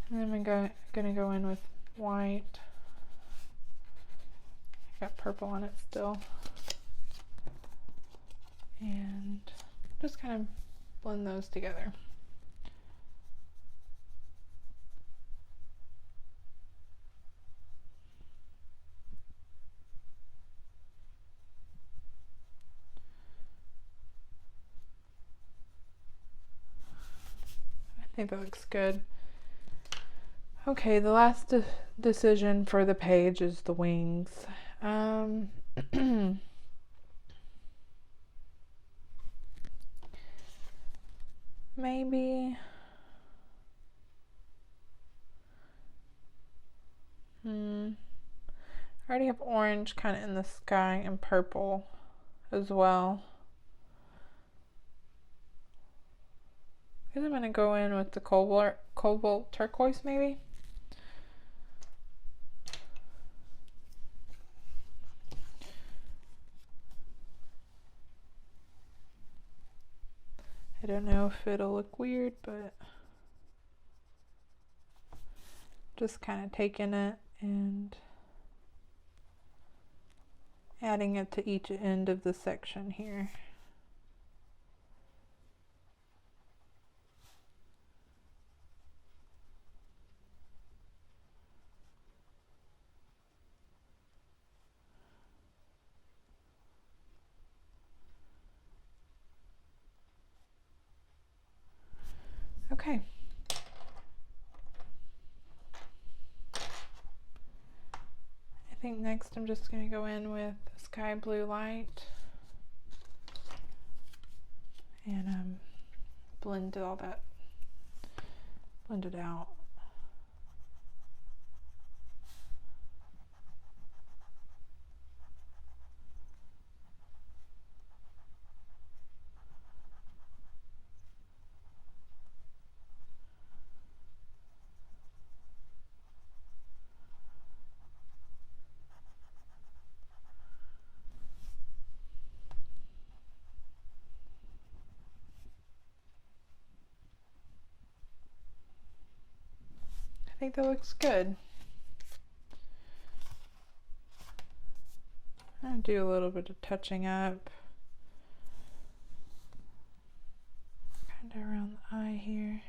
And then I'm gonna go in with white. Got purple on it still, and just kind of blend those together. I think that looks good. Okay, the last decision for the page is the wings. Maybe I already have orange kind of in the sky and purple as well. I guess I'm going to go in with the cobalt turquoise maybe. I don't know if it'll look weird, but just kind of taking it and adding it to each end of the section here. Okay. I think next I'm just going to go in with sky blue light and blend all that, blend it out. I think that looks good. I'll do a little bit of touching up. Kind of around the eye here.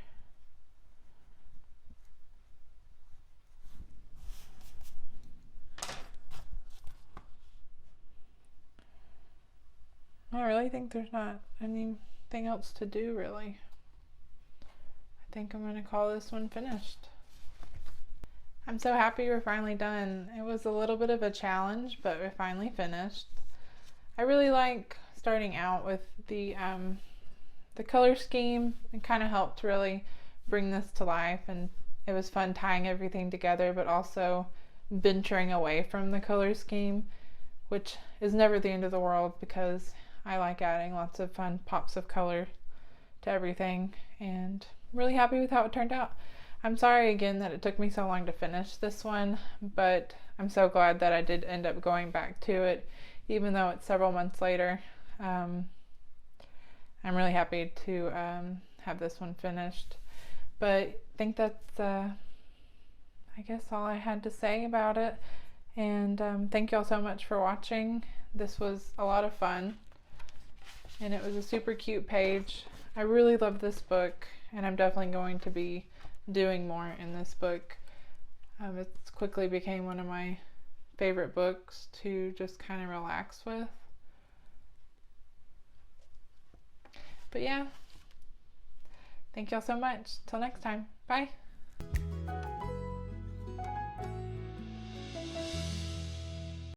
I really think there's not anything else to do, really. I think I'm going to call this one finished. I'm so happy we're finally done. It was a little bit of a challenge, but we're finally finished. I really like starting out with the color scheme. It kind of helped really bring this to life, and it was fun tying everything together, but also venturing away from the color scheme, which is never the end of the world because I like adding lots of fun pops of color to everything, and I'm really happy with how it turned out. I'm sorry again that it took me so long to finish this one, but I'm so glad that I did end up going back to it, even though it's several months later. I'm really happy to have this one finished, but I think that's I guess all I had to say about it, and thank you all so much for watching. This was a lot of fun, and it was a super cute page. I really love this book, and I'm definitely going to be doing more in this book. It's quickly became one of my favorite books to just kind of relax with. But yeah, thank y'all so much. Till next time. Bye.